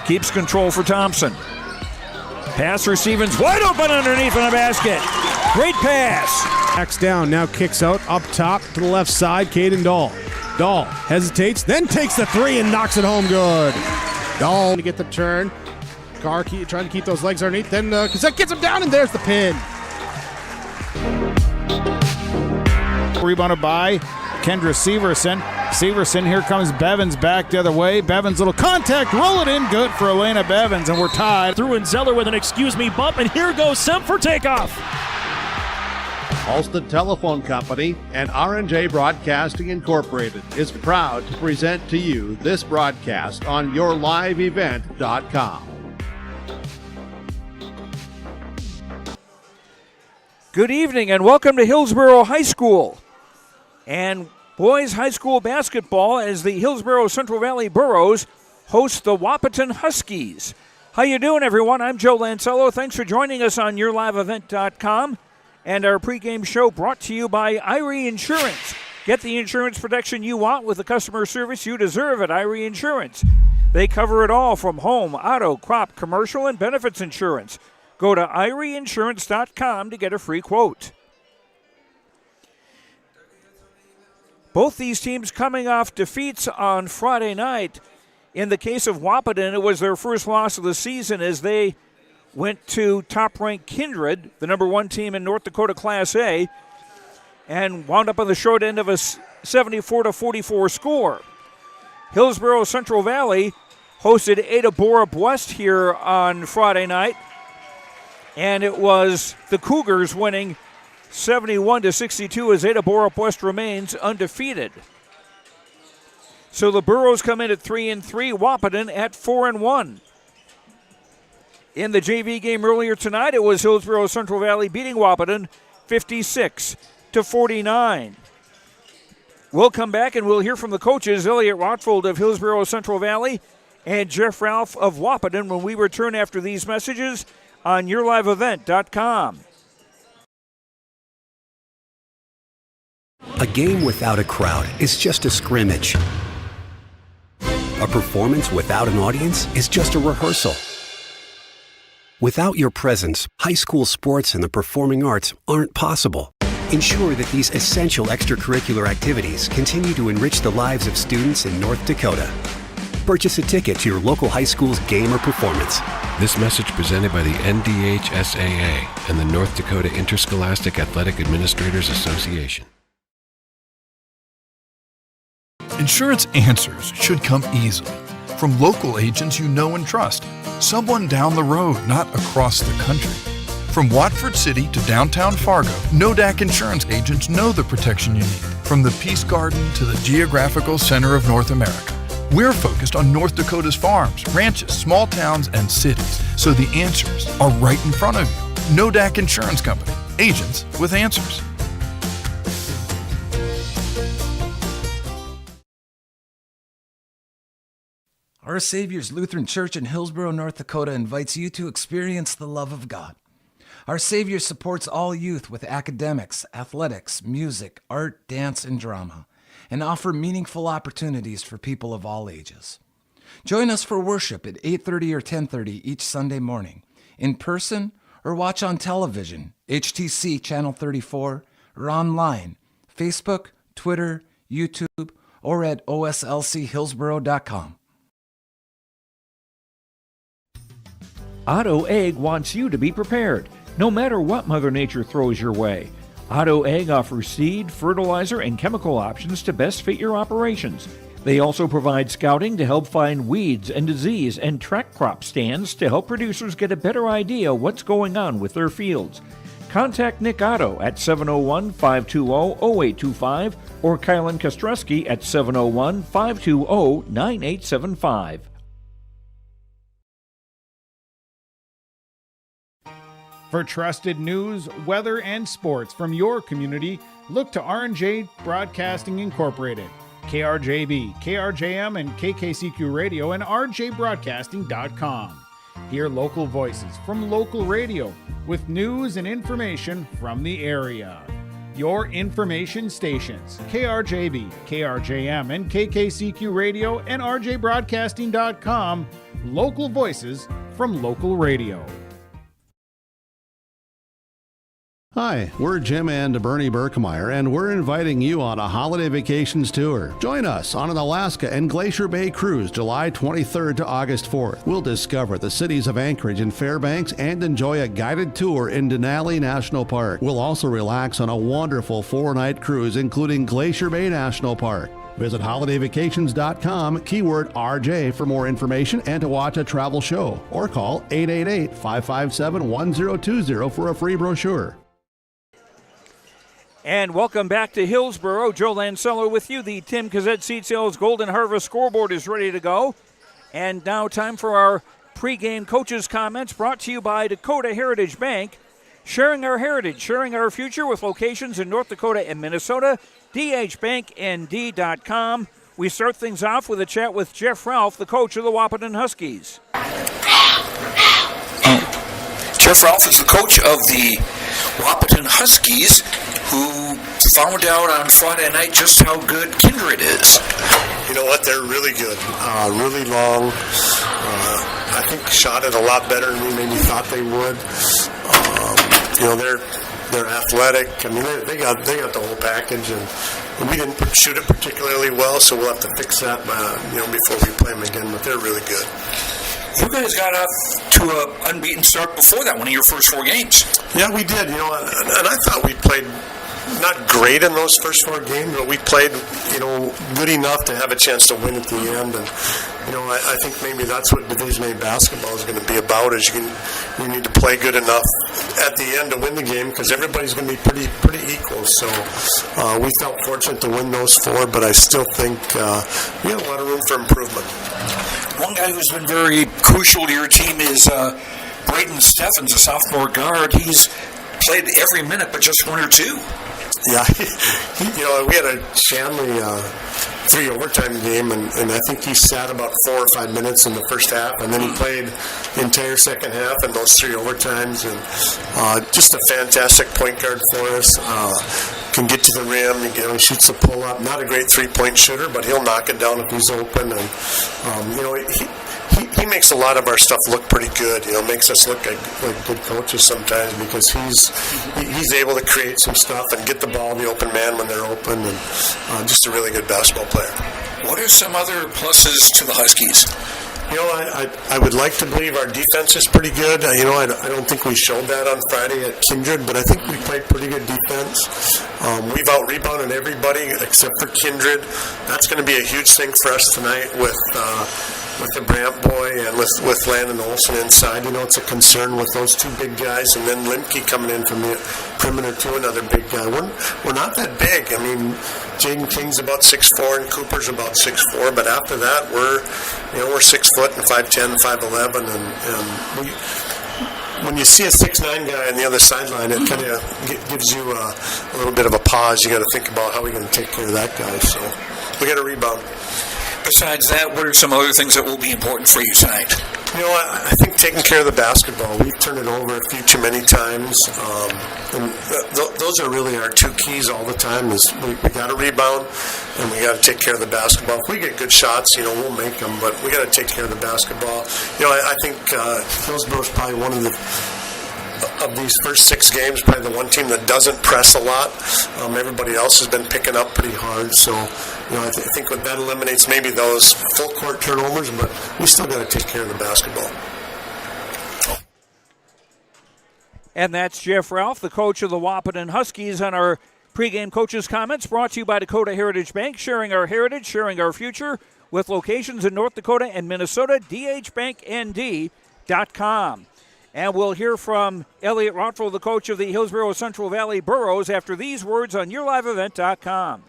Keeps control for Thompson. Pass receiving's wide open underneath in the basket. Great pass. Backs down, now kicks out up top to the left side. Caden Dahl. Dahl hesitates, then takes the three and knocks it home good. Dahl to get the turn. Carr trying to keep those legs underneath. Then Cassette gets him down, and there's the pin. Rebounded by Kendra Severson. Severson, here comes Bevins back the other way. Bevins, little contact, roll it in, good for Elena Bevins, and we're tied. Through and Zeller with an excuse me bump, and here goes Semp for takeoff. Alston Telephone Company and R&J Broadcasting Incorporated is proud to present to you this broadcast on yourliveevent.com. Good evening and welcome to Hillsboro High School and boys high school basketball as the Hillsboro-Central Valley Burros host the Wahpeton Huskies. How you doing, everyone? I'm Joe Lancello. Thanks for joining us on yourliveevent.com and our pregame show brought to you by Irie Insurance. Get the insurance protection you want with the customer service you deserve at Irie Insurance. They cover it all from home, auto, crop, commercial, and benefits insurance. Go to IrieInsurance.com to get a free quote. Both these teams coming off defeats on Friday night. In the case of Wahpeton, it was their first loss of the season as they went to top-ranked Kindred, the number one team in North Dakota Class A, and wound up on the short end of a 74-44 score. Hillsboro-Central Valley hosted Ada Borup West here on Friday night, and it was the Cougars winning 71-62 as Ada Borup West remains undefeated. So the Burros come in at 3-3, Wahpeton at 4-1. In the JV game earlier tonight, it was Hillsboro-Central Valley beating Wahpeton 56-49. We'll come back and we'll hear from the coaches, Elliot Rotfold of Hillsboro-Central Valley and Jeff Ralph of Wahpeton when we return after these messages on yourliveevent.com. A game without a crowd is just a scrimmage. A performance without an audience is just a rehearsal. Without your presence, high school sports and the performing arts aren't possible. Ensure that these essential extracurricular activities continue to enrich the lives of students in North Dakota. Purchase a ticket to your local high school's game or performance. This message presented by the NDHSAA and the North Dakota Interscholastic Athletic Administrators Association. Insurance answers should come easily from local agents you know and trust. Someone down the road, not across the country. From Watford City to downtown Fargo, NODAC insurance agents know the protection you need. From the Peace Garden to the geographical center of North America. We're focused on North Dakota's farms, ranches, small towns, and cities, so the answers are right in front of you. NODAC Insurance Company, agents with answers. Our Savior's Lutheran Church in Hillsboro, North Dakota invites you to experience the love of God. Our Savior supports all youth with academics, athletics, music, art, dance, and drama, and offer meaningful opportunities for people of all ages. Join us for worship at 8:30 or 10:30 each Sunday morning, in person or watch on television, HTC Channel 34, or online, Facebook, Twitter, YouTube, or at oslchillsboro.com. Otto Egg wants you to be prepared, no matter what Mother Nature throws your way. Otto Egg offers seed, fertilizer, and chemical options to best fit your operations. They also provide scouting to help find weeds and disease and track crop stands to help producers get a better idea what's going on with their fields. Contact Nick Otto at 701-520-0825 or Kylan Kostreski at 701-520-9875. For trusted news, weather, and sports from your community, look to R&J Broadcasting Incorporated, KRJB, KRJM, and KKCQ Radio, and rjbroadcasting.com. Hear local voices from local radio with news and information from the area. your information stations. KRJB, KRJM, and KKCQ Radio, and RJBroadcasting.com. Local voices from local radio. Hi, we're Jim and Bernie Berkmeyer, and we're inviting you on a holiday vacations tour. Join us on an Alaska and Glacier Bay cruise July 23rd to August 4th. We'll discover the cities of Anchorage and Fairbanks and enjoy a guided tour in Denali National Park. We'll also relax on a wonderful 4-night cruise, including Glacier Bay National Park. Visit holidayvacations.com, keyword RJ for more information and to watch a travel show, or call 888-557-1020 for a free brochure. And welcome back to Hillsboro. Joe Lancello with you. The Tim Kazet Seed Sales Golden Harvest scoreboard is ready to go. And now time for our pregame coaches' comments, brought to you by Dakota Heritage Bank. Sharing our heritage, sharing our future, with locations in North Dakota and Minnesota. dhbanknd.com. We start things off with a chat with Jeff Ralph, the coach of the Wahpeton Huskies. Jeff Ralph is the coach of the Wahpeton Huskies, who found out on Friday night just how good Kindred is. You know what? They're really good. Really long. I think shot it a lot better than we maybe thought they would. They're athletic. I mean, they got the whole package, and we didn't shoot it particularly well, so we'll have to fix that, before we play them again. But they're really good. You guys got off to an unbeaten start before that, one of your first 4 games. Yeah, we did. And I thought we played not great in those first 4 games, but we played, good enough to have a chance to win at the end. And I think maybe that's what Division A basketball is going to be about. Is you need to play good enough at the end to win the game, because everybody's going to be pretty equal. So we felt fortunate to win those 4, but I still think we have a lot of room for improvement. One guy who's been very crucial to your team is Braden Steffens, a sophomore guard. He's played every minute but just 1 or 2. Yeah, we had a Shanley 3 overtime game, and I think he sat about 4 or 5 minutes in the first half, and then he played the entire second half in those 3 overtimes, and just a fantastic point guard for us. Can get to the rim, he shoots the pull-up. Not a great 3-point shooter, but he'll knock it down if he's open, and he makes a lot of our stuff look pretty good. Makes us look like good coaches sometimes, because he's able to create some stuff and get the ball to the open man when they're open, and just a really good basketball player. What are some other pluses to the Huskies? I would like to believe our defense is pretty good. I don't think we showed that on Friday at Kindred, but I think we played pretty good defense. We've out-rebounded everybody except for Kindred. That's going to be a huge thing for us tonight with the Brant boy and with Landon Olsen inside. It's a concern with those 2 big guys, and then Limke coming in from the perimeter to another big guy. We're not that big. I mean, Jaden King's about 6'4", and Cooper's about 6'4", but after that we're 6 foot and 5'10", 5'11", and when you see a 6'9" guy on the other sideline, it kind of gives you a little bit of a pause. You got to think about how we're going to take care of that guy. So we got to rebound. Besides that, what are some other things that will be important for you tonight? I think taking care of the basketball. We've turned it over a few too many times. And those are really our 2 keys all the time, is we got to rebound and we got to take care of the basketball. If we get good shots, we'll make them, but we got to take care of the basketball. I think Hillsboro's probably one of these first 6 games, probably the one team that doesn't press a lot. Everybody else has been picking up pretty hard, so I think that eliminates maybe those full court turnovers, but we still got to take care of the basketball. And that's Jeff Ralph, the coach of the Wahpeton Huskies, on our pregame coaches' comments, brought to you by Dakota Heritage Bank, sharing our heritage, sharing our future, with locations in North Dakota and Minnesota. dhbanknd.com. And we'll hear from Elliot Rottfeld, the coach of the Hillsboro-Central Valley Burros, after these words on YourLiveEvent.com.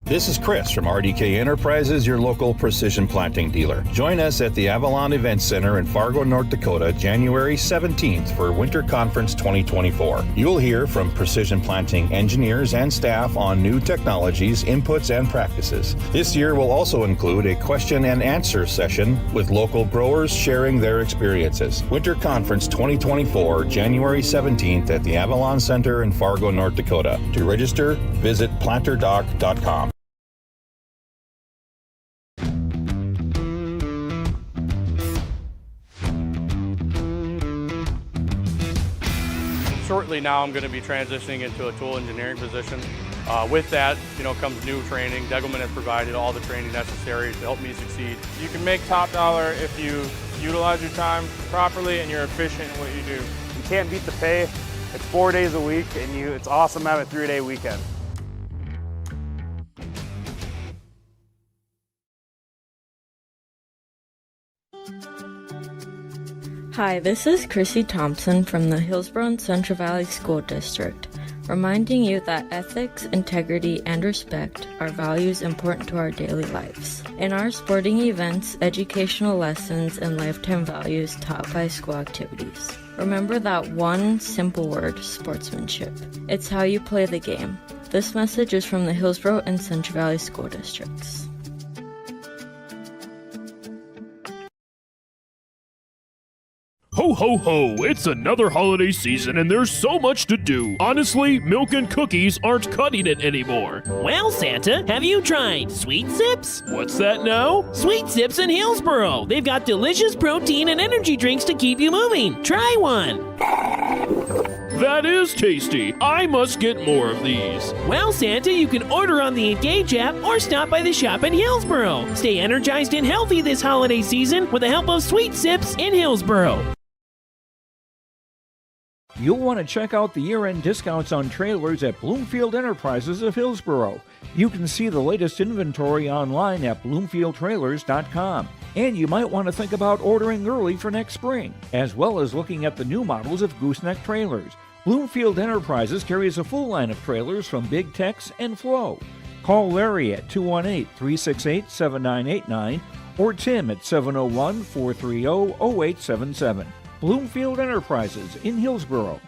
This is Chris from RDK Enterprises, your local precision planting dealer. Join us at the Avalon Event Center in Fargo, North Dakota, January 17th for Winter Conference 2024. You'll hear from precision planting engineers and staff on new technologies, inputs, and practices. This year will also include a question and answer session with local growers sharing their experiences. Winter Conference 2024, January 17th at the Avalon Center in Fargo, North Dakota. To register, visit planterdoc.com. Shortly now, I'm going to be transitioning into a tool engineering position. With that, comes new training. Degelman has provided all the training necessary to help me succeed. You can make top dollar if you utilize your time properly and you're efficient in what you do. You can't beat the pay. It's 4 days a week, and it's awesome to have a 3-day weekend. Hi, this is Chrissy Thompson from the Hillsboro-Central Valley School District, reminding you that ethics, integrity, and respect are values important to our daily lives. In our sporting events, educational lessons, and lifetime values taught by school activities. Remember that one simple word, sportsmanship. It's how you play the game. This message is from the Hillsboro and Central Valley School Districts. Ho, ho, ho! It's another holiday season and there's so much to do. Honestly, milk and cookies aren't cutting it anymore. Well, Santa, have you tried Sweet Sips? What's that now? Sweet Sips in Hillsboro. They've got delicious protein and energy drinks to keep you moving. Try one. That is tasty. I must get more of these. Well, Santa, you can order on the Engage app or stop by the shop in Hillsboro. Stay energized and healthy this holiday season with the help of Sweet Sips in Hillsboro. You'll want to check out the year-end discounts on trailers at Bloomfield Enterprises of Hillsboro. You can see the latest inventory online at bloomfieldtrailers.com. And you might want to think about ordering early for next spring, as well as looking at the new models of gooseneck trailers. Bloomfield Enterprises carries a full line of trailers from Big Tex and Flow. Call Larry at 218-368-7989 or Tim at 701-430-0877. Bloomfield Enterprises in Hillsboro.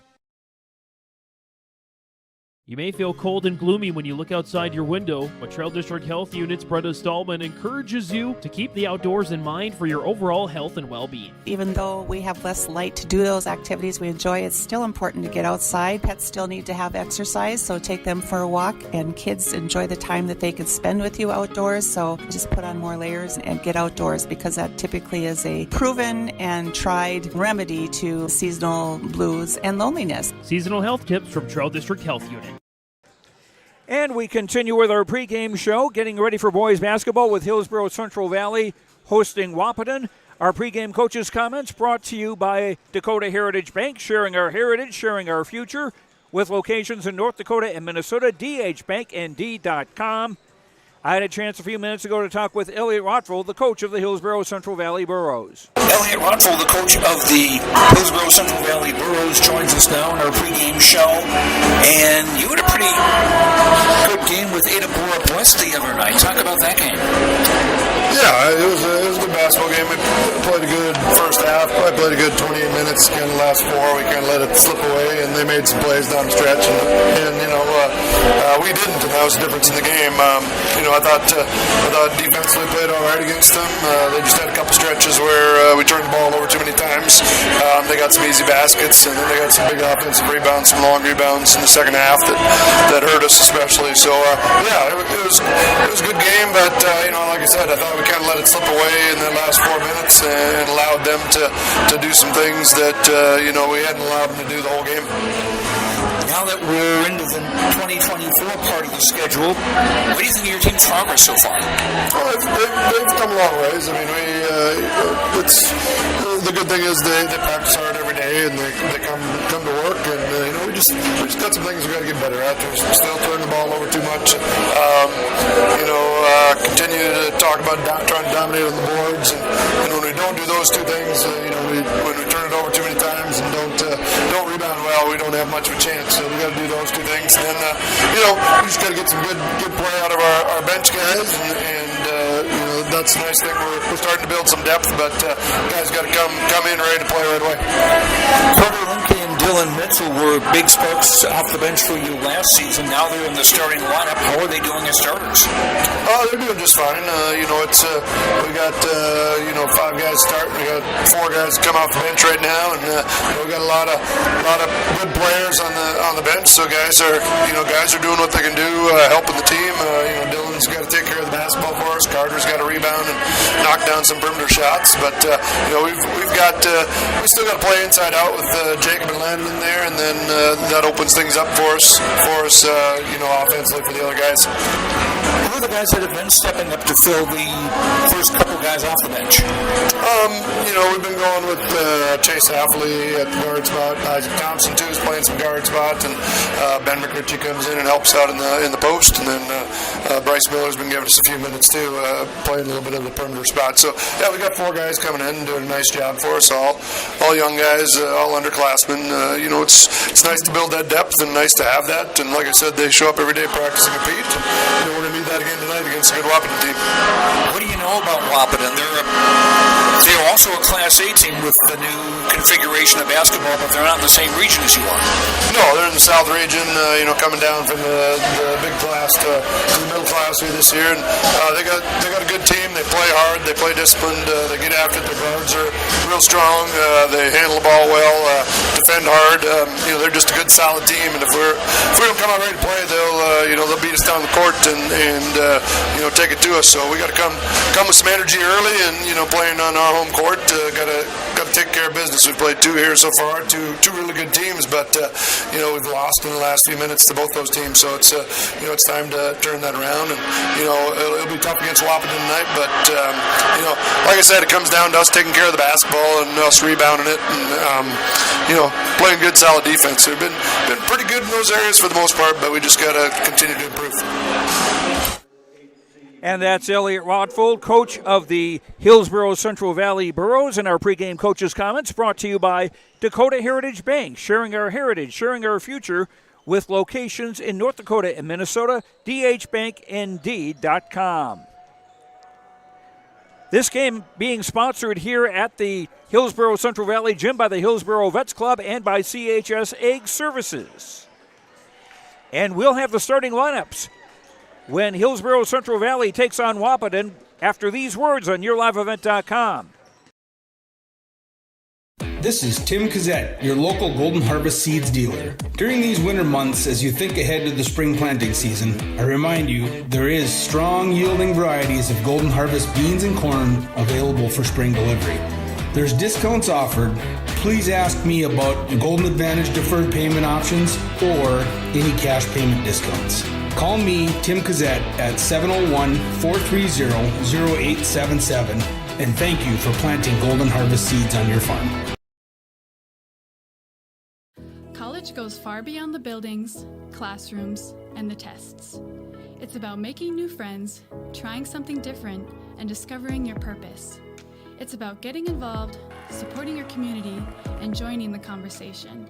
You may feel cold and gloomy when you look outside your window, but Trail District Health Unit's Brenda Stallman encourages you to keep the outdoors in mind for your overall health and well-being. Even though we have less light to do those activities we enjoy, it's still important to get outside. Pets still need to have exercise, so take them for a walk, and kids enjoy the time that they can spend with you outdoors, so just put on more layers and get outdoors, because that typically is a proven and tried remedy to seasonal blues and loneliness. Seasonal health tips from Trail District Health Unit. And we continue with our pregame show, getting ready for boys basketball with Hillsboro-Central Valley hosting Wahpeton. Our pregame coaches' comments brought to you by Dakota Heritage Bank, sharing our heritage, sharing our future, with locations in North Dakota and Minnesota, dhbanknd.com. I had a chance a few minutes ago to talk with Elliot Rottfeld, the coach of the Hillsboro-Central Valley Burros. Elliot Rottfeld, the coach of the Hillsboro-Central Valley Burros, joins us now on our pregame show. And you had a pretty good game with Ada Borup West the other night. Talk about that game. Yeah, it was a good basketball game. We played a good first half. Probably played a good 28 minutes. Kind of last four, we kind of let it slip away, and they made some plays down the stretch. And we didn't, and that was the difference in the game. I thought defensively played all right against them. They just had a couple stretches where we turned the ball over too many times. They got some easy baskets, and then they got some big offensive rebounds, some long rebounds in the second half that hurt us especially. So it was a good game, but like I said, I thought we kind of let it slip away in the last 4 minutes and allowed them to do some things that we hadn't allowed them to do the whole game. Now that we're into the 2024 part of the schedule, what do you think of your team's progress so far? Well, they've come a long ways. I mean, the good thing is they practice hard every day, and they come to work, and we just got some things we got to get better at. We're still turning the ball over too much. Continue to talk about trying to dominate on the boards, and when we don't do those two things, when we turn it over too many times and don't rebound well, we don't have much of a chance. So we got to do those two things. And then, we just got to get some good play out of our bench guys, and that's the nice thing. We're starting to build some depth, but guys got to come in ready to play right away. Carter Lemke and Dylan Mitchell were big sparks off the bench for you last season. Now they're in the starting lineup. How are they doing as starters? They're doing just fine. It's we got 5 guys starting. We got 4 guys come off the bench right now, and we got a lot of good players on the bench. So guys are doing what they can do, helping the team. Dylan's got to take care of the basketball for us. Carter's got to rebound and knock down some perimeter shots. But we still got to play inside out with Jacob and Landon in there, and then that opens things up for us. Offensively for the other guys. Who are the guys that have been stepping up to fill the first couple guys off the bench? We've been going with Chase Affley at the guard spot. Isaac Thompson too is playing some guard spot, and Ben McRitchie comes in and helps out in the post, and then Bryce Miller's been giving us a few minutes too, playing a little bit of the perimeter spot. So yeah, we got 4 guys coming in and doing a nice job for us. All young guys, all underclassmen. It's nice to build that depth and nice to have that. And like I said, they show up every day practicing and compete. And we're going to need that again tonight against a good Wahpeton team. What do you know about Wahpeton? They're also a Class A team with the new configuration of basketball, but they're not in the same region as you are. No, they're in the South region, coming down from the big class to the middle class this year. And they got a good team. They play hard. They play disciplined. They get after it. Their guards are real strong. They handle the ball well, defend hard. They're just a good, solid team. And if we don't come out ready to play, they'll beat us down the court and take it to us. So we got to come with some energy early, and playing on our home court, got to take care of business. We've played 2 here so far, two really good teams, but we've lost in the last few minutes to both those teams. So it's it's time to turn that around, and it'll be tough against Wahpeton tonight. But like I said, it comes down to us taking care of the basketball and us rebounding it, and playing good, solid defense. They've been pretty good in those areas for the most part, but we just got to continue to improve. And that's Elliot Rodfold, coach of the Hillsboro-Central Valley Burros, and our pregame coaches' comments brought to you by Dakota Heritage Bank, sharing our heritage, sharing our future, with locations in North Dakota and Minnesota, dhbanknd.com. This game being sponsored here at the Hillsboro-Central Valley Gym by the Hillsboro Vets Club and by CHS Egg Services. And we'll have the starting lineups when Hillsboro-Central Valley takes on Wahpeton after these words on YourLiveEvent.com. This is Tim Cazzette, your local Golden Harvest Seeds dealer. During these winter months, as you think ahead to the spring planting season, I remind you there is strong yielding varieties of Golden Harvest beans and corn available for spring delivery. There's discounts offered. Please ask me about Golden Advantage deferred payment options or any cash payment discounts. Call me, Tim Cazzette, at 701-430-0877, and thank you for planting Golden Harvest seeds on your farm. College goes far beyond the buildings, classrooms, and the tests. It's about making new friends, trying something different, and discovering your purpose. It's about getting involved, supporting your community, and joining the conversation.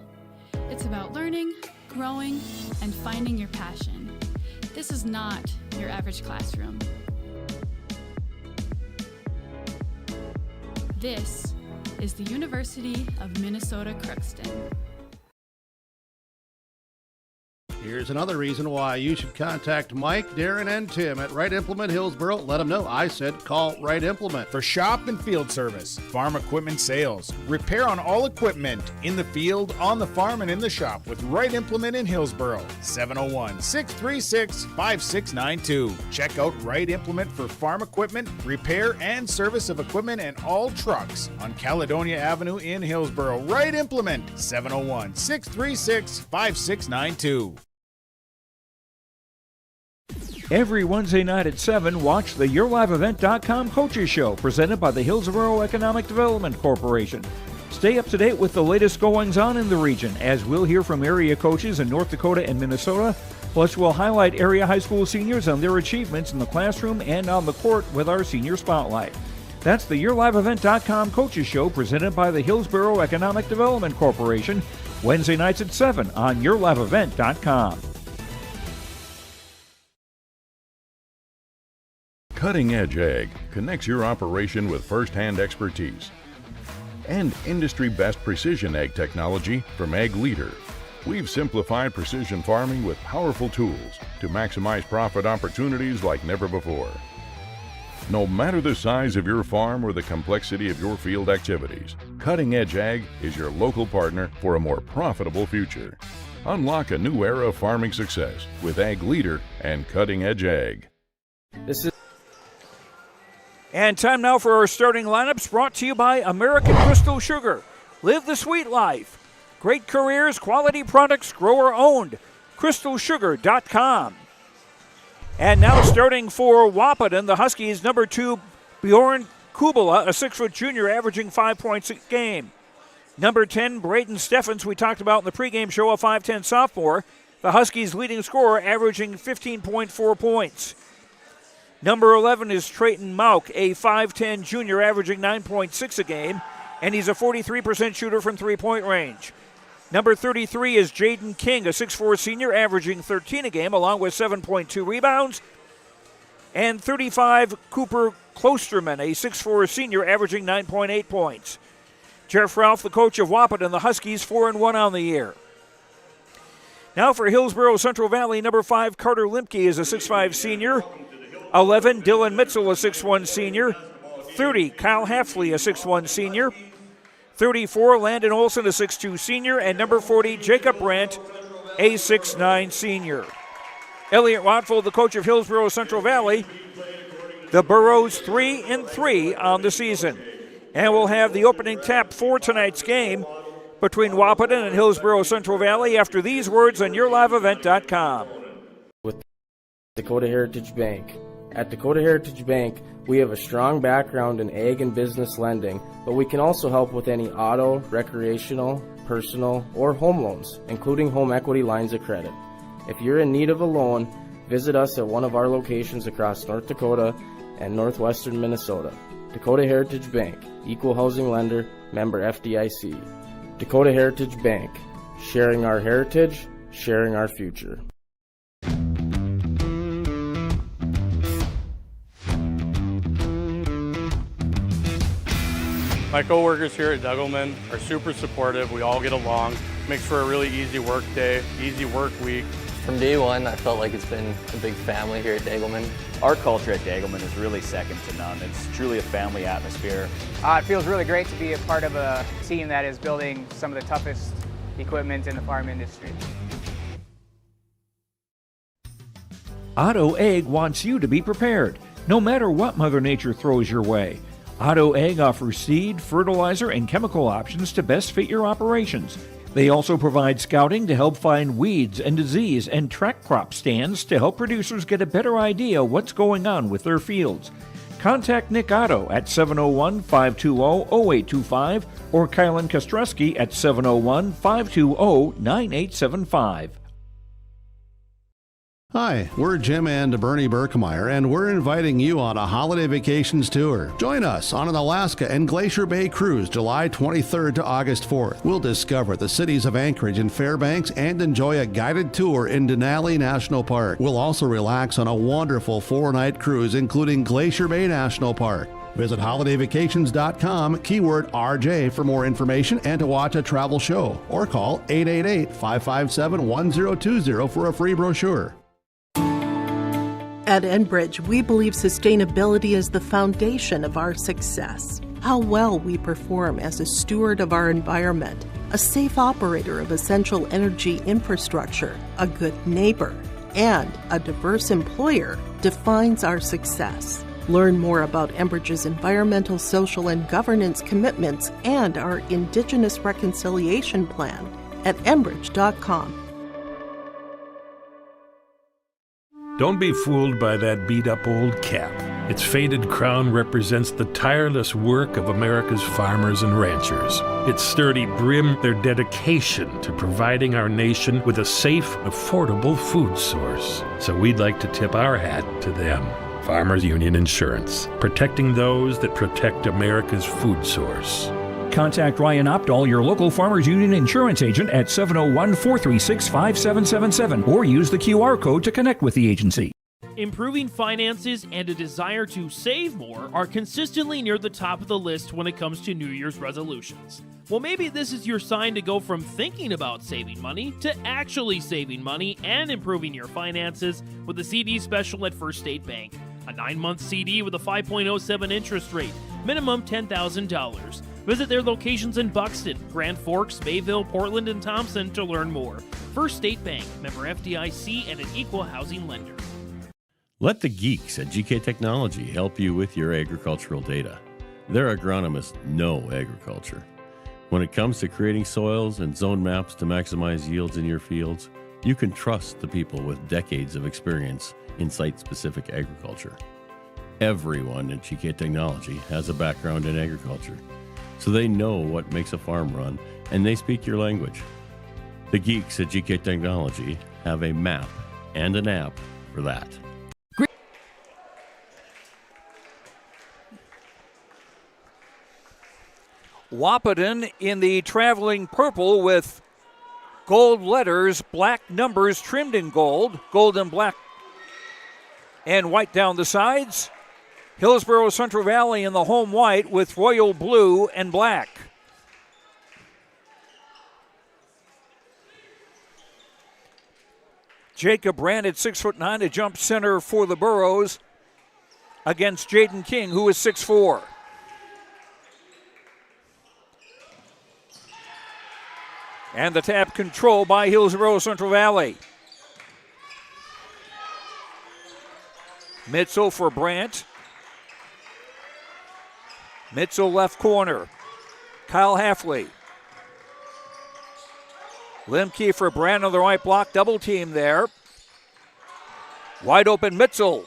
It's about learning, growing, and finding your passion. This is not your average classroom. This is the University of Minnesota Crookston. Here's another reason why you should contact Mike, Darren, and Tim at Wright Implement Hillsboro. Let them know I said call Wright Implement. For shop and field service, farm equipment sales, repair on all equipment in the field, on the farm, and in the shop with Wright Implement in Hillsboro. 701-636-5692. Check out Wright Implement for farm equipment, repair, and service of equipment and all trucks on Caledonia Avenue in Hillsboro. Wright Implement, 701-636-5692. Every Wednesday night at 7, watch the YourLiveEvent.com Coaches Show, presented by the Hillsboro Economic Development Corporation. Stay up to date with the latest goings-on in the region, as we'll hear from area coaches in North Dakota and Minnesota. Plus, we'll highlight area high school seniors and their achievements in the classroom and on the court with our Senior Spotlight. That's the YourLiveEvent.com Coaches Show, presented by the Hillsboro Economic Development Corporation. Wednesday nights at 7 on yourliveevent.com. Cutting Edge Ag connects your operation with first-hand expertise and industry-best precision ag technology from Ag Leader. We've simplified precision farming with powerful tools to maximize profit opportunities like never before. No matter the size of your farm or the complexity of your field activities, Cutting Edge Ag is your local partner for a more profitable future. Unlock a new era of farming success with Ag Leader and Cutting Edge Ag. And time now for our starting lineups, brought to you by American Crystal Sugar. Live the sweet life. Great careers, quality products, grower owned. CrystalSugar.com. And now starting for Wahpeton, the Huskies, number 2, Bjorn Kubala, a 6-foot junior, averaging 5 points a game. Number 10, Braden Steffens, we talked about in the pregame show, a 5'10 sophomore. The Huskies' leading scorer, averaging 15.4 points. Number 11 is Trayton Mauk, a 5'10 junior, averaging 9.6 a game, and he's a 43% shooter from three-point range. Number 33 is Jaden King, a 6'4 senior, averaging 13 a game, along with 7.2 rebounds. And 35, Cooper Klosterman, a 6'4 senior, averaging 9.8 points. Jeff Ralph, the coach of Wahpeton, the Huskies, 4-1 on the year. Now for Hillsboro-Central Valley, number 5, Carter Limke is a 6'5 senior. 11, Dylan Mitchell, a 6'1 senior. 30, Kyle Hafley, a 6'1 senior. 34, Landon Olson, a 6'2 senior. And number 40, Jacob Brandt, a 6'9 senior. Elliot Rodfold, the coach of Hillsboro-Central Valley. The Burros 3-3 on the season. And we'll have the opening tap for tonight's game between Wahpeton and Hillsboro-Central Valley after these words on yourliveevent.com. With Dakota Heritage Bank. At Dakota Heritage Bank, we have a strong background in ag and business lending, but we can also help with any auto, recreational, personal, or home loans, including home equity lines of credit. If you're in need of a loan, visit us at one of our locations across North Dakota and northwestern Minnesota. Dakota Heritage Bank, equal housing lender, member FDIC. Dakota Heritage Bank, sharing our heritage, sharing our future. My coworkers here at Degelman are super supportive. We all get along. Makes for a really easy work day, easy work week. From day one, I felt like it's been a big family here at Degelman. Our culture at Degelman is really second to none. It's truly a family atmosphere. It feels really great to be a part of a team that is building some of the toughest equipment in the farm industry. Auto Egg wants you to be prepared, no matter what Mother Nature throws your way. Auto Egg offers seed, fertilizer, and chemical options to best fit your operations. They also provide scouting to help find weeds and disease and track crop stands to help producers get a better idea what's going on with their fields. Contact Nick Otto at 701-520-0825 or Kylan Kostreski at 701-520-9875. Hi, we're Jim and Bernie Berkemeyer, and we're inviting you on a holiday vacations tour. Join us on an Alaska and Glacier Bay cruise July 23rd to August 4th. We'll discover the cities of Anchorage and Fairbanks and enjoy a guided tour in Denali National Park. We'll also relax on a wonderful 4-night cruise, including Glacier Bay National Park. Visit holidayvacations.com, keyword RJ for more information and to watch a travel show, or call 888-557-1020 for a free brochure. At Enbridge, we believe sustainability is the foundation of our success. How well we perform as a steward of our environment, a safe operator of essential energy infrastructure, a good neighbor, and a diverse employer defines our success. Learn more about Enbridge's environmental, social, and governance commitments and our Indigenous Reconciliation Plan at Enbridge.com. Don't be fooled by that beat-up old cap. Its faded crown represents the tireless work of America's farmers and ranchers. Its sturdy brim, their dedication to providing our nation with a safe, affordable food source. So we'd like to tip our hat to them. Farmers Union Insurance, protecting those that protect America's food source. Contact Ryan Opdahl, your local Farmers Union insurance agent, at 701-436-5777 or use the QR code to connect with the agency. Improving finances and a desire to save more are consistently near the top of the list when it comes to New Year's resolutions. Well, maybe this is your sign to go from thinking about saving money to actually saving money and improving your finances with a CD special at First State Bank. A 9-month CD with a 5.07 interest rate, minimum $10,000. Visit their locations in Buxton, Grand Forks, Mayville, Portland, and Thompson to learn more. First State Bank, member FDIC, and an equal housing lender. Let the geeks at GK Technology help you with your agricultural data. Their agronomists know agriculture. When it comes to creating soils and zone maps to maximize yields in your fields, you can trust the people with decades of experience in site-specific agriculture. Everyone at GK Technology has a background in agriculture, so they know what makes a farm run, and they speak your language. The geeks at GK Technology have a map and an app for that. Wahpeton in the traveling purple with gold letters, black numbers trimmed in gold, gold and black and white down the sides. Hillsboro-Central Valley in the home white with royal blue and black. Jacob Brandt at 6'9" to jump center for the Burros against Jaden King, who is 6'4". And the tap control by Hillsboro-Central Valley. Mitzel for Brandt. Mitzel left corner. Kyle Halfley. Limke for Brandt on the right block. Double team there. Wide open Mitzel.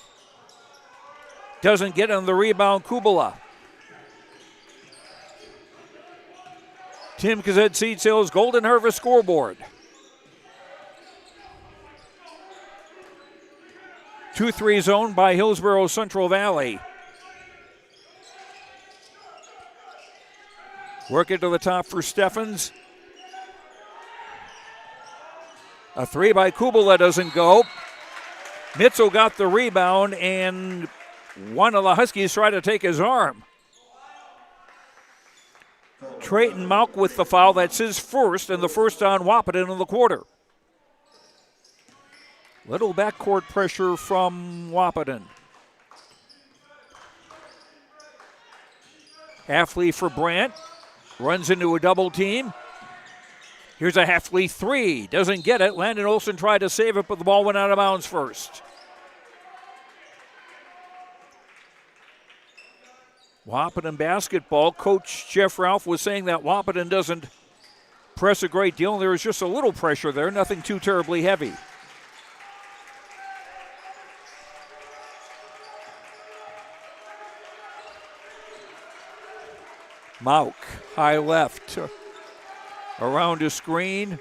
Doesn't get on the rebound, Kubala. Tim Kazet Seed Sales Golden Harvest scoreboard. 2-3 zone by Hillsboro-Central Valley. Work it to the top for Steffens. A three by Kubala doesn't go. Mitzel got the rebound, and one of the Huskies tried to take his arm. Trayton Malk with the foul. That's his first, and the first on Wahpeton in the quarter. Little backcourt pressure from Wahpeton. Halfley for Brandt. Runs into a double team. Here's a Halfley three. Doesn't get it. Landon Olsen tried to save it, but the ball went out of bounds first. Wahpeton basketball. Coach Jeff Ralph was saying that Wahpeton doesn't press a great deal. There was just a little pressure there, nothing too terribly heavy. Mauk, high left, around a screen.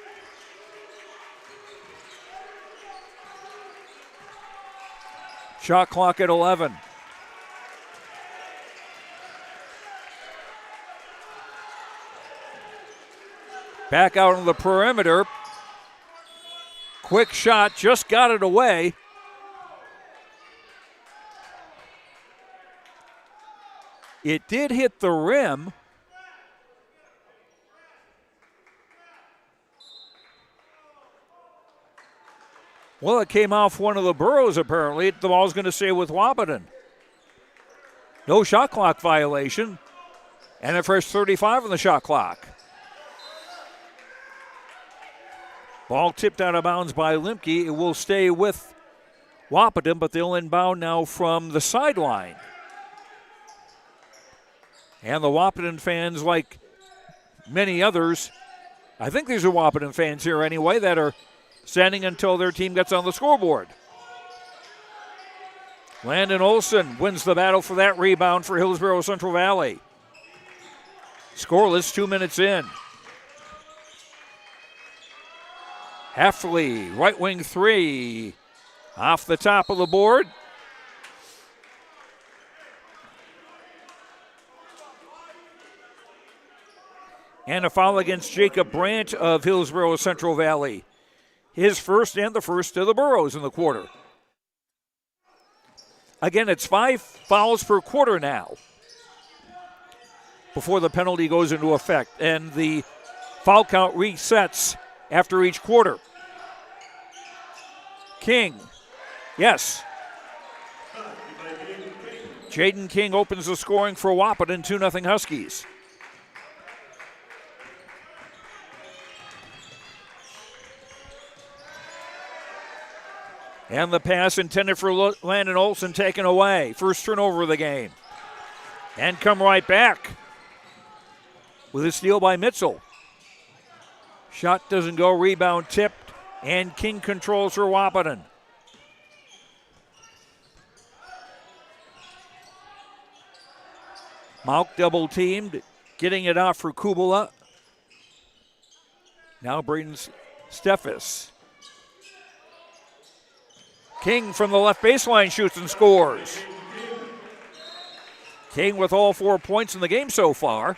Shot clock at 11. Back out on the perimeter. Quick shot, just got it away. It did hit the rim. Well, it came off one of the Burros, apparently. The ball's going to stay with Wahpeton. No shot clock violation. And a fresh 35 on the shot clock. Ball tipped out of bounds by Limke. It will stay with Wahpeton, but they'll inbound now from the sideline. And the Wahpeton fans, like many others, I think these are Wahpeton fans here anyway, that are standing until their team gets on the scoreboard. Landon Olsen wins the battle for that rebound for Hillsboro-Central Valley. Scoreless, 2 minutes in. Halfley, right wing three, off the top of the board. And a foul against Jacob Brandt of Hillsboro-Central Valley. His first and the first of the Burros in the quarter. Again, it's 5 fouls per quarter now before the penalty goes into effect. And the foul count resets after each quarter. King, yes. Jaden King opens the scoring for Wahpeton, 2-0 Huskies. And the pass intended for Landon Olson taken away. First turnover of the game. And come right back with a steal by Mitchell. Shot doesn't go, rebound tipped, and King controls for Wahpeton. Mauk double teamed, getting it off for Kubala. Now Braden Steffes. King from the left baseline shoots and scores. King with all 4 points in the game so far.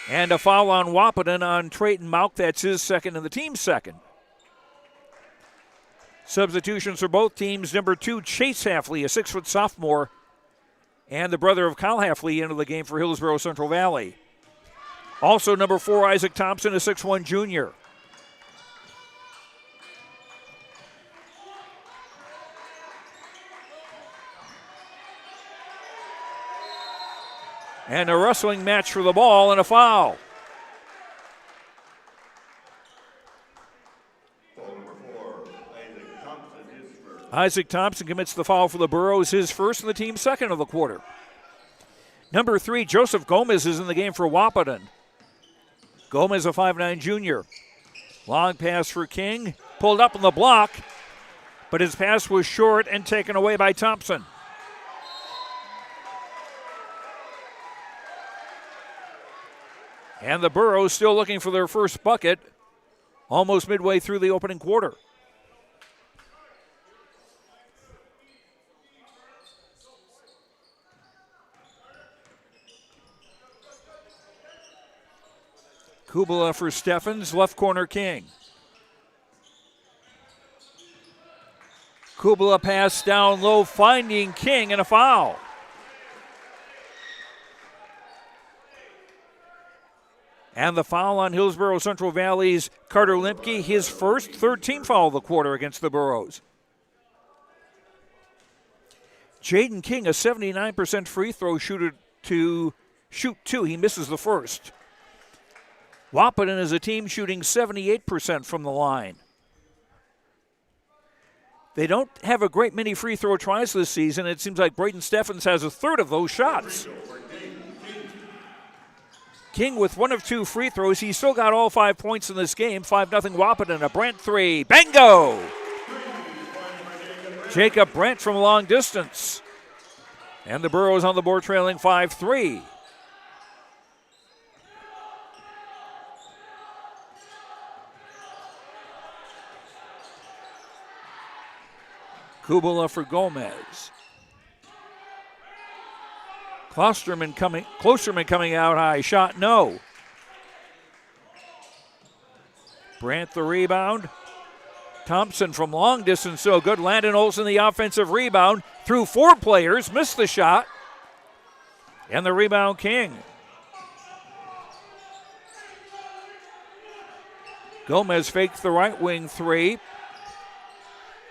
And a foul on Wahpeton on Trayton Mauk. That's his second and the team's second. Substitutions for both teams. Number 2, Chase Halfley, a 6-foot sophomore, and the brother of Kyle Halfley into the game for Hillsboro-Central Valley. Also number 4, Isaac Thompson, a 6'1 junior. And a wrestling match for the ball and a foul. Isaac Thompson commits the foul for the Burros, his first and the team's second of the quarter. Number 3, Joseph Gomez is in the game for Wahpeton. Gomez, a 5'9 junior. Long pass for King, pulled up on the block, but his pass was short and taken away by Thompson. And the Burros still looking for their first bucket almost midway through the opening quarter. Kubala for Steffens, left corner King. Kubala pass down low, finding King, and a foul. And the foul on Hillsboro-Central Valley's Carter Limke, his first, third team foul of the quarter against the Burros. Jaden King, a 79% free throw shooter to shoot 2. He misses the first. Wahpeton is a team shooting 78% from the line. They don't have a great many free throw tries this season. It seems like Braden Steffens has a third of those shots. King with 1 of 2 free throws. He still got all 5 points in this game. 5-0 Wahpeton. A Brandt 3. Bango! Jacob Brandt from long distance. And the Burros on the board trailing 5-3. Kubala for Gomez. Klosterman coming out high. Shot no. Brandt the rebound. Thompson from long distance, so good. Landon Olson the offensive rebound. Through 4 players, missed the shot. And the rebound King. Gomez faked the right wing 3.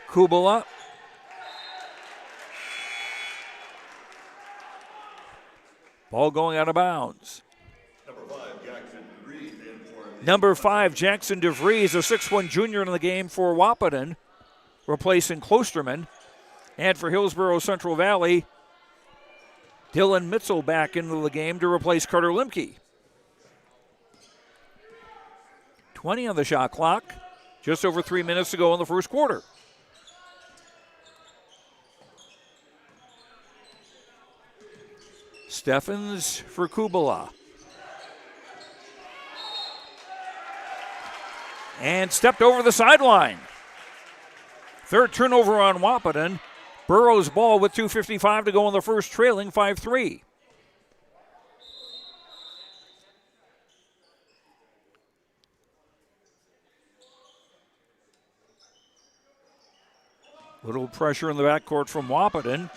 Kubala. Ball going out of bounds. Number 5, Jackson DeVries, a 6'1 junior in the game for Wahpeton, replacing Klosterman. And for Hillsboro-Central Valley, Dylan Mitchell back into the game to replace Carter Limke. 20 on the shot clock, just over 3 minutes to go in the first quarter. Steffens for Kubala. And stepped over the sideline. Third turnover on Wahpeton. Burros ball with 2:55 to go in the first, trailing 5-3. Little pressure in the backcourt from Wahpeton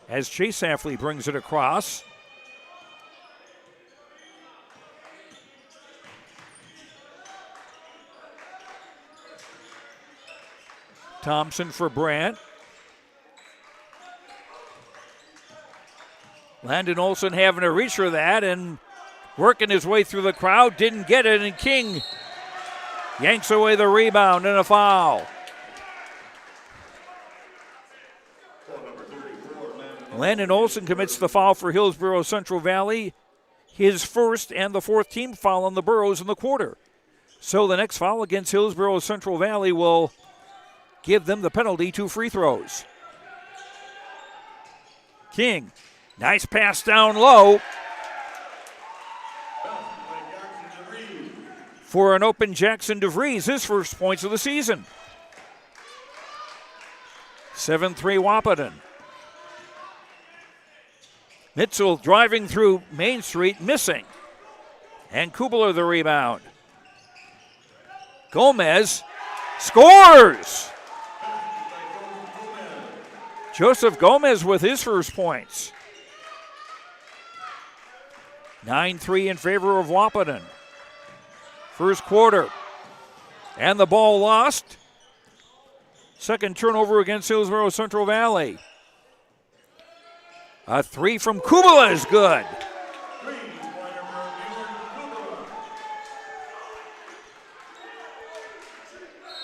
as Chase Hafley brings it across. Thompson for Brandt. Landon Olson having to reach for that and working his way through the crowd. Didn't get it, and King yanks away the rebound and a foul. Landon Olson commits the foul for Hillsboro-Central Valley, his first and the fourth team foul on the Burros in the quarter. So the next foul against Hillsboro-Central Valley will give them the penalty, 2 free throws. King, nice pass down low for an open Jackson DeVries, his first points of the season. 7-3 Wahpeton. Mitchell driving through Main Street, missing. And Kubler the rebound. Gomez scores! Joseph Gomez with his first points. 9-3 in favor of Wahpeton. First quarter. And the ball lost. Second turnover against Hillsboro-Central Valley. A 3 from Kubala is good.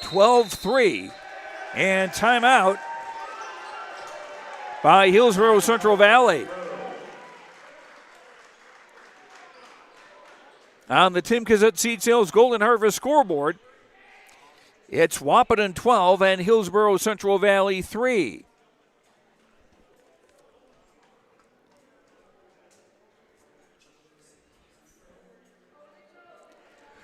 12-3. And timeout by Hillsboro-Central Valley. On the Tim Kazette Seed Sales Golden Harvest scoreboard, it's Wahpeton 12 and Hillsboro-Central Valley 3.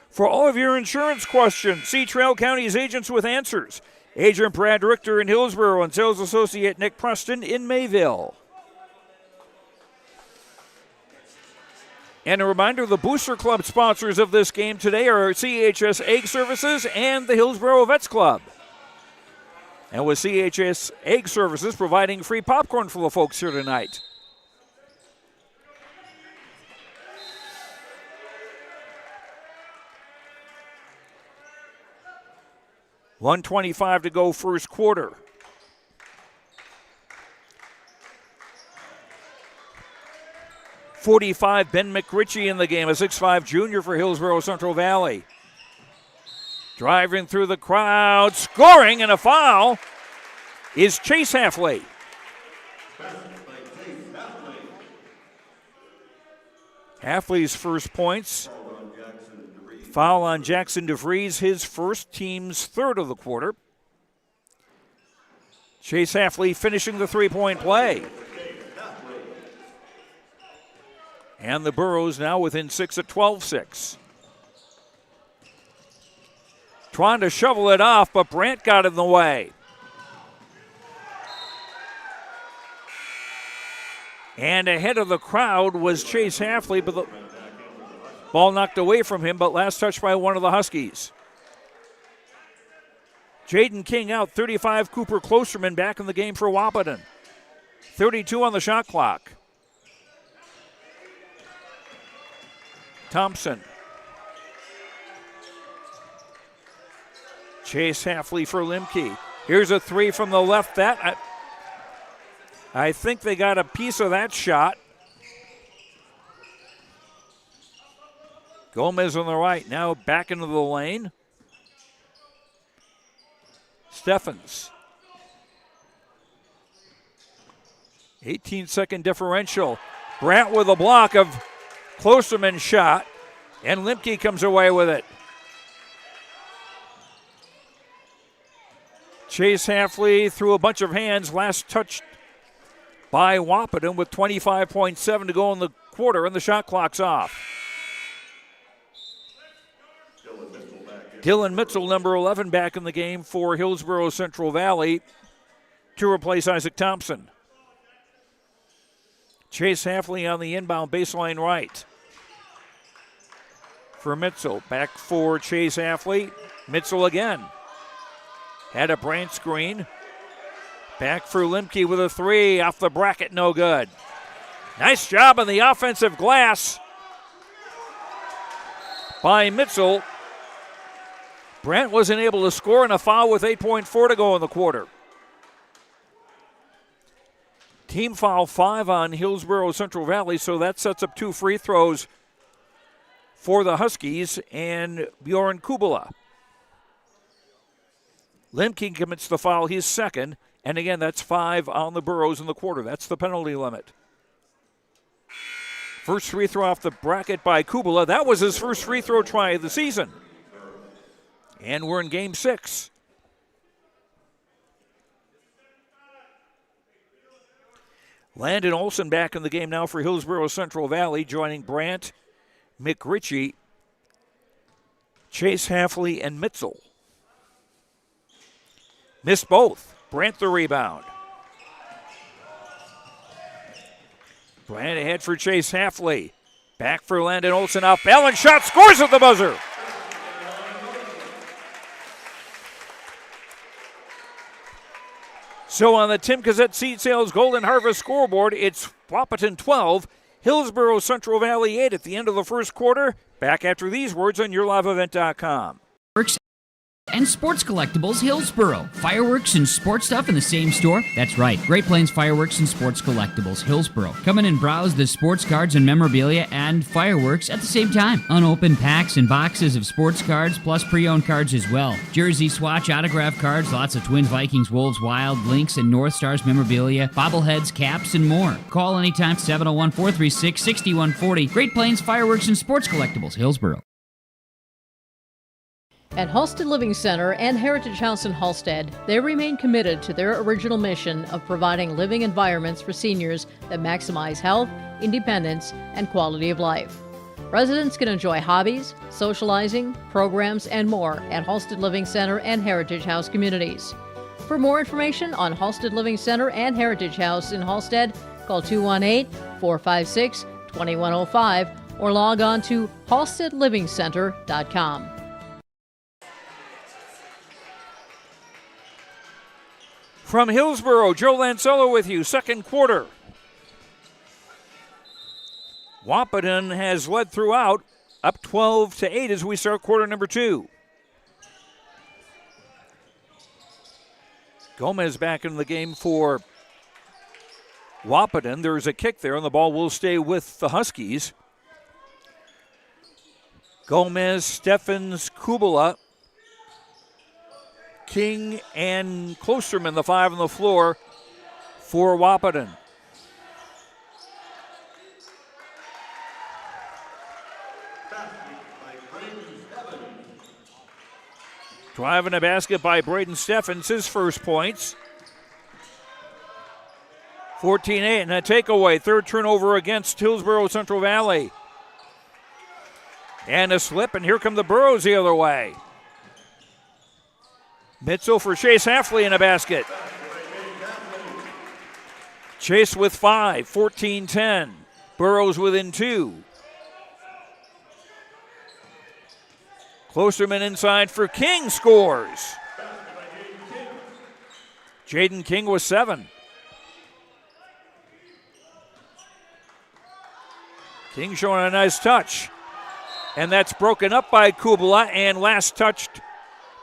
For all of your insurance questions, see Trail County's agents with answers. Agent Brad Richter in Hillsboro and sales associate Nick Preston in Mayville. And a reminder, the Booster Club sponsors of this game today are CHS Egg Services and the Hillsboro Vets Club. And with CHS Egg Services providing free popcorn for the folks here tonight. .125 to go first quarter. .45 Ben McRitchie in the game, a 6'5 junior for Hillsboro-Central Valley. Driving through the crowd, scoring, and a foul is Chase Hafley. Hafley's first points. Foul on Jackson DeVries, his first, team's third of the quarter. Chase Hafley finishing the three-point play. And the Burros now within 6 at 12-6. Trying to shovel it off, but Brandt got in the way. And ahead of the crowd was Chase Hafley, but the ball knocked away from him, but last touch by one of the Huskies. Jaden King out, 35 Cooper Klosterman back in the game for Wahpeton. 32 on the shot clock. Thompson. Chase Hafley for Limke. Here's a 3 from the left. I think they got a piece of that shot. Gomez on the right, now back into the lane. Steffens. 18-second differential. Brandt with a block of Klosterman's shot, and Limke comes away with it. Chase Hafley through a bunch of hands, last touched by Wahpeton with 25.7 to go in the quarter, and the shot clock's off. Dylan Mitchell, number 11, back in the game for Hillsboro-Central Valley to replace Isaac Thompson. Chase Hafley on the inbound baseline right. For Mitchell, back for Chase Hafley. Mitchell again. Had a Brandt screen. Back for Limke with a three. Off the bracket, no good. Nice job on the offensive glass by Mitchell. Brant wasn't able to score, and a foul with 8.4 to go in the quarter. Team foul 5 on Hillsboro-Central Valley, so that sets up 2 free throws for the Huskies and Bjorn Kubala. Limke commits the foul, his second, and again, that's 5 on the Burros in the quarter. That's the penalty limit. First free throw off the bracket by Kubala. That was his first free throw try of the season. And we're in game 6. Landon Olson back in the game now for Hillsboro-Central Valley, joining Brant, McRitchie, Chase Halfley, and Mitzel. Missed both. Brant the rebound. Brant ahead for Chase Halfley. Back for Landon Olson off balance shot, scores at the buzzer. So on the Tim Cassette Seed Sales Golden Harvest scoreboard, it's Wahpeton 12, Hillsboro-Central Valley 8 at the end of the first quarter. Back after these words on YourLiveEvent.com. And Sports Collectibles Hillsboro. Fireworks and sports stuff in the same store? That's right. Great Plains Fireworks and Sports Collectibles Hillsboro. Come in and browse the sports cards and memorabilia and fireworks at the same time. Unopened packs and boxes of sports cards plus pre-owned cards as well. Jersey swatch autograph cards, lots of Twins, Vikings, Wolves, Wild, Lynx, and North Stars memorabilia, bobbleheads, caps, and more. Call anytime 701-436-6140. Great Plains Fireworks and Sports Collectibles Hillsboro. At Halstead Living Center and Heritage House in Halstead, they remain committed to their original mission of providing living environments for seniors that maximize health, independence, and quality of life. Residents can enjoy hobbies, socializing, programs, and more at Halstead Living Center and Heritage House communities. For more information on Halstead Living Center and Heritage House in Halstead, call 218-456-2105 or log on to halsteadlivingcenter.com. From Hillsboro, Joe Lancello with you, second quarter. Wahpeton has led throughout, up 12-8 as we start quarter number 2. Gomez back in the game for Wahpeton. There's a kick there, and the ball will stay with the Huskies. Gomez, Steffens, Kubala, King, and Klosterman, the 5 on the floor for Wahpeton. Driving a basket by Braden Steffens, his first points. 14-8 and a takeaway. Third turnover against Hillsboro-Central Valley. And a slip, and here come the Burros the other way. Mitzel for Chase Halfley in a basket. Chase with 5, 14-10. Burros within 2. Klosterman inside for King, scores. Jaden King with 7. King showing a nice touch. And that's broken up by Kubala and last touched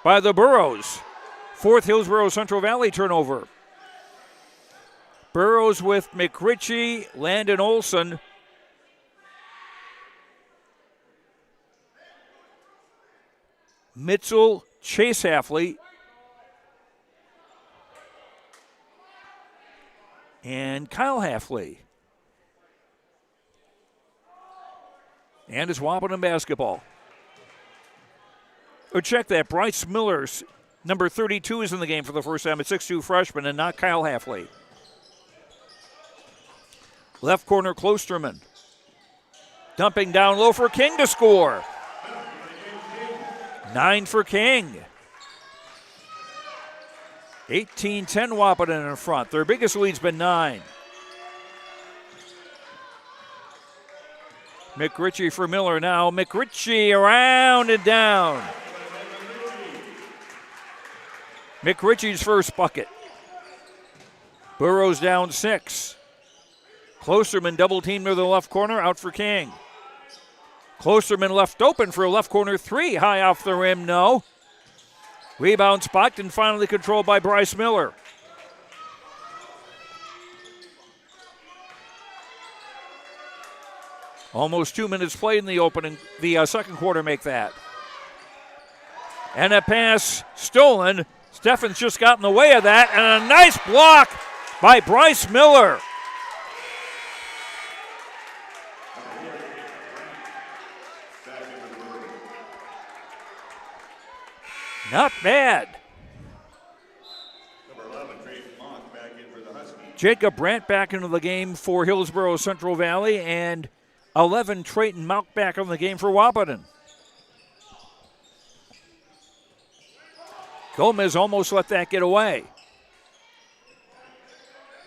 by the Burros. Fourth Hillsboro-Central Valley turnover. Burros with McRitchie, Landon Olson. Mitzel, Chase Halfley. And Kyle Halfley. And it's Wahpeton basketball. Oh, check that. Bryce Miller's number 32 is in the game for the first time. A 6'2 freshman and not Kyle Halfley. Left corner, Klosterman. Dumping down low for King to score. 9 for King. 18-10 Wahpeton in front. Their biggest lead's been 9. McRitchie for Miller now. McRitchie around and down. McRitchie's first bucket. Burrows down 6. Klosterman double team near the left corner, out for King. Klosterman left open for a left corner 3, high off the rim, no. Rebound spot and finally controlled by Bryce Miller. Almost 2 minutes played in the second quarter make that. And a pass stolen. Steffens just got in the way of that, and a nice block by Bryce Miller. Not bad. Jacob Brandt back into the game for Hillsboro-Central Valley, and 11 Trayton Mauck back on the game for Wahpeton. Gomez almost let that get away.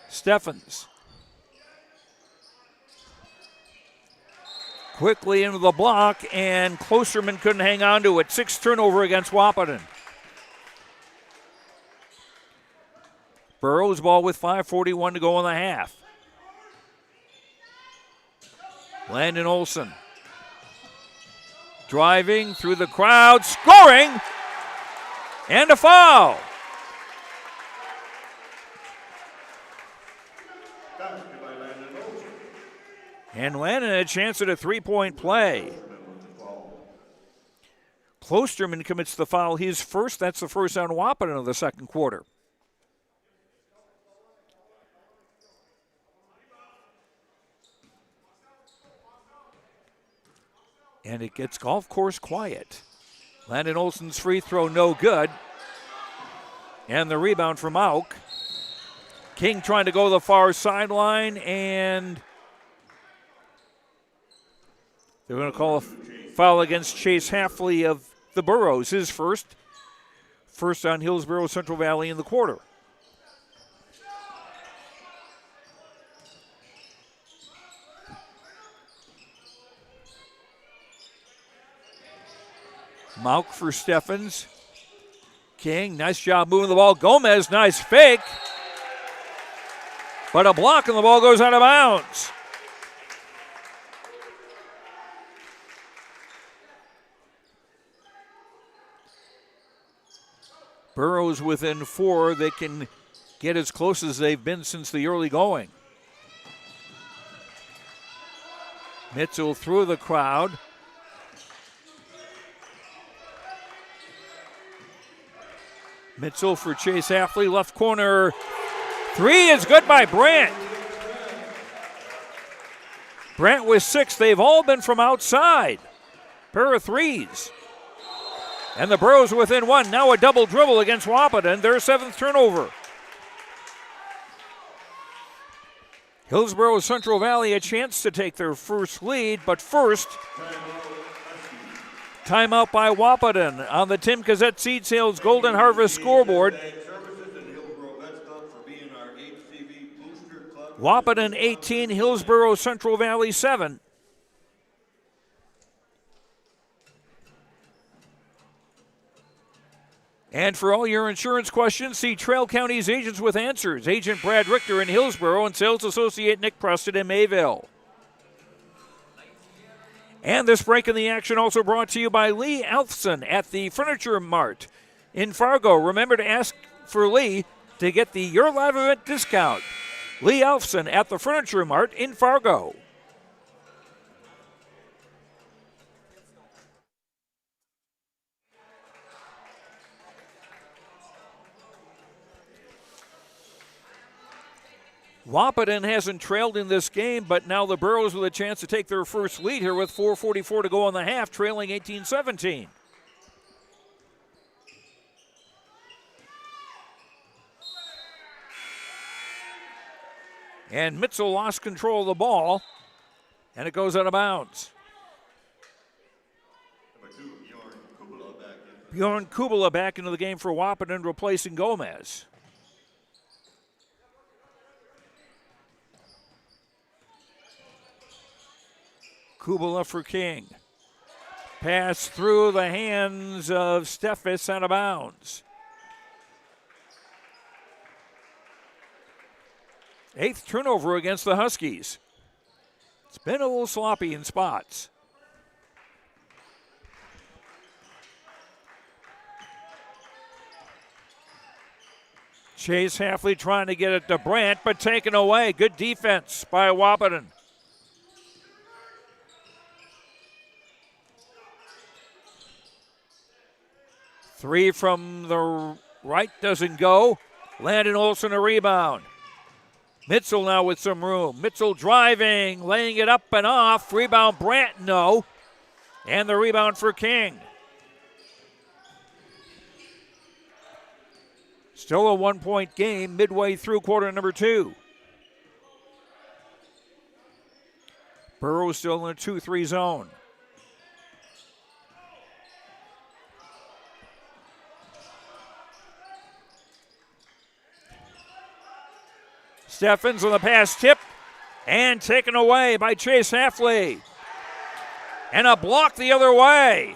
Steffens. Quickly into the block, and Klosterman couldn't hang on to it. 6th turnover against Wahpeton. Burrows ball with 5:41 to go in the half. Landon Olson. Driving through the crowd, scoring, and a foul. And Landon had a chance at a 3-point play. Klosterman commits the foul. His first, that's the first on Wahpeton of the second quarter. And it gets golf course quiet. Landon Olson's free throw no good. And the rebound from Mauck. King trying to go to the far sideline, and they're going to call a foul against Chase Halfley of the Burrows. His first on Hillsboro-Central Valley in the quarter. Mauck for Steffens. King, nice job moving the ball. Gomez, nice fake. But a block and the ball goes out of bounds. Burrows within 4. They can get as close as they've been since the early going. Mitchell through the crowd. Mitchell for Chase Halfley, left corner. 3 is good by Brandt. Brandt with 6. They've all been from outside. Pair of threes. And the Burrows within 1. Now a double dribble against Wahpeton. Their 7th turnover. Hillsboro-Central Valley a chance to take their first lead, but first, timeout by Wahpeton on the Tim Gazette Seed Sales Golden Harvest scoreboard. Wahpeton 18, Hillsboro-Central Valley 7. And for all your insurance questions, see Trail County's agents with answers. Agent Brad Richter in Hillsboro and Sales Associate Nick Preston in Mayville. And this break in the action also brought to you by Lee Alfson at the Furniture Mart in Fargo. Remember to ask for Lee to get the Your Live Event discount. Lee Alfson at the Furniture Mart in Fargo. Wahpeton hasn't trailed in this game, but now the Burrows with a chance to take their first lead here with 4:44 to go in the half, trailing 18-17. And Mitchell lost control of the ball, and it goes out of bounds. Bjorn Kubala back into the game for Wahpeton, replacing Gomez. Kubala for King. Pass through the hands of Steffes, out of bounds. 8th turnover against the Huskies. It's been a little sloppy in spots. Chase Halfley trying to get it to Brandt, but taken away. Good defense by Wahpeton. Three from the right doesn't go. Landon Olsen a rebound. Mitchell now with some room. Mitchell driving, laying it up and off. Rebound Brandt, no. And the rebound for King. Still a 1-point game midway through quarter number 2. Burrows still in a 2-3 zone. Steffens on the pass tip and taken away by Chase Halfley. And a block the other way.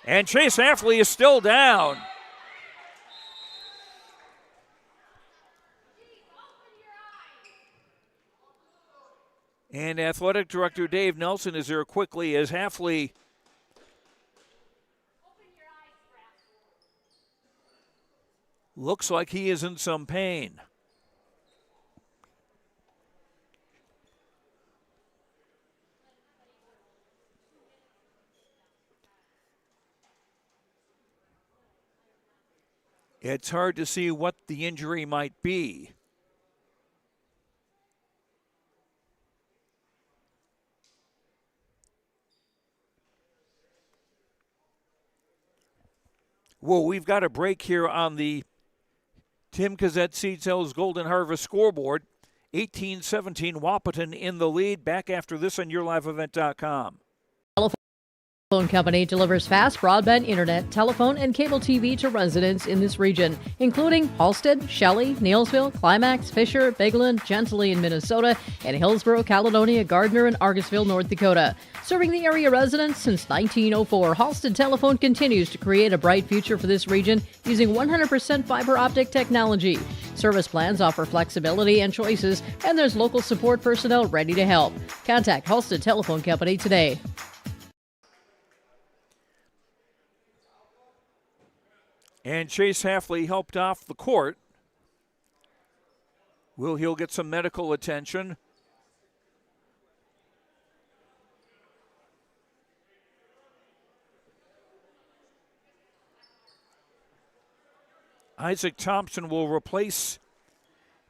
And Chase Halfley is still down. And Athletic Director Dave Nelson is there quickly as Halfley looks like he is in some pain. It's hard to see what the injury might be. Well, we've got a break here on the Tim Kazette Seed Sales Golden Harvest scoreboard. 18-17 Wahpeton in the lead. Back after this on YourLiveEvent.com. Telephone Company delivers fast broadband internet, telephone, and cable TV to residents in this region, including Halstead, Shelley, Neilsville, Climax, Fisher, Bigland, Gentilly in Minnesota, and Hillsboro, Caledonia, Gardner, and Argosville, North Dakota. Serving the area residents since 1904, Halstead Telephone continues to create a bright future for this region using 100% fiber optic technology. Service plans offer flexibility and choices, and there's local support personnel ready to help. Contact Halstead Telephone Company today. And Chase Halfley helped off the court. He'll get some medical attention. Isaac Thompson will replace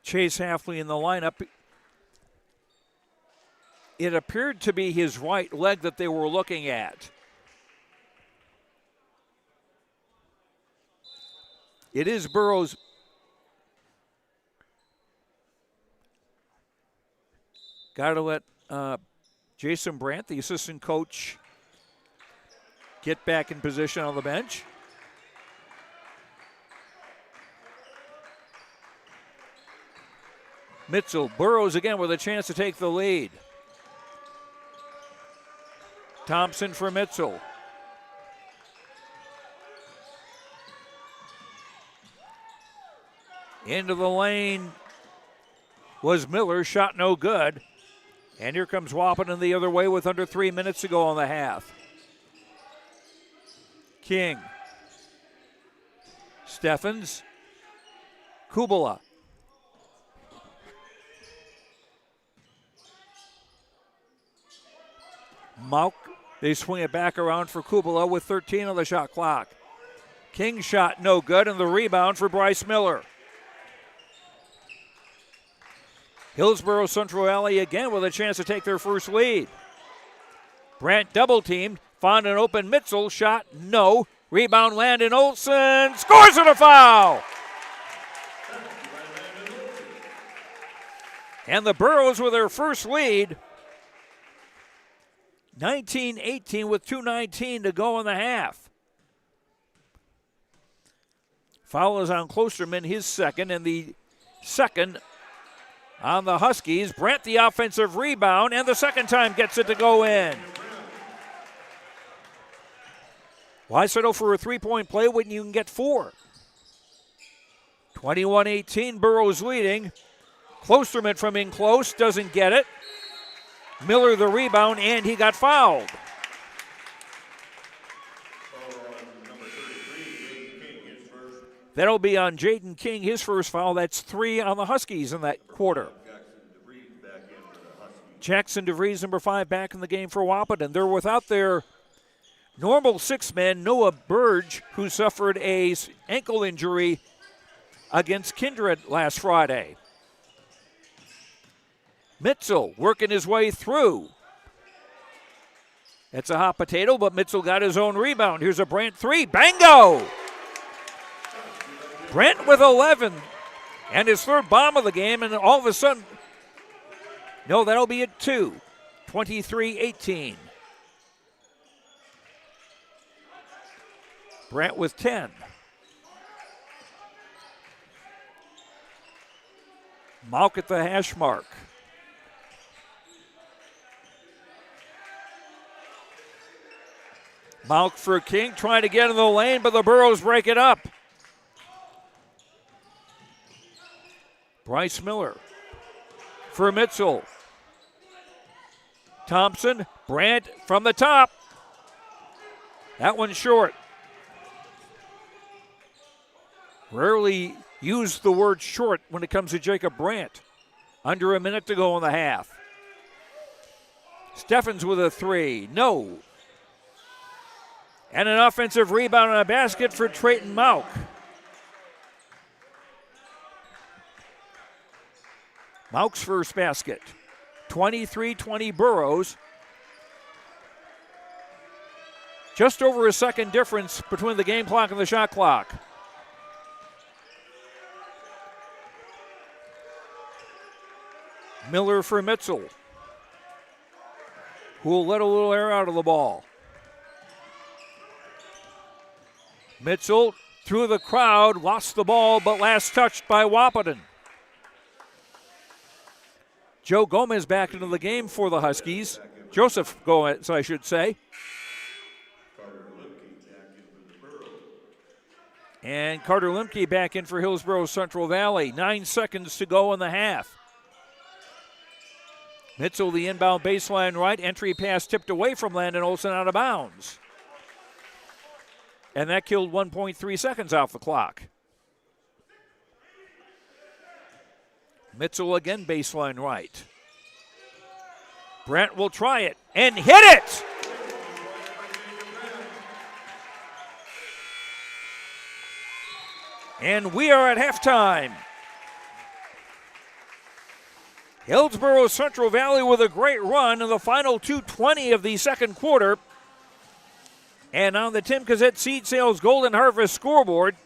Chase Halfley in the lineup. It appeared to be his right leg that they were looking at. It is Burrows. Got to let Jason Brandt, the assistant coach, get back in position on the bench. Mitchell, Burrows again with a chance to take the lead. Thompson for Mitchell. Into the lane was Miller, shot no good. And here comes Wahpeton the other way with under 3 minutes to go on the half. King. Steffens. Kubala. Mauk, they swing it back around for Kubala with 13 on the shot clock. King shot no good, and the rebound for Bryce Miller. Hillsboro-Central Alley again with a chance to take their first lead. Brandt double-teamed, found an open Mitchell, shot no. Rebound Landon Olsen, scores and a foul! And the Burros with their first lead. 19-18 with 2:19 to go in the half. Foul is on Klosterman, his second, and the second on the Huskies. Brandt the offensive rebound, and the second time gets it to go in. Why settle for a three-point play when you can get four? 21-18, Burrows leading. Klosterman from in close, doesn't get it. Miller the rebound, and he got fouled. That'll be on Jaden King, his first foul. That's 3 on the Huskies in that quarter. Jackson DeVries, number 5, back in the game for Wahpeton. They're without their normal 6-man, Noah Burge, who suffered a ankle injury against Kindred last Friday. Mitchell working his way through. It's a hot potato, but Mitchell got his own rebound. Here's a Brandt 3. Bango! Brandt with 11 and his third bomb of the game, and all of a sudden, no, that'll be at 2. 23-18. Brandt with 10. Malk at the hash mark. Malk for King, trying to get in the lane, but the Burrows break it up. Bryce Miller for Mitchell. Thompson, Brandt from the top. That one's short. Rarely use the word short when it comes to Jacob Brandt. Under a minute to go in the half. Steffens with a 3. No. And an offensive rebound and a basket for Trayton Malk. Malk's first basket. 23-20 Burrows. Just over a second difference between the game clock and the shot clock. Miller for Mitchell, who will let a little air out of the ball. Mitchell through the crowd, lost the ball, but last touched by Wahpeton. Joe Gomez back into the game for the Huskies. Joseph Gomez, I should say. And Carter Limke back in for Hillsboro-Central Valley. 9 seconds to go in the half. Mitchell, the inbound baseline right. Entry pass tipped away from Landon Olsen out of bounds. And that killed 1.3 seconds off the clock. Mitchell again baseline right. Brandt will try it and hit it! And we are at halftime. Hillsboro-Central Valley with a great run in the final 2:20 of the second quarter. And on the Tim Cassette Seed Sales Golden Harvest scoreboard,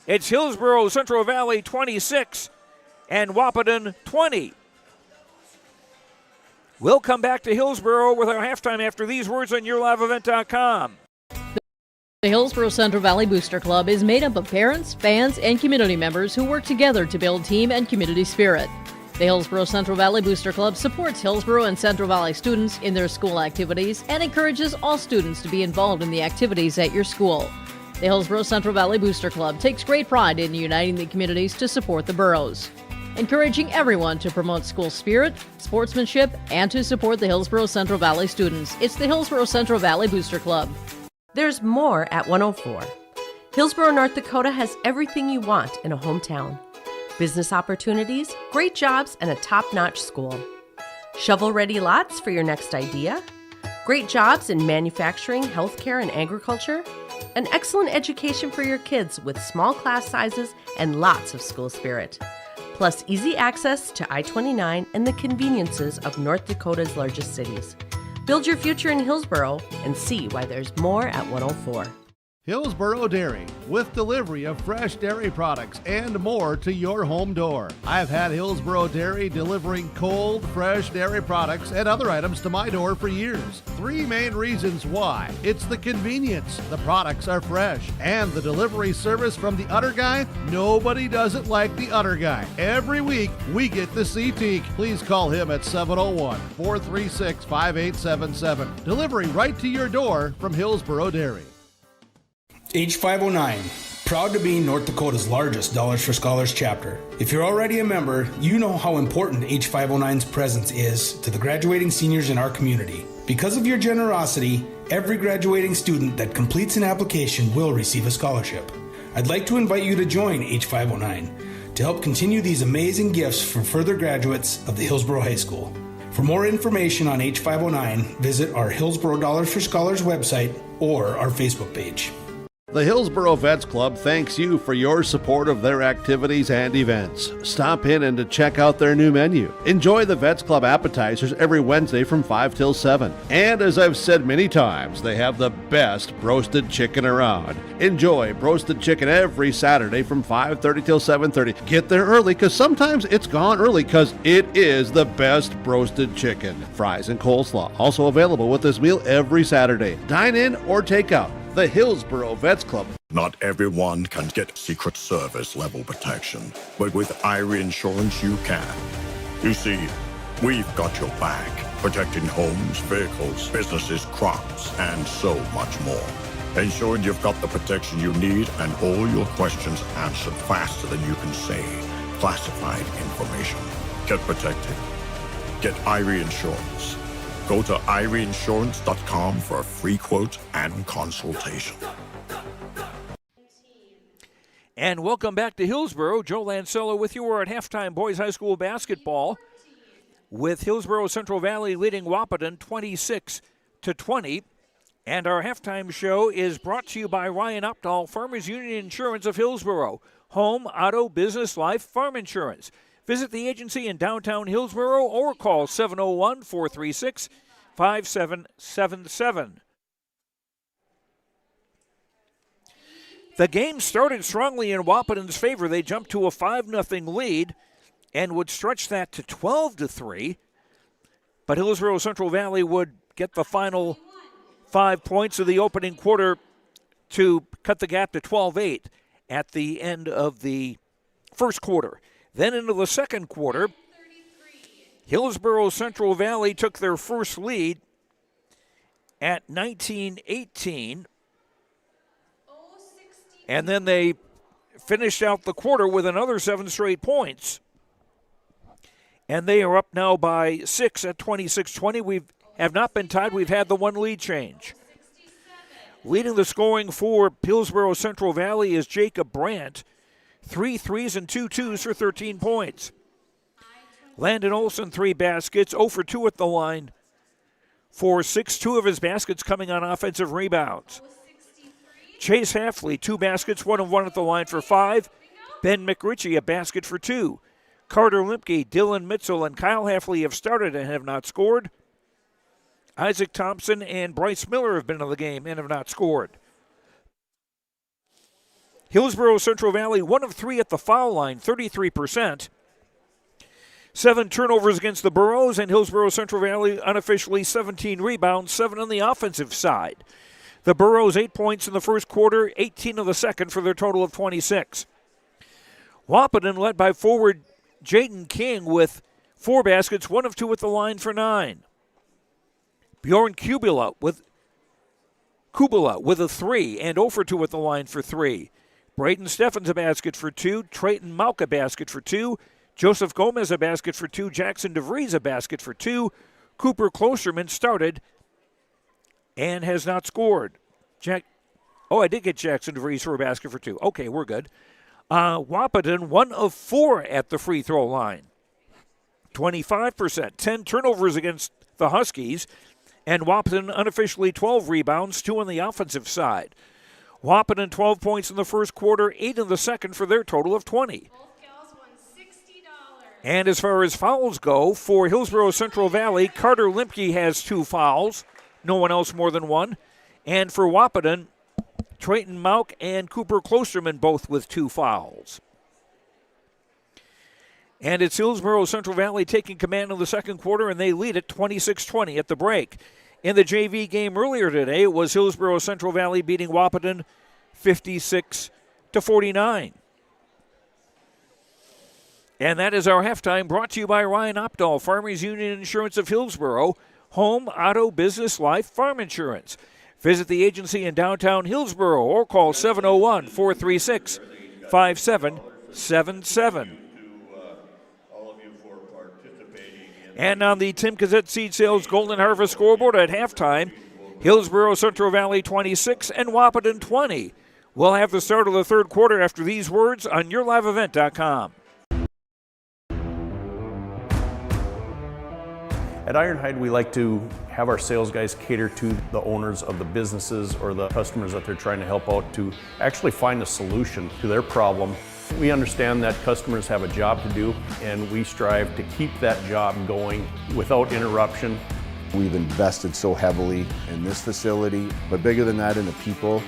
it's Hillsboro-Central Valley 26 and Wahpeton 20. We'll come back to Hillsboro with our halftime after these words on YourLiveEvent.com. The Hillsboro-Central Valley Booster Club is made up of parents, fans, and community members who work together to build team and community spirit. The Hillsboro-Central Valley Booster Club supports Hillsboro and Central Valley students in their school activities and encourages all students to be involved in the activities at your school. The Hillsboro-Central Valley Booster Club takes great pride in uniting the communities to support the boroughs, encouraging everyone to promote school spirit, sportsmanship, and to support the Hillsboro-Central Valley students. It's the Hillsboro-Central Valley Booster Club. There's more at 104. Hillsboro, North Dakota has everything you want in a hometown. Business opportunities, great jobs, and a top-notch school. Shovel-ready lots for your next idea. Great jobs in manufacturing, healthcare, and agriculture. An excellent education for your kids with small class sizes and lots of school spirit. Plus easy access to I-29 and the conveniences of North Dakota's largest cities. Build your future in Hillsboro and see why there's more at 104. Hillsboro Dairy, with delivery of fresh dairy products and more to your home door. I've had Hillsboro Dairy delivering cold, fresh dairy products and other items to my door for years. 3 main reasons why. It's the convenience, the products are fresh, and the delivery service from the Udder Guy. Nobody does it like the Udder Guy. Every week, we get to see Teak. Please call him at 701-436-5877. Delivery right to your door from Hillsboro Dairy. H509, Proud to be North Dakota's largest Dollars for Scholars chapter. If you're already a member, you know how important H509's presence is to the graduating seniors in our community. Because of your generosity, every graduating student that completes an application will receive a scholarship. I'd like to invite you to join H509 to help continue these amazing gifts for further graduates of the Hillsboro High School. For more information on H509, visit our Hillsboro Dollars for Scholars website or our Facebook page. The Hillsboro Vets Club thanks you for your support of their activities and events. Stop in and to check out their new menu. Enjoy the Vets Club appetizers every Wednesday from 5 till 7. And as I've said many times, they have the best roasted chicken around. Enjoy roasted chicken every Saturday from 5:30 till 7:30. Get there early because sometimes it's gone early because it is the best roasted chicken. Fries and coleslaw also available with this meal every Saturday. Dine in or take out. The Hillsboro Vets Club. Not everyone can get Secret Service level protection, but with Irie Insurance you can. You see, we've got your back, protecting homes, vehicles, businesses, crops, and so much more. Ensuring you've got the protection you need and all your questions answered faster than you can say classified information. Get protected. Get Irie Insurance. Go to IrieInsurance.com for a free quote and consultation. And welcome back to Hillsboro. Joe Lancello with you. We're at halftime boys high school basketball with Hillsboro-Central Valley leading Wahpeton 26-20. And our halftime show is brought to you by Ryan Opdahl, Farmers Union Insurance of Hillsboro. Home, auto, business, life, farm insurance. Visit the agency in downtown Hillsboro or call 701-436-5777. The game started strongly in Wahpeton's favor. They jumped to a 5-0 lead and would stretch that to 12-3. But Hillsboro-Central Valley would get the final 5 points of the opening quarter to cut the gap to 12-8 at the end of the first quarter. Then into the second quarter, Hillsboro-Central Valley took their first lead at 19-18. And then they finished out the quarter with another 7 straight points. And they are up now by 6 at 26-20. We have not been tied. We've had the one lead change. Leading the scoring for Hillsboro-Central Valley is Jacob Brandt. 3 threes and 2 twos for 13 points. Landon Olson, 3 baskets, 0 for 2 at the line for 6. 2 of his baskets coming on offensive rebounds. Chase Halfley, 2 baskets, 1 of 1 at the line for 5. Ben McRitchie, a basket for 2. Carter Limke, Dylan Mitchell, and Kyle Halfley have started and have not scored. Isaac Thompson and Bryce Miller have been in the game and have not scored. Hillsboro-Central Valley, 1 of 3 at the foul line, 33%. 7 turnovers against the Burros, and Hillsboro-Central Valley unofficially 17 rebounds, 7 on the offensive side. The Burros 8 points in the first quarter, 18 in the second for their total of 26. Wahpeton led by forward Jaden King with 4 baskets, 1 of 2 at the line for 9. Bjorn Kubila with a 3 and 0 for 2 at the line for 3. Braden Steffens a basket for 2. Trayton Mauk a basket for 2. Joseph Gomez a basket for 2. Jackson DeVries a basket for 2. Cooper Klosterman started and has not scored. I did get Jackson DeVries for a basket for 2. Okay, we're good. Wahpeton 1 of 4 at the free throw line. 25%. 10 turnovers against the Huskies. And Wahpeton unofficially 12 rebounds, 2 on the offensive side. Wahpeton 12 points in the first quarter, 8 in the second for their total of 20. And as far as fouls go, for Hillsboro-Central Valley, Carter Limke has 2 fouls, no one else more than 1. And for Wahpeton, Trayton Mauk and Cooper Klosterman both with 2 fouls. And it's Hillsboro-Central Valley taking command of the second quarter, and they lead it 26-20 at the break. In the JV game earlier today, it was Hillsboro-Central Valley beating Wahpeton 56-49. And that is our halftime, brought to you by Ryan Opdahl, Farmers Union Insurance of Hillsboro, home, auto, business, life, farm insurance. Visit the agency in downtown Hillsboro or call 701-436-5777. And on the Tim Gazette Seed Sales Golden Harvest scoreboard at halftime, Hillsboro-Central Valley 26 and Wahpeton 20. We'll have the start of the third quarter after these words on YourLiveEvent.com. At Ironhide, we like to have our sales guys cater to the owners of the businesses or the customers that they're trying to help out to actually find a solution to their problem. We understand that customers have a job to do, and we strive to keep that job going without interruption. We've invested so heavily in this facility, but bigger than that, in the people.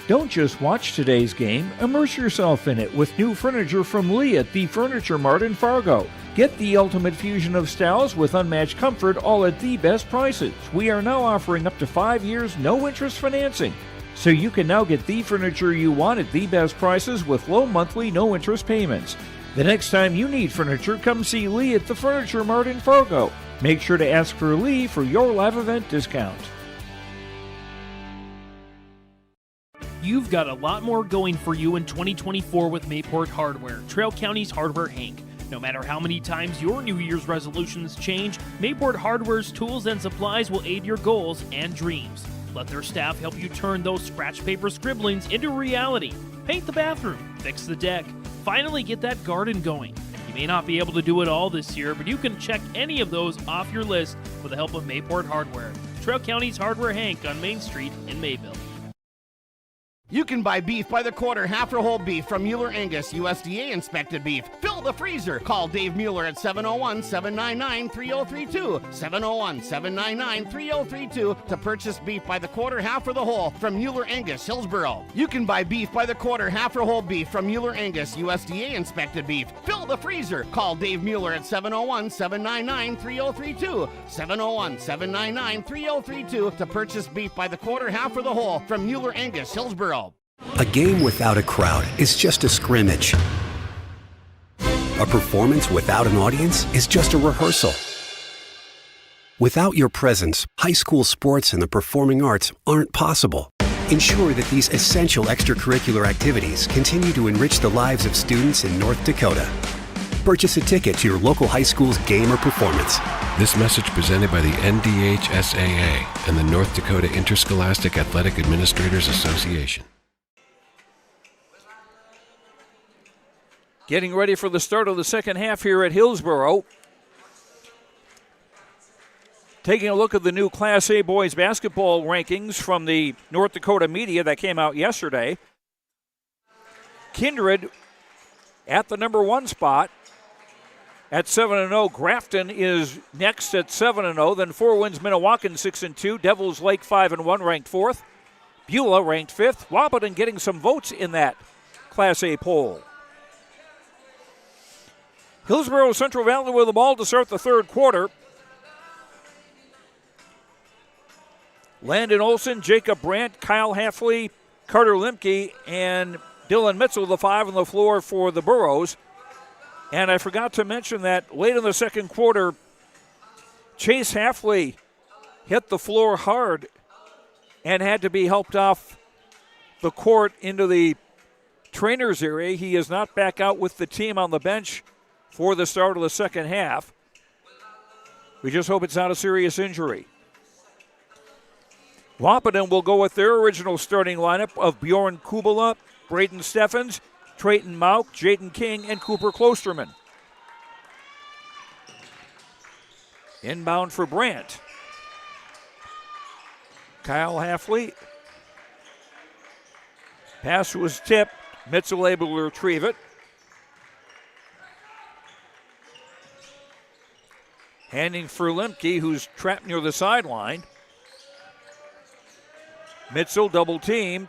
Don't just watch today's game, immerse yourself in it with new furniture from Lee at the Furniture Mart in Fargo. Get the ultimate fusion of styles with unmatched comfort, all at the best prices. We are now offering up to 5 years no-interest financing, so you can now get the furniture you want at the best prices with low monthly no-interest payments. The next time you need furniture, come see Lee at the Furniture Mart in Fargo. Make sure to ask for Lee for your live event discount. You've got a lot more going for you in 2024 with Mayport Hardware, Trail County's Hardware Inc. No matter how many times your New Year's resolutions change, Mayport Hardware's tools and supplies will aid your goals and dreams. Let their staff help you turn those scratch paper scribblings into reality. Paint the bathroom, fix the deck, finally get that garden going. You may not be able to do it all this year, but you can check any of those off your list with the help of Mayport Hardware, Trail County's Hardware Inc. on Main Street in Mayville. You can buy beef by the quarter, half or whole beef from Mueller Angus, USDA inspected beef. Fill the freezer. Call Dave Mueller at 701-799-3032. 701-799-3032 to purchase beef by the quarter, half or the whole from Mueller Angus, Hillsboro. You can buy beef by the quarter, half or whole beef from Mueller Angus, USDA inspected beef. Fill the freezer. Call Dave Mueller at 701-799-3032. 701-799-3032 to purchase beef by the quarter, half or the whole from Mueller Angus, Hillsboro. A game without a crowd is just a scrimmage. A performance without an audience is just a rehearsal. Without your presence, high school sports and the performing arts aren't possible. Ensure that these essential extracurricular activities continue to enrich the lives of students in North Dakota. Purchase a ticket to your local high school's game or performance. This message presented by the NDHSAA and the North Dakota Interscholastic Athletic Administrators Association. Getting ready for the start of the second half here at Hillsboro. Taking a look at the new Class A boys basketball rankings from the North Dakota media that came out yesterday. Kindred at the number 1 spot at 7-0. Grafton is next at 7-0. Then Four Winds Minnewacan 6-2. Devils Lake 5-1, ranked 4th. Beulah ranked 5th. Wahpeton getting some votes in that Class A poll. Hillsboro-Central Valley with the ball to start the third quarter. Landon Olson, Jacob Brandt, Kyle Halfley, Carter Limke, and Dylan Mitchell, the 5 on the floor for the Burros. And I forgot to mention that late in the second quarter, Chase Halfley hit the floor hard and had to be helped off the court into the trainer's area. He is not back out with the team on the bench for the start of the second half. We just hope it's not a serious injury. Wahpeton will go with their original starting lineup of Bjorn Kubala, Braden Steffens, Trayton Mauk, Jaden King, and Cooper Klosterman. Inbound for Brandt. Kyle Halfley. Pass was tipped. Mitchell able to retrieve it. Handing for Limke, who's trapped near the sideline. Mitchell double teamed.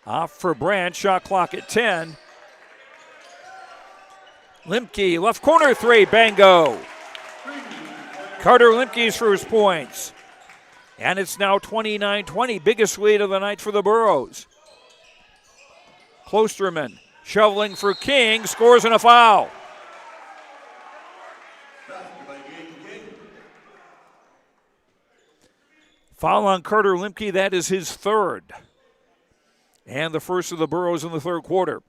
Off for Brandt, shot clock at 10. Limke, left corner 3, bango. Carter Limke's first points. And it's now 29-20, biggest lead of the night for the Burros. Klosterman shoveling for King, scores and a foul. Foul on Carter Limke, that is his third. And the first of the Burros in the third quarter.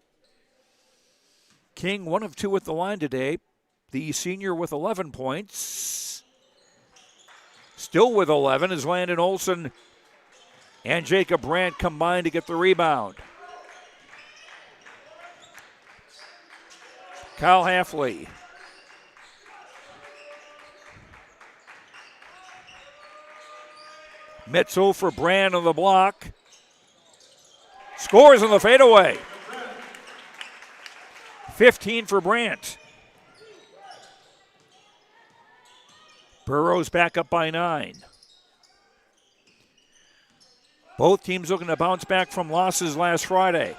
King 1 of 2 at the line today. The senior with 11 points. Still with 11 is Landon Olson and Jacob Brandt combined to get the rebound. Kyle Halfley. Mitzel for Brand on the block. Scores on the fadeaway. 15 for Brandt. Burros back up by 9. Both teams looking to bounce back from losses last Friday.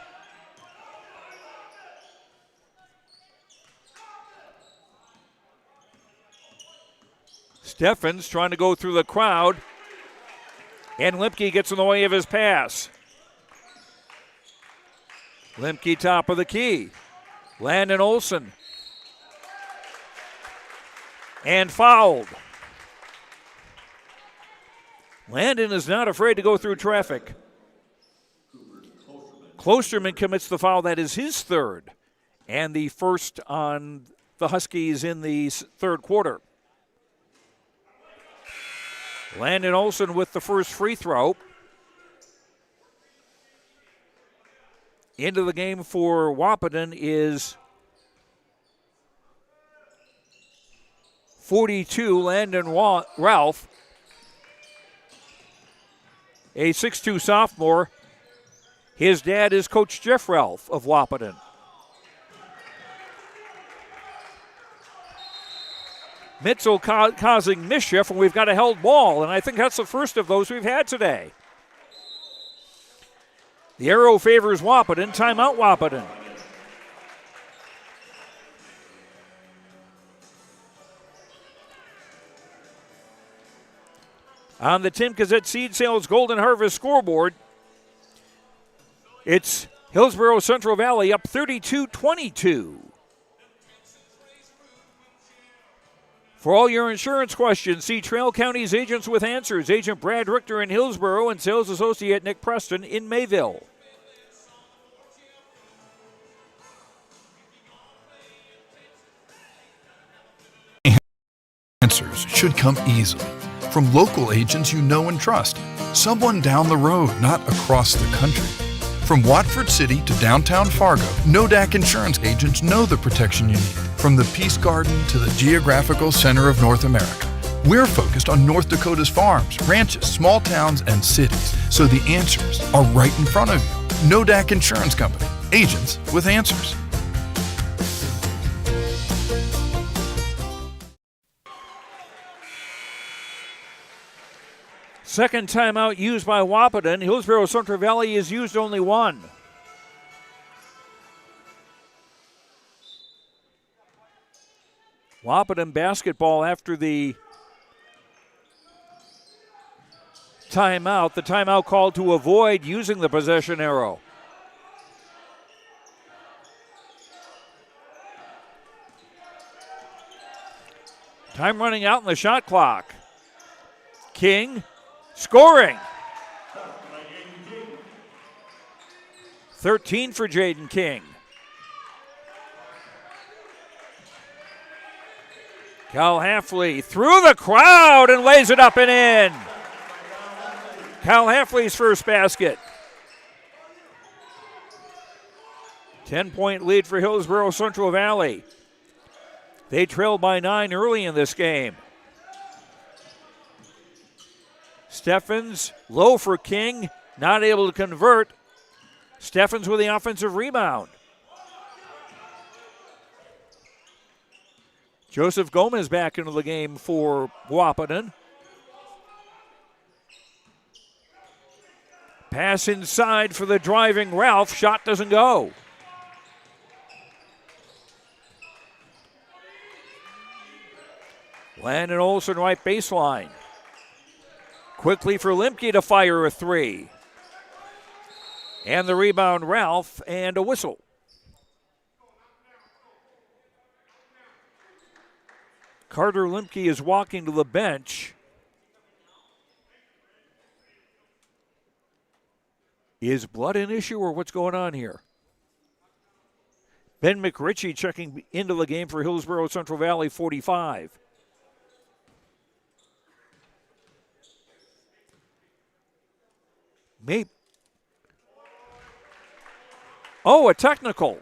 Steffens trying to go through the crowd. And Limke gets in the way of his pass. Limke top of the key. Landon Olson. And fouled. Landon is not afraid to go through traffic. Klosterman commits the foul. That is his third. And the first on the Huskies in the third quarter. Landon Olson with the first free throw. Into the game for Wahpeton is 42, Landon Ralph, a 6'2 sophomore. His dad is Coach Jeff Ralph of Wahpeton. Mitzel causing mischief, and we've got a held ball, and I think that's the first of those we've had today. The arrow favors Wahpeton. Timeout, Wahpeton. On the Tim Kazette Seed Sales Golden Harvest scoreboard, it's Hillsboro-Central Valley up 32-22. For all your insurance questions, see Trail County's Agents with Answers. Agent Brad Richter in Hillsboro and Sales Associate Nick Preston in Mayville. Answers should come easily from local agents you know and trust. Someone down the road, not across the country. From Watford City to downtown Fargo, NODAC insurance agents know the protection you need. From the Peace Garden to the geographical center of North America, we're focused on North Dakota's farms, ranches, small towns, and cities, so the answers are right in front of you. NODAC Insurance Company, agents with answers. Second timeout used by Wahpeton. Hillsboro-Central Valley has used only one. Wahpeton basketball after the timeout. The timeout called to avoid using the possession arrow. Time running out in the shot clock. King scoring. 13 for Jaden King. Cal Halfley through the crowd and lays it up and in. Cal Halfley's first basket. 10-point lead for Hillsboro-Central Valley. They trailed by 9 early in this game. Steffens low for King, not able to convert. Steffens with the offensive rebound. Joseph Gomez back into the game for Wahpeton. Pass inside for the driving Ralph. Shot doesn't go. Landon Olson right baseline. Quickly for Limke to fire a three. And the rebound Ralph and a whistle. Carter Limke is walking to the bench. Is blood an issue or what's going on here? Ben McRitchie checking into the game for Hillsboro-Central Valley, 45. Maybe. Oh, a technical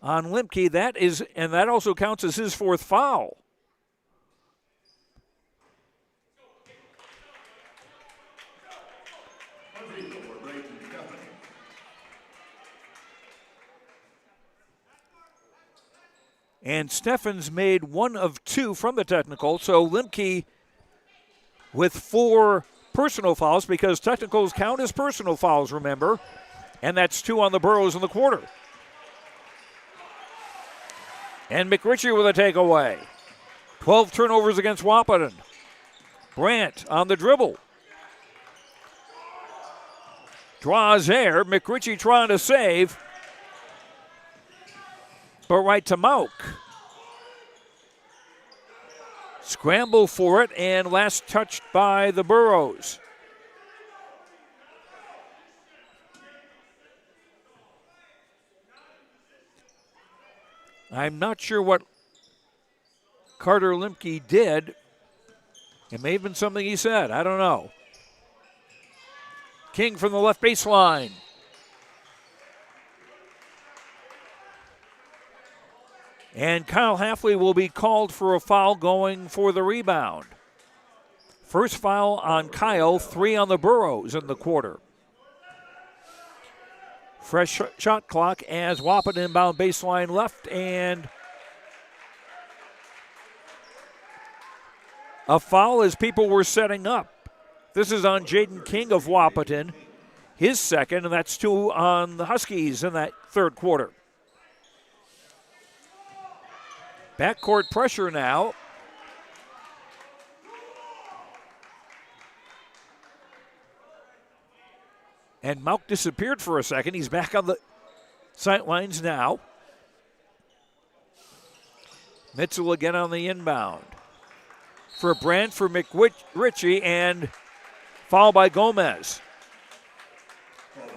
on Limke. That also counts as his fourth foul. And Steffens made one of two from the technical, so Limke with 4 personal fouls, because technicals count as personal fouls, remember, and that's 2 on the Burros in the quarter. And McRitchie with a takeaway. 12 turnovers against Wahpeton. Brandt on the dribble. Draws air. McRitchie trying to save. But right to Mauk. Scramble for it, and last touched by the Burros. I'm not sure what Carter Limke did. It may have been something he said. I don't know. King from the left baseline. And Kyle Halfley will be called for a foul going for the rebound. First foul on Kyle, 3 on the Burros in the quarter. Fresh shot clock as Wahpeton inbound baseline left, and a foul as people were setting up. This is on Jaden King of Wahpeton, his second, and that's 2 on the Huskies in that third quarter. Backcourt pressure now. And Mauk disappeared for a second. He's back on the sidelines now. Mitchell again on the inbound. For Brandt, for McRitchie, and foul by Gomez.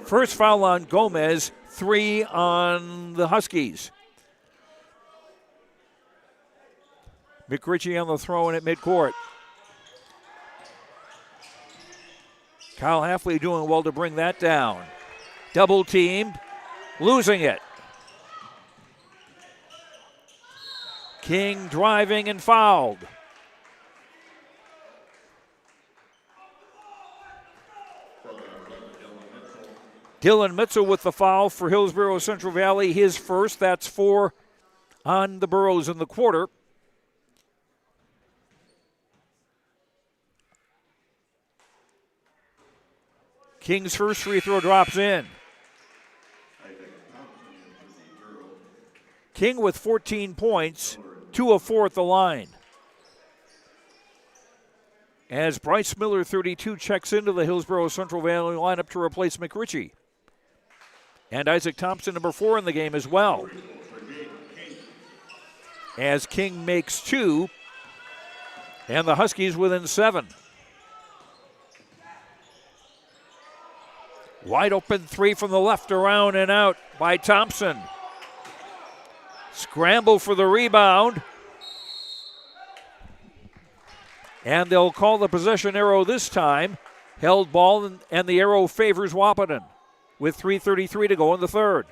First foul on Gomez, 3 on the Huskies. McRitchie on the throw-in at midcourt. Kyle Halfley doing well to bring that down. Double teamed, losing it. King driving and fouled. Dylan Mitchell with the foul for Hillsboro-Central Valley, his first. That's 4 on the Burros in the quarter. King's first free throw drops in. King with 14 points, 2 of 4 at the line. As Bryce Miller, 32, checks into the Hillsboro-Central Valley lineup to replace McRitchie. And Isaac Thompson, number 4 in the game as well. As King makes 2, and the Huskies within 7. Wide open 3 from the left, around and out by Thompson. Scramble for the rebound. And they'll call the possession arrow this time. Held ball, and the arrow favors Wahpeton with 3:33 to go in the third.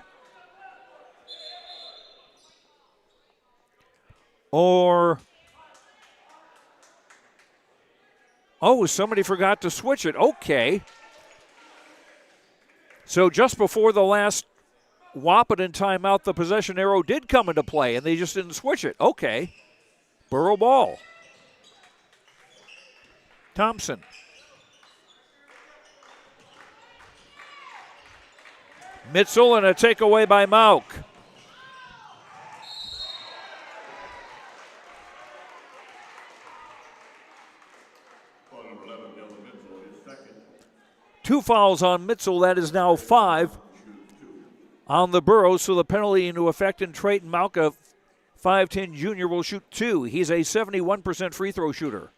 Oh, somebody forgot to switch it. Okay. So just before the last Wahpeton timeout, the possession arrow did come into play, and they just didn't switch it. Okay. Burrow ball. Thompson. Mitchell, and a takeaway by Mauk. Two fouls on Mitchell. That is now 5 on the Burros. So the penalty into effect, and Trayton Mauk, a 5'10 junior, will shoot 2. He's a 71% free throw shooter.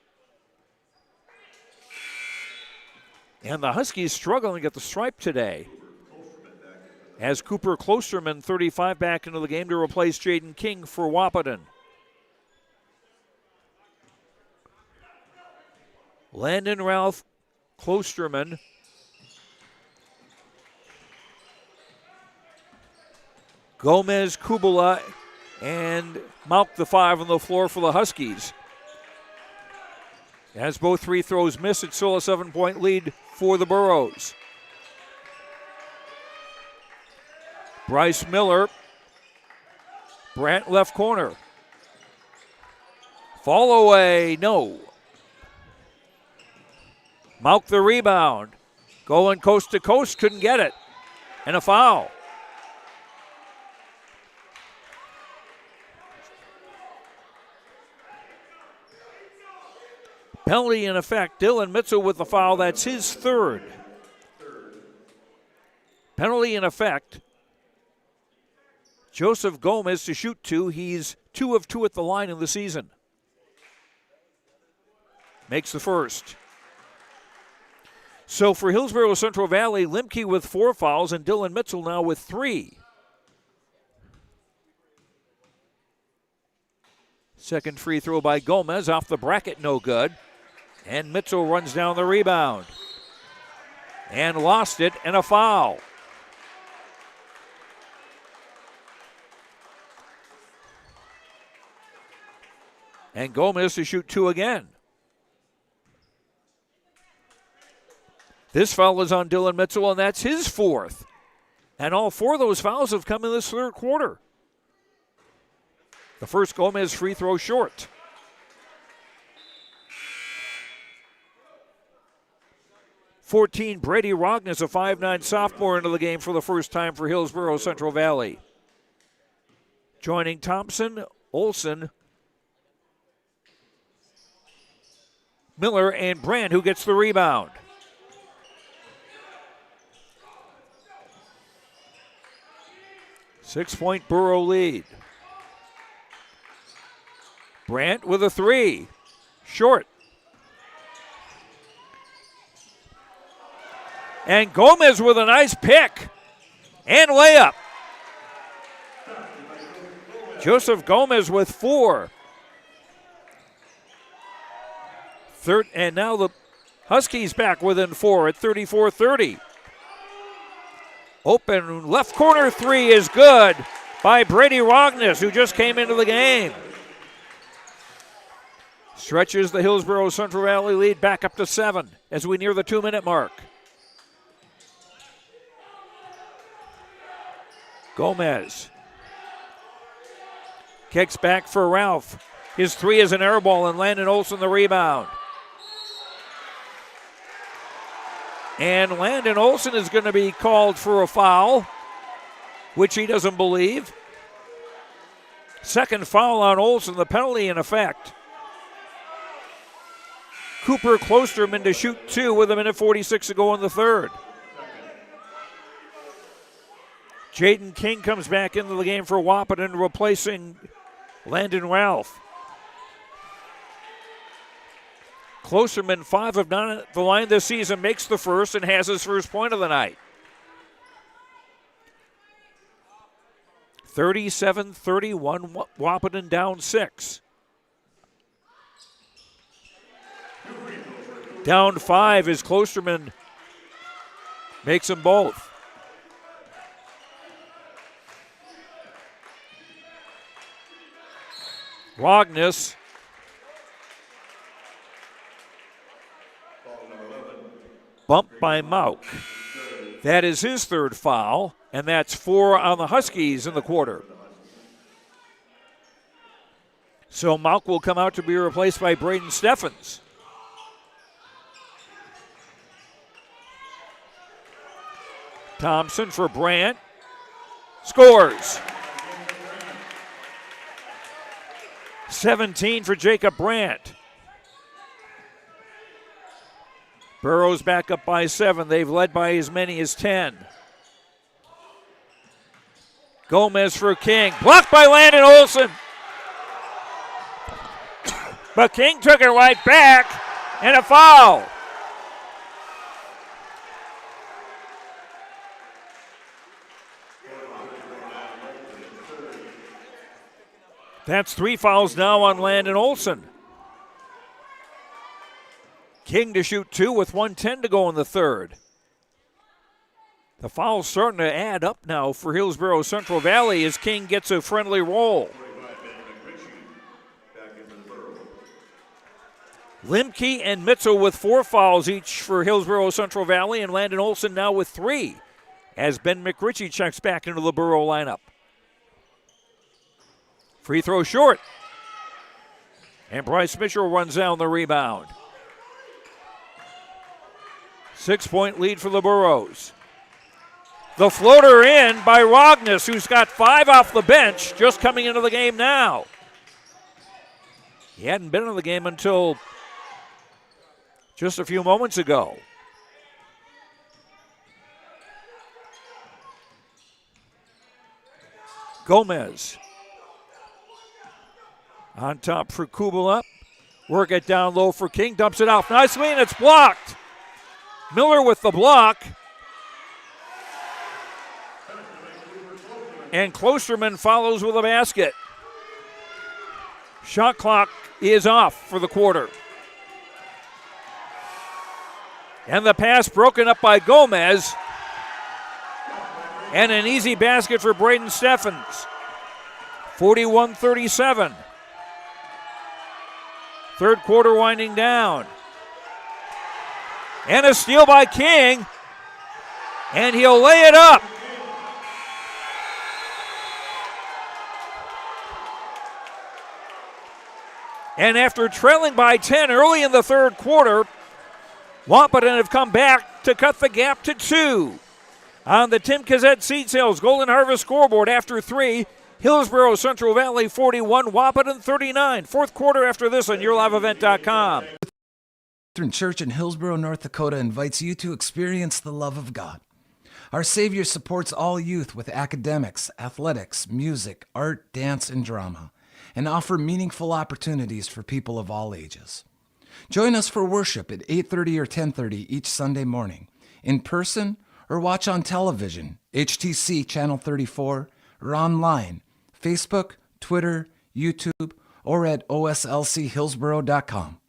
And the Huskies struggling at the stripe today, as Cooper Klosterman, 35, back into the game to replace Jaden King for Wahpeton. Landon Ralph Klosterman Gomez, Kubala, and Mauk, the 5 on the floor for the Huskies. As both free throws miss, it's still a 7-point lead for the Burros. Bryce Miller, Brandt left corner. Fall away, no. Mauk the rebound. Going coast to coast, couldn't get it. And a foul. Penalty in effect. Dylan Mitchell with the foul. That's his third. Penalty in effect. Joseph Gomez to shoot 2. He's 2 of 2 at the line in the season. Makes the first. So for Hillsboro-Central Valley, Limke with 4 fouls and Dylan Mitchell now with 3. Second free throw by Gomez off the bracket, no good. And Mitchell runs down the rebound. And lost it, and a foul. And Gomez to shoot 2 again. This foul is on Dylan Mitchell, and that's his 4th. And all 4 of those fouls have come in this third quarter. The first Gomez free throw short. Brady Rogness, a 5'9" sophomore, into the game for the first time for Hillsboro-Central Valley. Joining Thompson, Olson, Miller, and Brand, who gets the rebound. Six-point Burro lead. Brandt with a 3. Short. And Gomez with a nice pick and layup. Joseph Gomez with 4. And now the Huskies back within 4 at 34-30. Open left corner 3 is good by Brady Rogness, who just came into the game. Stretches the Hillsboro-Central Valley lead back up to 7 as we near the 2-minute mark. Gomez kicks back for Ralph. His 3 is an air ball, and Landon Olson the rebound. And Landon Olson is going to be called for a foul, which he doesn't believe. Second foul on Olson, the penalty in effect. Cooper Klosterman to shoot 2 with 1:46 to go in the third. Jaden King comes back into the game for Wahpeton, replacing Landon Ralph. Klosterman, 5 of 9 at the line this season, makes the first and has his first point of the night. 37-31, Wahpeton down 6. Down 5 as Klosterman makes them both. Rogness bumped by Mauk. That is his third foul, and that's 4 on the Huskies in the quarter. So Mauk will come out to be replaced by Braden Steffens. Thompson for Brandt. Scores. 17 for Jacob Brandt. Burrows back up by 7. They've led by as many as 10. Gomez for King. Blocked by Landon Olson. But King took it right back, and a foul. That's 3 fouls now on Landon Olson. King to shoot 2 with 1:10 to go in the third. The foul's starting to add up now for Hillsboro-Central Valley as King gets a friendly roll. Limke and Mitchell with 4 fouls each for Hillsboro-Central Valley, and Landon Olson now with 3 as Ben McRitchie checks back into the Borough lineup. Free throw short. And Bryce Mitchell runs down the rebound. 6-point lead for the Burros. The floater in by Rognes, who's got 5 off the bench, just coming into the game now. He hadn't been in the game until just a few moments ago. Gomez on top for Kubala. Work it down low for King. Dumps it off nicely, and it's blocked. Miller with the block. And Klosterman follows with a basket. Shot clock is off for the quarter. And the pass broken up by Gomez. And an easy basket for Braden Steffens. 41-37. Third quarter winding down. And a steal by King. And he'll lay it up. And after trailing by 10 early in the third quarter, Wahpeton have come back to cut the gap to 2. On the Tim Kazette Seed Sales Golden Harvest scoreboard after 3, Hillsboro-Central Valley 41, Wahpeton 39. Fourth quarter after this on YourLiveEvent.com. Lutheran Church in Hillsboro, North Dakota invites you to experience the love of God. Our Savior supports all youth with academics, athletics, music, art, dance, and drama, and offer meaningful opportunities for people of all ages. Join us for worship at 8:30 or 10:30 each Sunday morning, in person or watch on television, HTC Channel 34, or online, Facebook, Twitter, YouTube, or at oslchillsboro.com.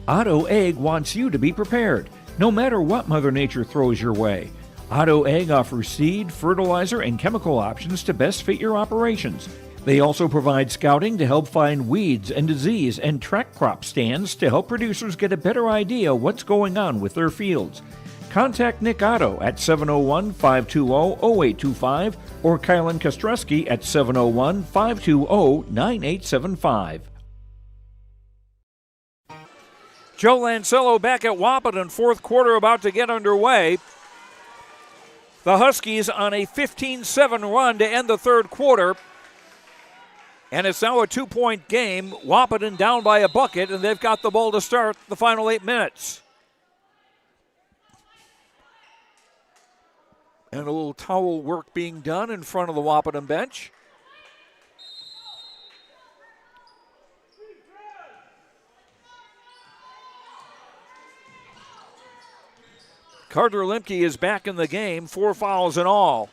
Otto Egg wants you to be prepared, no matter what Mother Nature throws your way. Otto Egg offers seed, fertilizer, and chemical options to best fit your operations. They also provide scouting to help find weeds and disease and track crop stands to help producers get a better idea what's going on with their fields. Contact Nick Otto at 701-520-0825 or Kylan Kostreski at 701-520-9875. Joe Lancello back at Wahpeton, fourth quarter about to get underway. The Huskies on a 15-7 run to end the third quarter. And it's now a 2-point game. Wahpeton down by a bucket, and they've got the ball to start the final 8 minutes. And a little towel work being done in front of the Wahpeton bench. Carter Limke is back in the game, 4 fouls in all.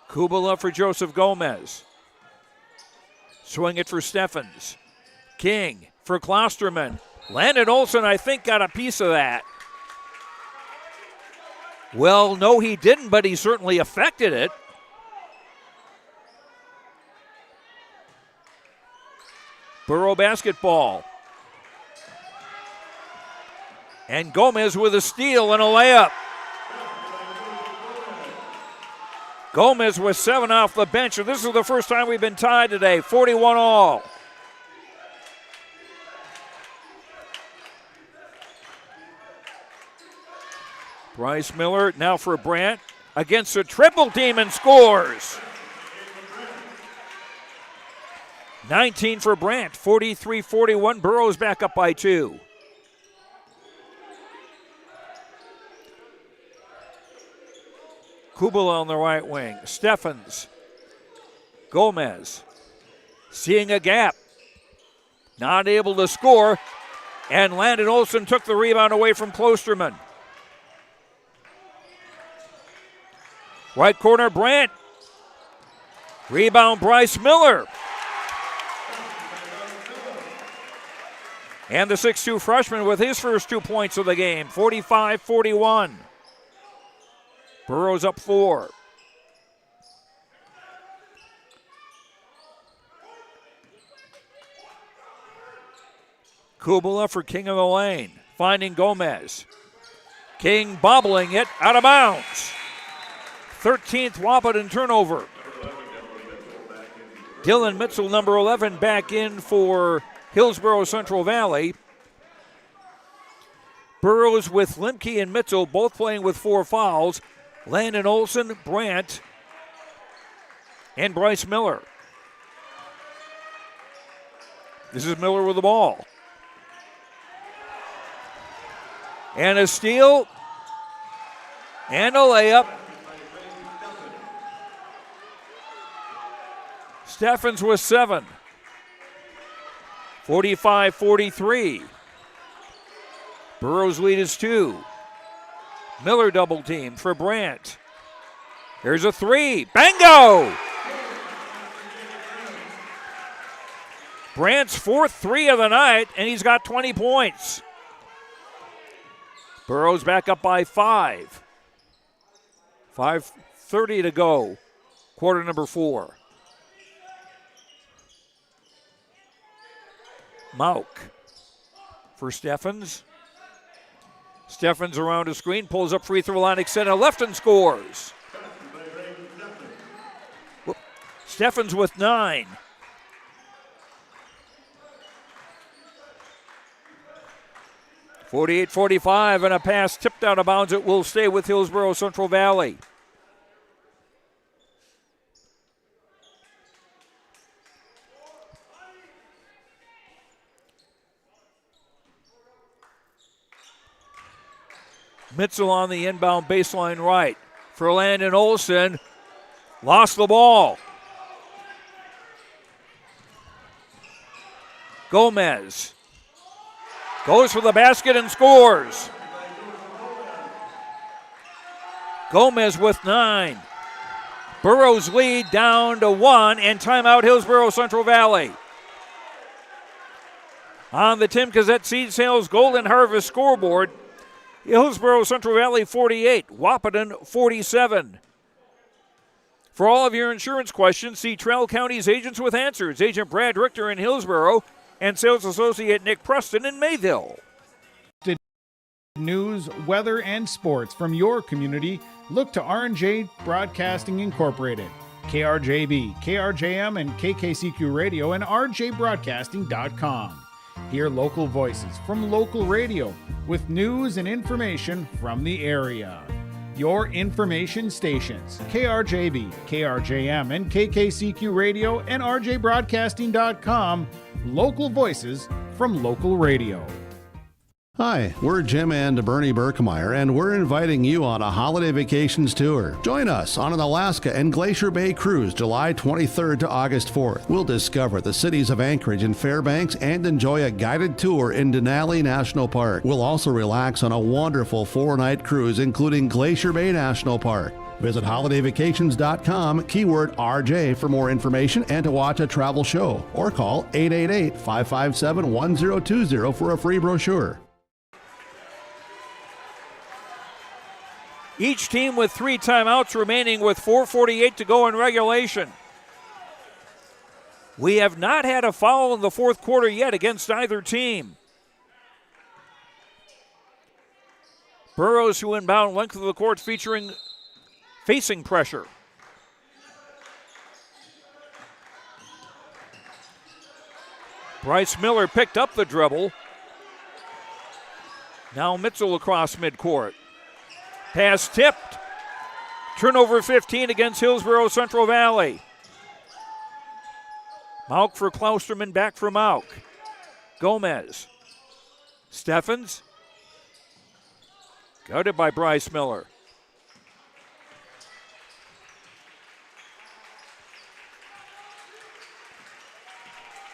Kubala for Joseph Gomez. Swing it for Steffens. King for Klosterman. Landon Olson, I think, got a piece of that. Well, no, he didn't, but he certainly affected it. Borough basketball. And Gomez with a steal and a layup. Gomez with 7 off the bench, and this is the first time we've been tied today, 41 all. Bryce Miller now for Brandt against a triple team and scores. 19 for Brandt, 43-41. Burrows back up by 2. Kubala on the right wing. Steffens. Gomez. Seeing a gap. Not able to score. And Landon Olson took the rebound away from Klosterman. Right corner, Brandt Rebound, Bryce Miller. And the 6'2 freshman with his first 2 points of the game, 45-41. Burrows up 4. Kubala for King of the Lane, finding Gomez. King bobbling it out of bounds. 13th Wahpeton turnover. Dylan Mitchell, number 11, back in for Hillsboro-Central Valley. Burrows with Limke and Mitchell both playing with 4 fouls. Landon Olson, Brandt, and Bryce Miller. This is Miller with the ball. And a steal and a layup. Steffens with 7. 45-43. Burrows lead is 2. Miller double team for Brandt. Here's a 3. Bango! Brandt's 4th 3 of the night, and he's got 20 points. Burrows back up by 5. 5:30 to go. Quarter number 4. Mauk for Steffens. Steffens around a screen, pulls up free throw line, extended left and scores. Steffens with 9. .48-45 and a pass tipped out of bounds. It will stay with Hillsboro-Central Valley. Mitchell on the inbound baseline right for Landon Olson. Lost the ball. Gomez goes for the basket and scores. Gomez with 9. Burrows lead down to 1 and timeout Hillsboro-Central Valley. On the Tim Cassette Seed Sales Golden Harvest scoreboard, Hillsboro-Central Valley 48, Wahpeton 47. For all of your insurance questions, see Trell County's Agents with Answers, Agent Brad Richter in Hillsboro and Sales Associate Nick Preston in Mayville. News, weather, and sports from your community, look to R&J Broadcasting Incorporated. KRJB, KRJM, and KKCQ Radio and rjbroadcasting.com. Hear local voices from local radio with news and information from the area. Your information stations, KRJB, KRJM, and KKCQ Radio and rjbroadcasting.com. Local voices from local radio. Hi, we're Jim and Bernie Berkemeyer, and we're inviting you on a holiday vacations tour. Join us on an Alaska and Glacier Bay cruise July 23rd to August 4th. We'll discover the cities of Anchorage and Fairbanks and enjoy a guided tour in Denali National Park. We'll also relax on a wonderful 4-night cruise, including Glacier Bay National Park. Visit holidayvacations.com, keyword RJ for more information and to watch a travel show, or call 888-557-1020 for a free brochure. Each team with 3 timeouts remaining with 4:48 to go in regulation. We have not had a foul in the fourth quarter yet against either team. Burrows who inbound length of the court facing pressure. Bryce Miller picked up the dribble. Now Mitchell across midcourt. Pass tipped. Turnover 15 against Hillsboro-Central Valley. Mauk for Klausterman, back for Mauk. Gomez. Steffens. Guarded by Bryce Miller.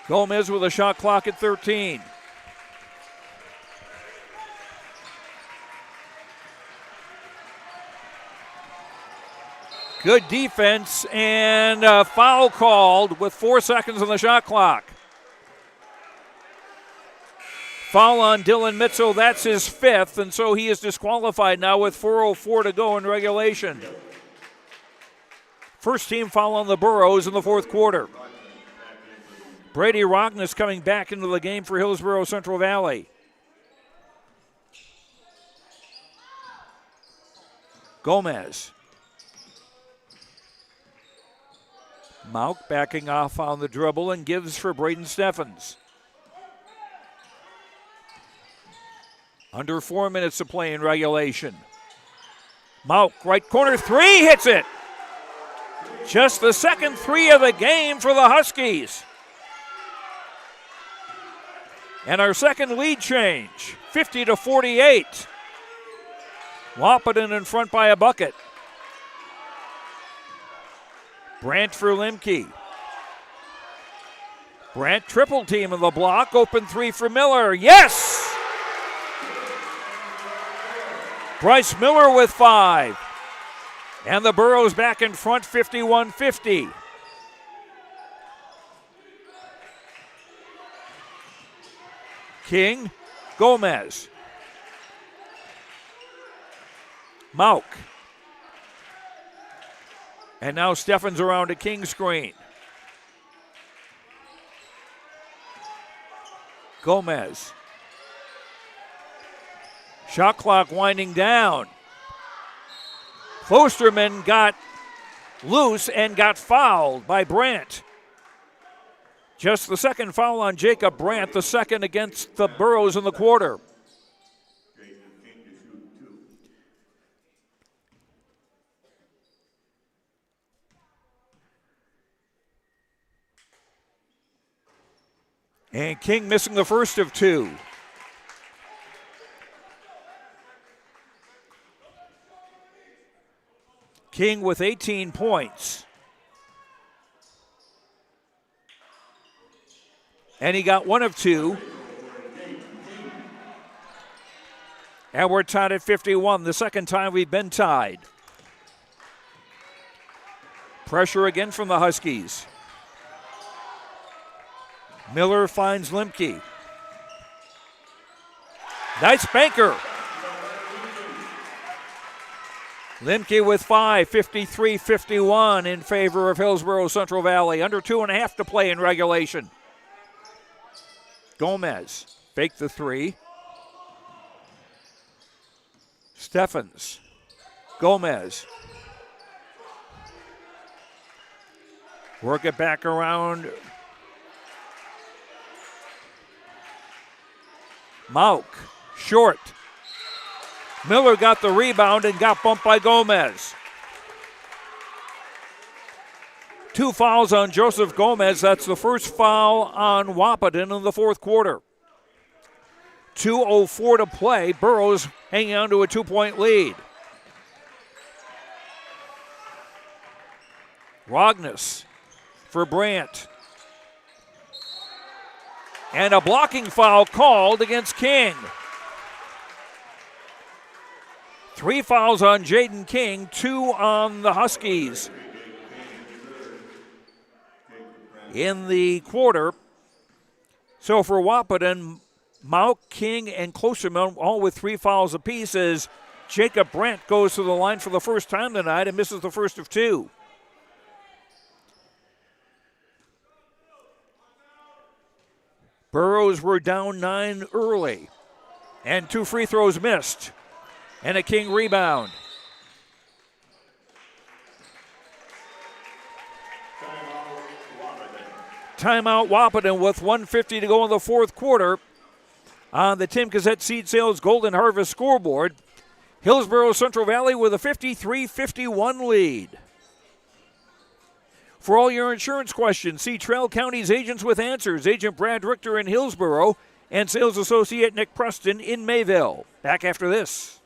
Gomez with a shot clock at 13. Good defense and a foul called with 4 seconds on the shot clock. Foul on Dylan Mitchell, that's his 5th, and so he is disqualified now with 4:04 to go in regulation. First team foul on the Burros in the 4th quarter. Brady Rogness coming back into the game for Hillsboro-Central Valley. Gomez. Mauk backing off on the dribble and gives for Braden Steffens. Under 4 minutes to play in regulation. Mauk, right corner three, hits it. Just the second three of the game for the Huskies. And our second lead change, 50-48. Wahpeton in front by a bucket. Brandt for Lemke. Brandt triple team of the block, open three for Miller, yes! Bryce Miller with 5. And the Burros back in front, 51-50. King, Gomez. Mauk. And now Steffens around a King screen. Gomez. Shot clock winding down. Klosterman got loose and got fouled by Brandt. Just the second foul on Jacob Brandt, the second against the Burros in the quarter. And King missing the first of 2. King with 18 points. And he got 1 of 2. And we're tied at 51, the second time we've been tied. Pressure again from the Huskies. Miller finds Lemke. Nice banker. Lemke with 5, 53-51 in favor of Hillsboro-Central Valley. Under 2.5 to play in regulation. Gomez, fake the 3. Steffens, Gomez. Work it back around. Mauk, short. Miller got the rebound and got bumped by Gomez. 2 fouls on Joseph Gomez. That's the first foul on Wahpeton in the 4th quarter. 2:04 to play. Burros hanging on to a 2-point lead. Rogness for Brandt. And a blocking foul called against King. 3 fouls on Jaden King, 2 on the Huskies. In the quarter. So for Wahpeton, Mauk, King, and Klosterman all with 3 fouls apiece as Jacob Brandt goes to the line for the first time tonight and misses the first of 2. Burros were down 9 early, and 2 free throws missed, and a King rebound. Timeout Wahpeton with 1:50 to go in the 4th quarter on the Tim Cassette Seed Sales Golden Harvest scoreboard. Hillsboro-Central Valley with a 53-51 lead. For all your insurance questions, see Trail County's Agents with Answers, Agent Brad Richter in Hillsboro and Sales Associate Nick Preston in Mayville. Back after this.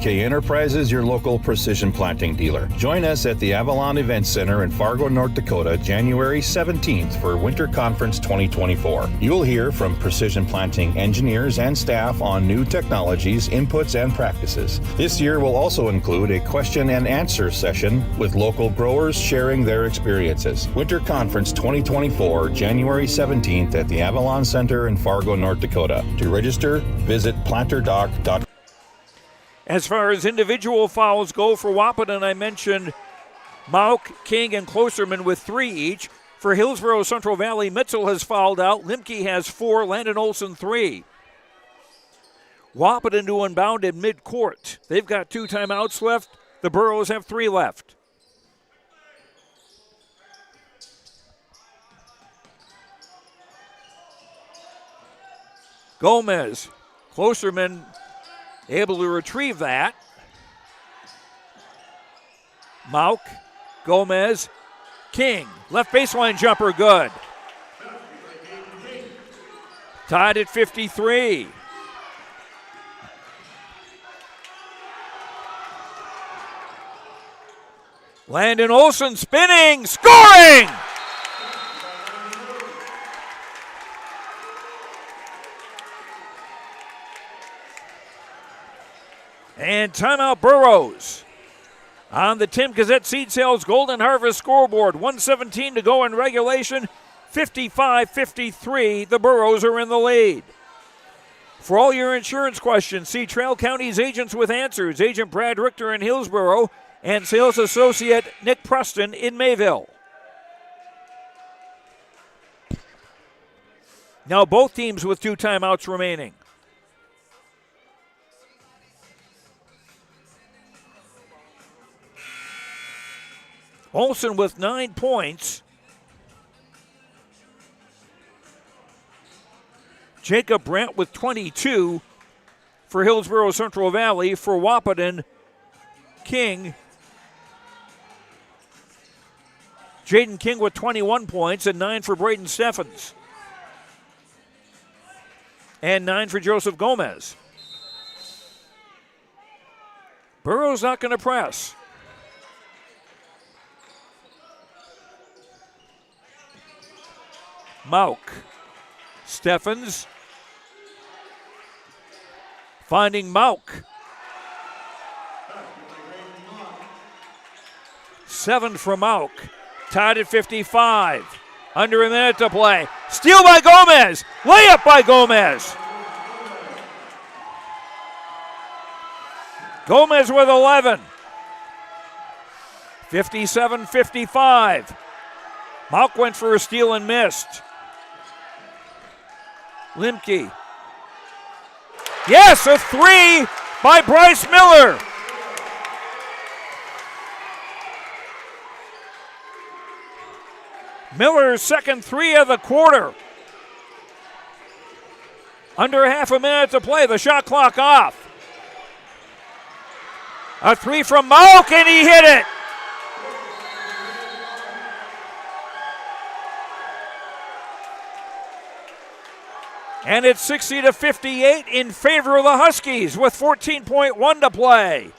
MK Enterprises, your local precision planting dealer. Join us at the Avalon Event Center in Fargo, North Dakota, January 17th for Winter Conference 2024. You'll hear from precision planting engineers and staff on new technologies, inputs, and practices. This year will also include a question and answer session with local growers sharing their experiences. Winter Conference 2024, January 17th at the Avalon Center in Fargo, North Dakota. To register, visit planterdoc.com. As far as individual fouls go for Wahpeton, I mentioned Mauk, King, and Klosterman with 3 each. For Hillsboro-Central Valley, Mitchell has fouled out. Limke has 4, Landon Olson 3. Wahpeton to unbound at midcourt. They've got 2 timeouts left. The Burros have 3 left. Gomez, Klosterman able to retrieve that. Mauk, Gomez, King, left baseline jumper, good. Tied at 53. Landon Olson spinning, scoring! And timeout Burros. On the Tim Gazette Seed Sales Golden Harvest scoreboard, 1:17 to go in regulation, 55-53. The Burros are in the lead. For all your insurance questions, see Trail County's Agents with Answers, Agent Brad Richter in Hillsboro and Sales Associate Nick Preston in Mayville. Now both teams with 2 timeouts remaining. Olson with 9 points. Jacob Brandt with 22 for Hillsboro-Central Valley. For Wahpeton, King. Jaden King with 21 points and 9 for Braden Steffens. And 9 for Joseph Gomez. Burrow's not going to press. Mauk, Steffens, finding Mauk. 7 for Mauk, tied at 55. Under a minute to play. Steal by Gomez, layup by Gomez. Gomez with 11. 57-55. Mauk went for a steal and missed. Limke. Yes, a 3 by Bryce Miller. Miller's second 3 of the quarter. Under half a minute to play, the shot clock off. A 3 from Mauk, and he hit it. And it's 60-58 in favor of the Huskies with 14.1 to play.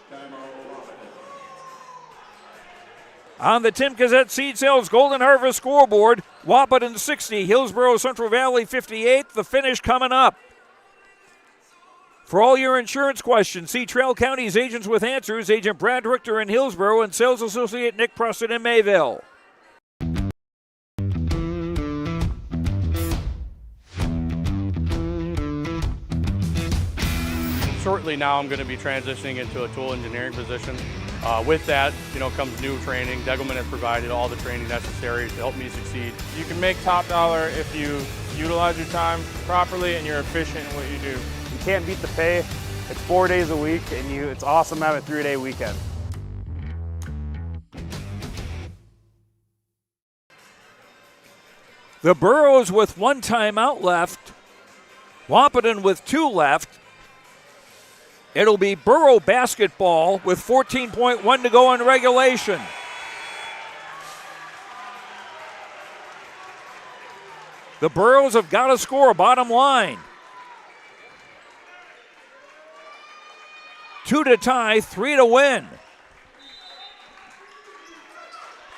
On the Tim Gazette Seed Sales Golden Harvest scoreboard, Wahpeton 60, Hillsboro-Central Valley 58. The finish coming up. For all your insurance questions, see Trail County's Agents with Answers, Agent Brad Richter in Hillsboro and Sales Associate Nick Preston in Mayville. Shortly now, I'm going to be transitioning into a tool engineering position. With that, comes new training. Degelman has provided all the training necessary to help me succeed. You can make top dollar if you utilize your time properly and you're efficient in what you do. You can't beat the pay. It's 4 days a week, and it's awesome to have a 3-day weekend. The Burros with 1 timeout left. Wahpeton with 2 left. It'll be Burro basketball with 14.1 to go in regulation. The Burros have got to score, bottom line. 2 to tie, 3 to win.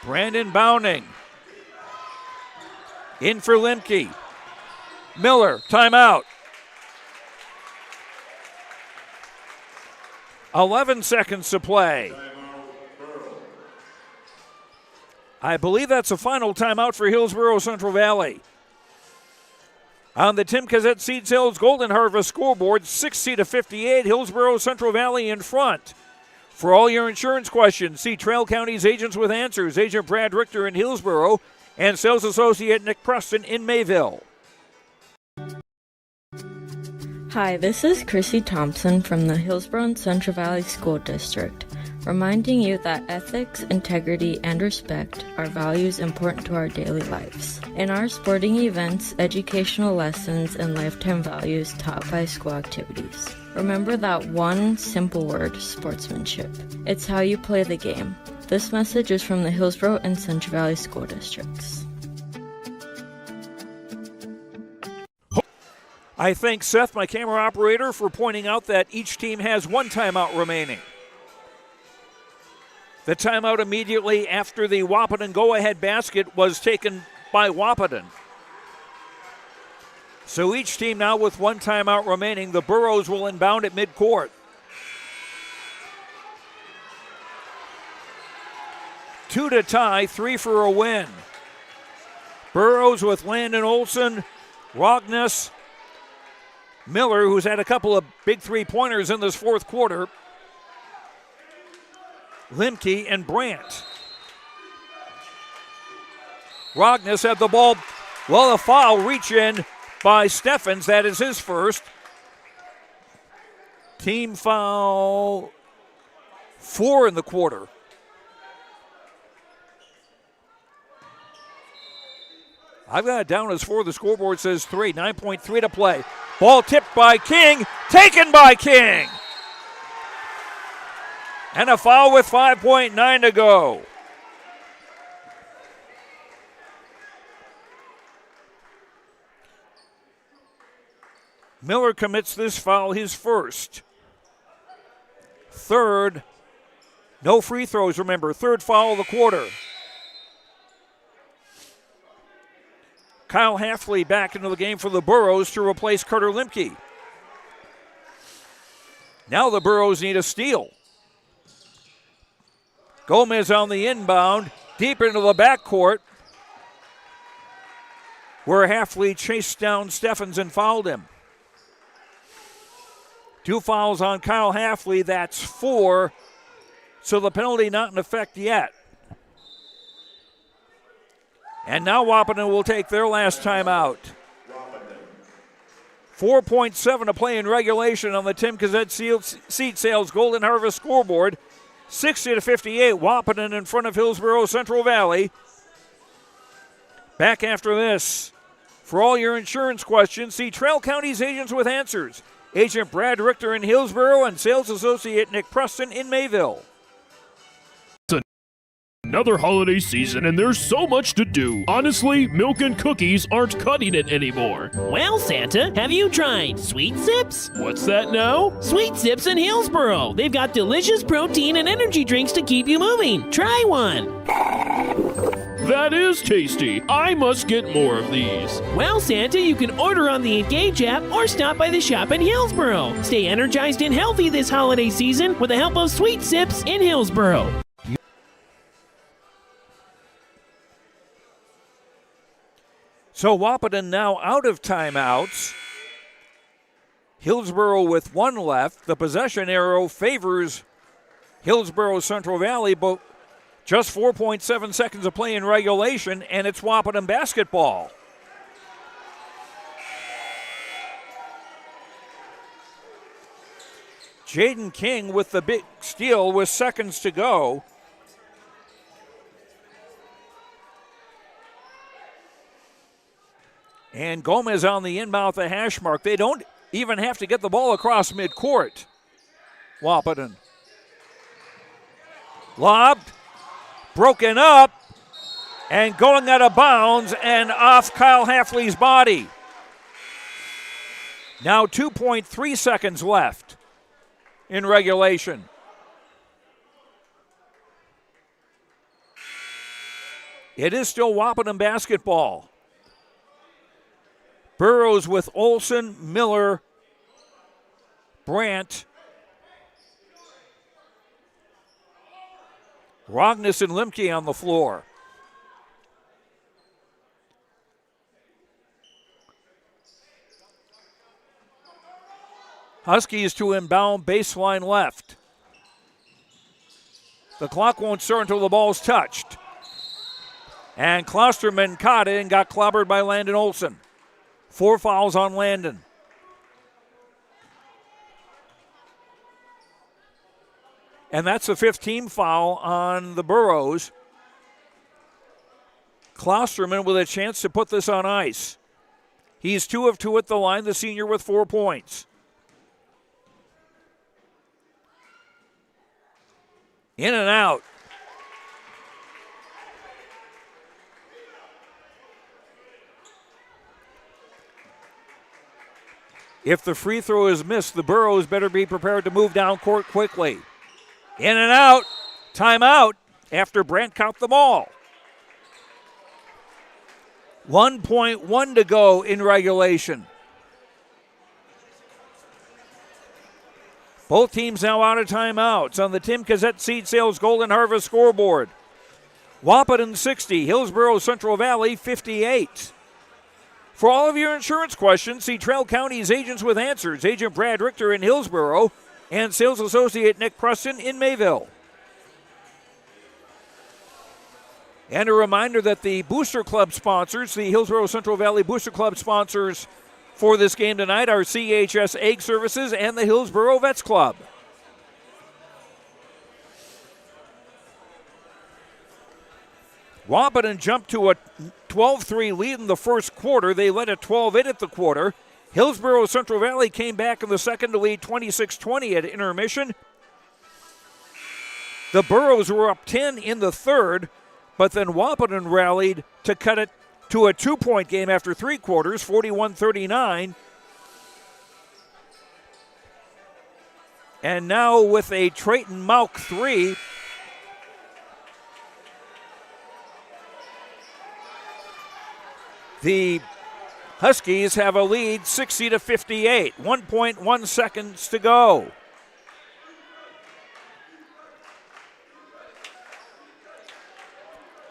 Brandon Bounding. In for Limke. Miller, timeout. 11 seconds to play. I believe that's the final timeout for Hillsboro-Central Valley. On the Tim Cassette Seed Sales Golden Harvest scoreboard, 60-58, Hillsboro-Central Valley in front. For all your insurance questions, see Trail County's Agents with Answers, Agent Brad Richter in Hillsboro and Sales Associate Nick Preston in Mayville. Hi, this is Chrissy Thompson from the Hillsboro and Central Valley School District, reminding you that ethics, integrity, and respect are values important to our daily lives. In our sporting events, educational lessons, and lifetime values taught by school activities. Remember that one simple word, sportsmanship. It's how you play the game. This message is from the Hillsboro and Central Valley School Districts. I thank Seth, my camera operator, for pointing out that each team has one timeout remaining. The timeout immediately after the Wahpeton go-ahead basket was taken by Wahpeton. So each team now with one timeout remaining. The Burros will inbound at midcourt. Two to tie, 3 for a win. Burros with Landon Olson, Rogness, Miller, who's had a couple of big three-pointers in this fourth quarter, Limke, and Brandt. Rogness had the ball. Well, a foul reach in by Steffens. That is his first. Team foul 4 in the quarter. I've got it down as 4. The scoreboard says 3. 9.3 to play. Ball tipped by King. Taken by King. And a foul with 5.9 to go. Miller commits this foul, his first. Third. No free throws, remember. Third foul of the quarter. Kyle Halfley back into the game for the Burros to replace Carter Limke. Now the Burros need a steal. Gomez on the inbound, deep into the backcourt, where Halfley chased down Steffens and fouled him. 2 fouls on Kyle Halfley, that's 4. So the penalty not in effect yet. And now Wahpeton will take their last timeout. 4.7 to play in regulation on the Tim Cassette Seed Sales Golden Harvest scoreboard. 60-58, Wahpeton in front of Hillsboro-Central Valley. Back after this. For all your insurance questions, see Trail County's Agents with Answers. Agent Brad Richter in Hillsboro and Sales Associate Nick Preston in Mayville. Another holiday season and there's so much to do. Honestly, milk and cookies aren't cutting it anymore. Well, Santa, have you tried Sweet Sips? What's that now? Sweet Sips in Hillsboro. They've got delicious protein and energy drinks to keep you moving. Try one. That is tasty. I must get more of these. Well, Santa, you can order on the Engage app or stop by the shop in Hillsboro. Stay energized and healthy this holiday season with the help of Sweet Sips in Hillsboro. So Wahpeton now out of timeouts. Hillsboro with 1 left. The possession arrow favors Hillsboro-Central Valley, but just 4.7 seconds of play in regulation, and it's Wahpeton basketball. Jaden King with the big steal with seconds to go. And Gomez on the inbound at the hash mark. They don't even have to get the ball across midcourt. Wahpeton. Lobbed, broken up, and going out of bounds and off Kyle Halfley's body. Now 2.3 seconds left. in regulation. It is still Wahpeton basketball. Burrows with Olson, Miller, Brandt, Rognes and Limke on the floor. Huskies to inbound, baseline left. The clock won't start until the ball's touched. And Klosterman caught it and got clobbered by Landon Olson. 4 fouls on Landon. And that's the 5th team foul on the Burros. Klosterman with a chance to put this on ice. He's 2 of 2 at the line, the senior with 4 points. In and out. If the free throw is missed, the Burros better be prepared to move down court quickly. In and out. Timeout after Brandt caught the ball. 1.1 to go in regulation. Both teams now out of timeouts on the Tim Cassette Seed Sales Golden Harvest scoreboard. Wahpeton 60, Hillsboro-Central Valley 58. For all of your insurance questions, see Trail County's Agents with Answers, Agent Brad Richter in Hillsboro and Sales Associate Nick Preston in Mayville. And a reminder that the Booster Club sponsors, the Hillsboro-Central Valley Booster Club sponsors for this game tonight are CHS Egg Services and the Hillsboro Vets Club. Wahpeton jumped to a 12-3 lead in the first quarter. They led at 12-8 at the quarter. Hillsboro-Central Valley came back in the second to lead 26-20 at intermission. The Burros were up 10 in the third, but then Wahpeton rallied to cut it to a 2-point game after 3 quarters, 41-39. And now with a Trayton Mauk 3, the Huskies have a lead 60-58, 1.1 seconds to go.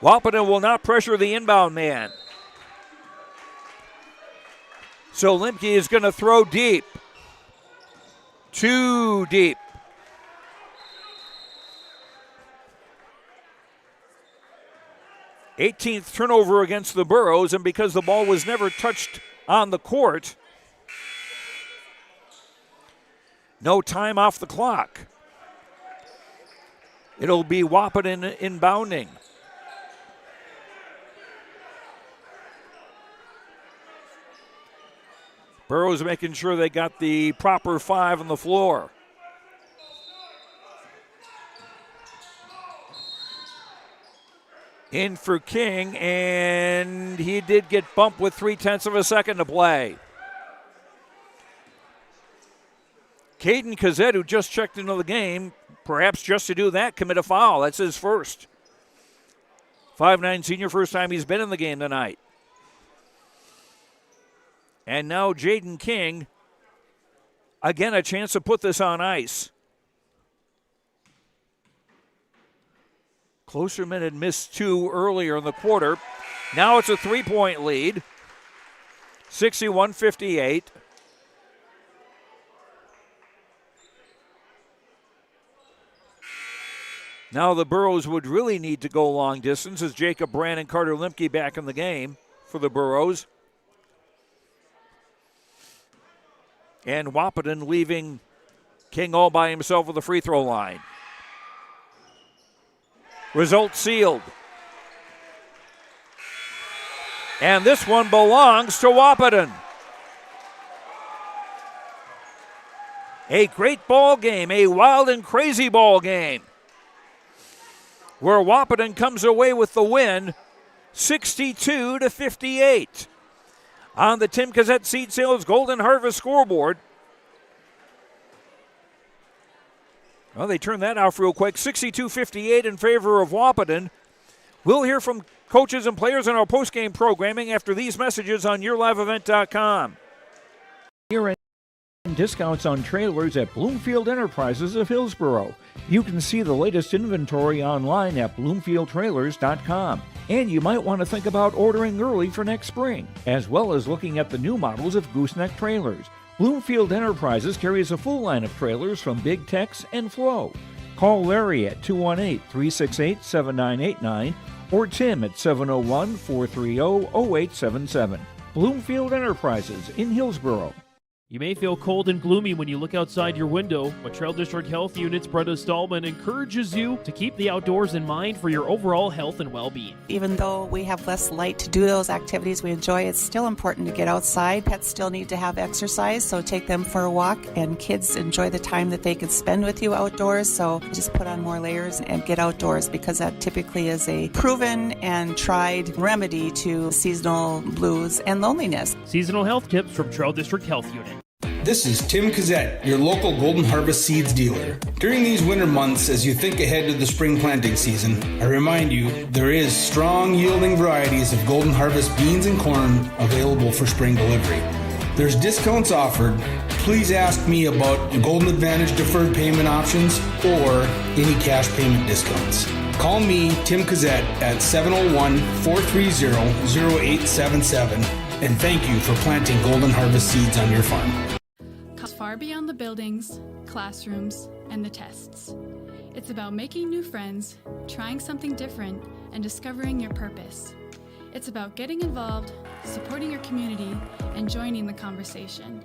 Wahpeton will not pressure the inbound man. So Limke is going to throw deep. Too deep. '18th turnover against the Burros, and because the ball was never touched on the court, no time off the clock. It'll be Wahpeton inbounding. Burros making sure they got the proper 5 on the floor. In for King, and he did get bumped with 0.3 of a second to play. Caden Cassette, who just checked into the game, perhaps just to do that, commit a foul. That's his first. 5'9" senior, first time he's been in the game tonight. And now Jaden King, again a chance to put this on ice. Klosterman had missed 2 earlier in the quarter. Now it's a 3-point lead, 61-58. Now the Burros would really need to go long distance as Jacob Brand and Carter Limke back in the game for the Burros. And Wahpeton leaving King all by himself with the free throw line. Result sealed. And this one belongs to Wahpeton. A great ball game, a wild and crazy ball game, where Wahpeton comes away with the win, 62-58. On the Tim Cassette Seed Sales Golden Harvest scoreboard, Well, they turned that off real quick. 62-58 in favor of Wahpeton. We'll hear from coaches and players in our postgame programming after these messages on YourLiveEvent.com. Here discounts on trailers at Bloomfield Enterprises of Hillsboro. You can see the latest inventory online at BloomfieldTrailers.com. And you might want to think about ordering early for next spring, as well as looking at the new models of gooseneck trailers. Bloomfield Enterprises carries a full line of trailers from Big Tex and Flow. Call Larry at 218-368-7989 or Tim at 701-430-0877. Bloomfield Enterprises in Hillsboro. You may feel cold and gloomy when you look outside your window, but Trail District Health Unit's Brenda Stallman encourages you to keep the outdoors in mind for your overall health and well-being. Even though we have less light to do those activities we enjoy, it's still important to get outside. Pets still need to have exercise, so take them for a walk, and kids enjoy the time that they can spend with you outdoors, so just put on more layers and get outdoors, because that typically is a proven and tried remedy to seasonal blues and loneliness. Seasonal health tips from Trail District Health Unit. This is Tim Kazette, your local Golden Harvest Seeds dealer. During these winter months, as you think ahead to the spring planting season, I remind you there is strong yielding varieties of Golden Harvest beans and corn available for spring delivery. There's discounts offered. Please ask me about Golden Advantage deferred payment options or any cash payment discounts. Call me, Tim Kazette, at 701-430-0877, and thank you for planting Golden Harvest seeds on your farm. Far beyond the buildings, classrooms, and the tests. It's about making new friends, trying something different, and discovering your purpose. It's about getting involved, supporting your community, and joining the conversation.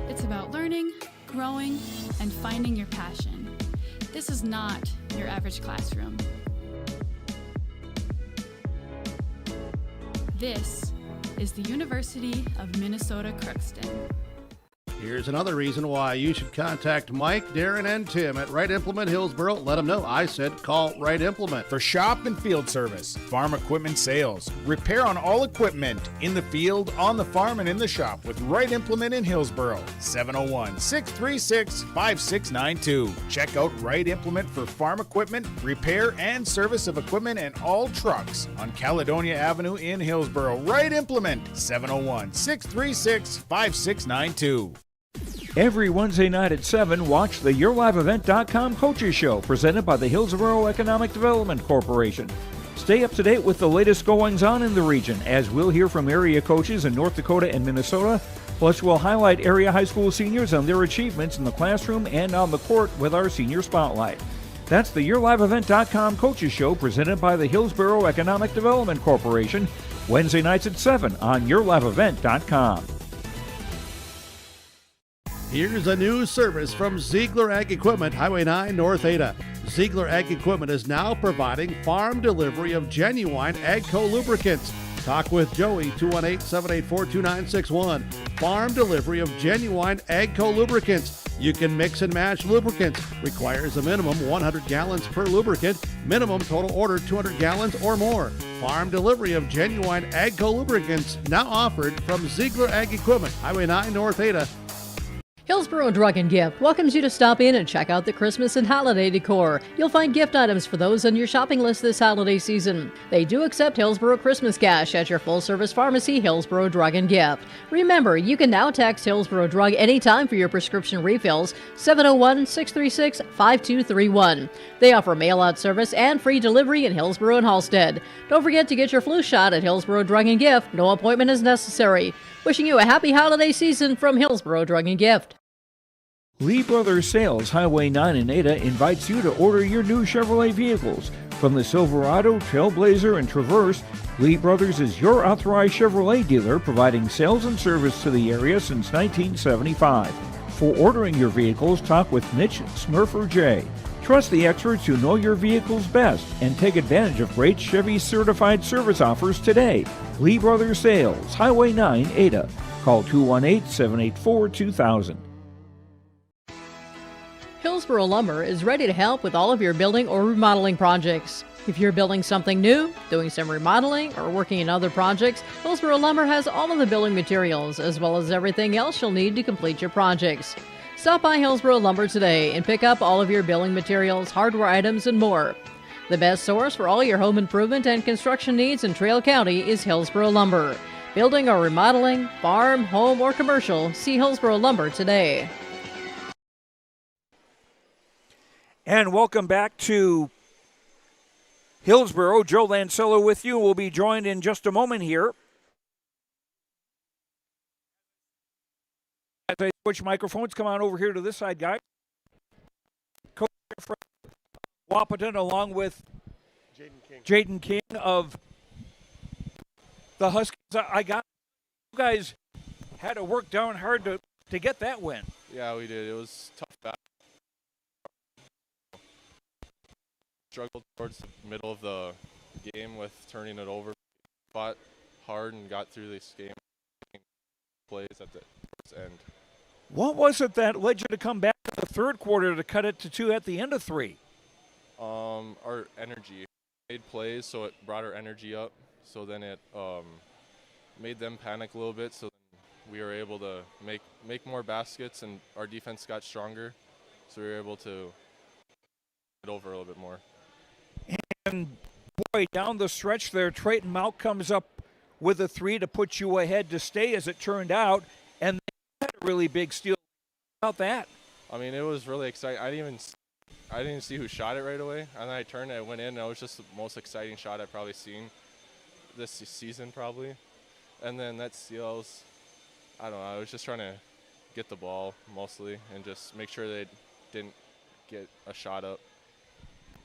It's about learning, growing, and finding your passion. This is not your average classroom. This is the University of Minnesota Crookston. Here's another reason why you should contact Mike, Darren, and Tim at Wright Implement Hillsboro. Let them know I said call Wright Implement. For shop and field service, farm equipment sales, repair on all equipment in the field, on the farm, and in the shop with Wright Implement in Hillsboro. 701-636-5692. Check out Wright Implement for farm equipment, repair, and service of equipment and all trucks on Caledonia Avenue in Hillsboro. Wright Implement, 701-636-5692. Every Wednesday night at 7, watch the YourLiveEvent.com Coaches Show presented by the Hillsboro Economic Development Corporation. Stay up to date with the latest goings-on in the region, as we'll hear from area coaches in North Dakota and Minnesota. Plus, we'll highlight area high school seniors and their achievements in the classroom and on the court with our Senior Spotlight. That's the YourLiveEvent.com Coaches Show presented by the Hillsboro Economic Development Corporation, Wednesday nights at 7 on YourLiveEvent.com. Here's a new service from Ziegler Ag Equipment, Highway 9, North Ada. Ziegler Ag Equipment is now providing farm delivery of genuine AGCO lubricants. Talk with Joey, 218-784-2961. Farm delivery of genuine AGCO lubricants. You can mix and match lubricants. Requires a minimum 100 gallons per lubricant. Minimum total order 200 gallons or more. Farm delivery of genuine AGCO lubricants now offered from Ziegler Ag Equipment, Highway 9, North Ada. Hillsboro Drug and Gift welcomes you to stop in and check out the Christmas and holiday decor. You'll find gift items for those on your shopping list this holiday season. They do accept Hillsboro Christmas cash at your full-service pharmacy, Hillsboro Drug and Gift. Remember, you can now text Hillsboro Drug anytime for your prescription refills, 701-636-5231. They offer mail-out service and free delivery in Hillsboro and Halstead. Don't forget to get your flu shot at Hillsboro Drug and Gift. No appointment is necessary. Wishing you a happy holiday season from Hillsboro Drug and Gift. Lee Brothers Sales, Highway 9 in Ada, invites you to order your new Chevrolet vehicles. From the Silverado, Trailblazer, and Traverse, Lee Brothers is your authorized Chevrolet dealer, providing sales and service to the area since 1975. For ordering your vehicles, talk with Mitch Smurfer J. Trust the experts who know your vehicles best and take advantage of great Chevy certified service offers today. Lee Brothers Sales, Highway 9, Ada. Call 218-784-2000. Hillsboro Lumber is ready to help with all of your building or remodeling projects. If you're building something new, doing some remodeling, or working in other projects, Hillsboro Lumber has all of the building materials as well as everything else you'll need to complete your projects. Stop by Hillsboro Lumber today and pick up all of your building materials, hardware items, and more. The best source for all your home improvement and construction needs in Trail County is Hillsboro Lumber. Building or remodeling, farm, home, or commercial, see Hillsboro Lumber today. And welcome back to Hillsboro. Joe Lancello with you. We'll be joined in just a moment here. As I switch microphones, come on over here to this side, guys. Coach from Wahpeton, along with Jaden King of the Huskies. I got you guys had to work down hard to get that win. Yeah, we did. It was tough battle. Struggled towards the middle of the game with turning it over. Fought hard and got through this game. Plays at the end. What was it that led you to come back in the third quarter to cut it to 2 at the end of 3? Our energy. Made plays, so it brought our energy up. So then it made them panic a little bit. So then we were able to make more baskets, and our defense got stronger. So we were able to get over a little bit more. And boy, down the stretch there, Trayton Mount comes up with a 3 to put you ahead to stay, as it turned out. And they had a really big steal. About that. I mean, it was really exciting. I didn't even see who shot it right away. And then I turned and it went in. And it was just the most exciting shot I've probably seen this season, probably. And then that steal, I don't know. I was just trying to get the ball mostly and just make sure they didn't get a shot up.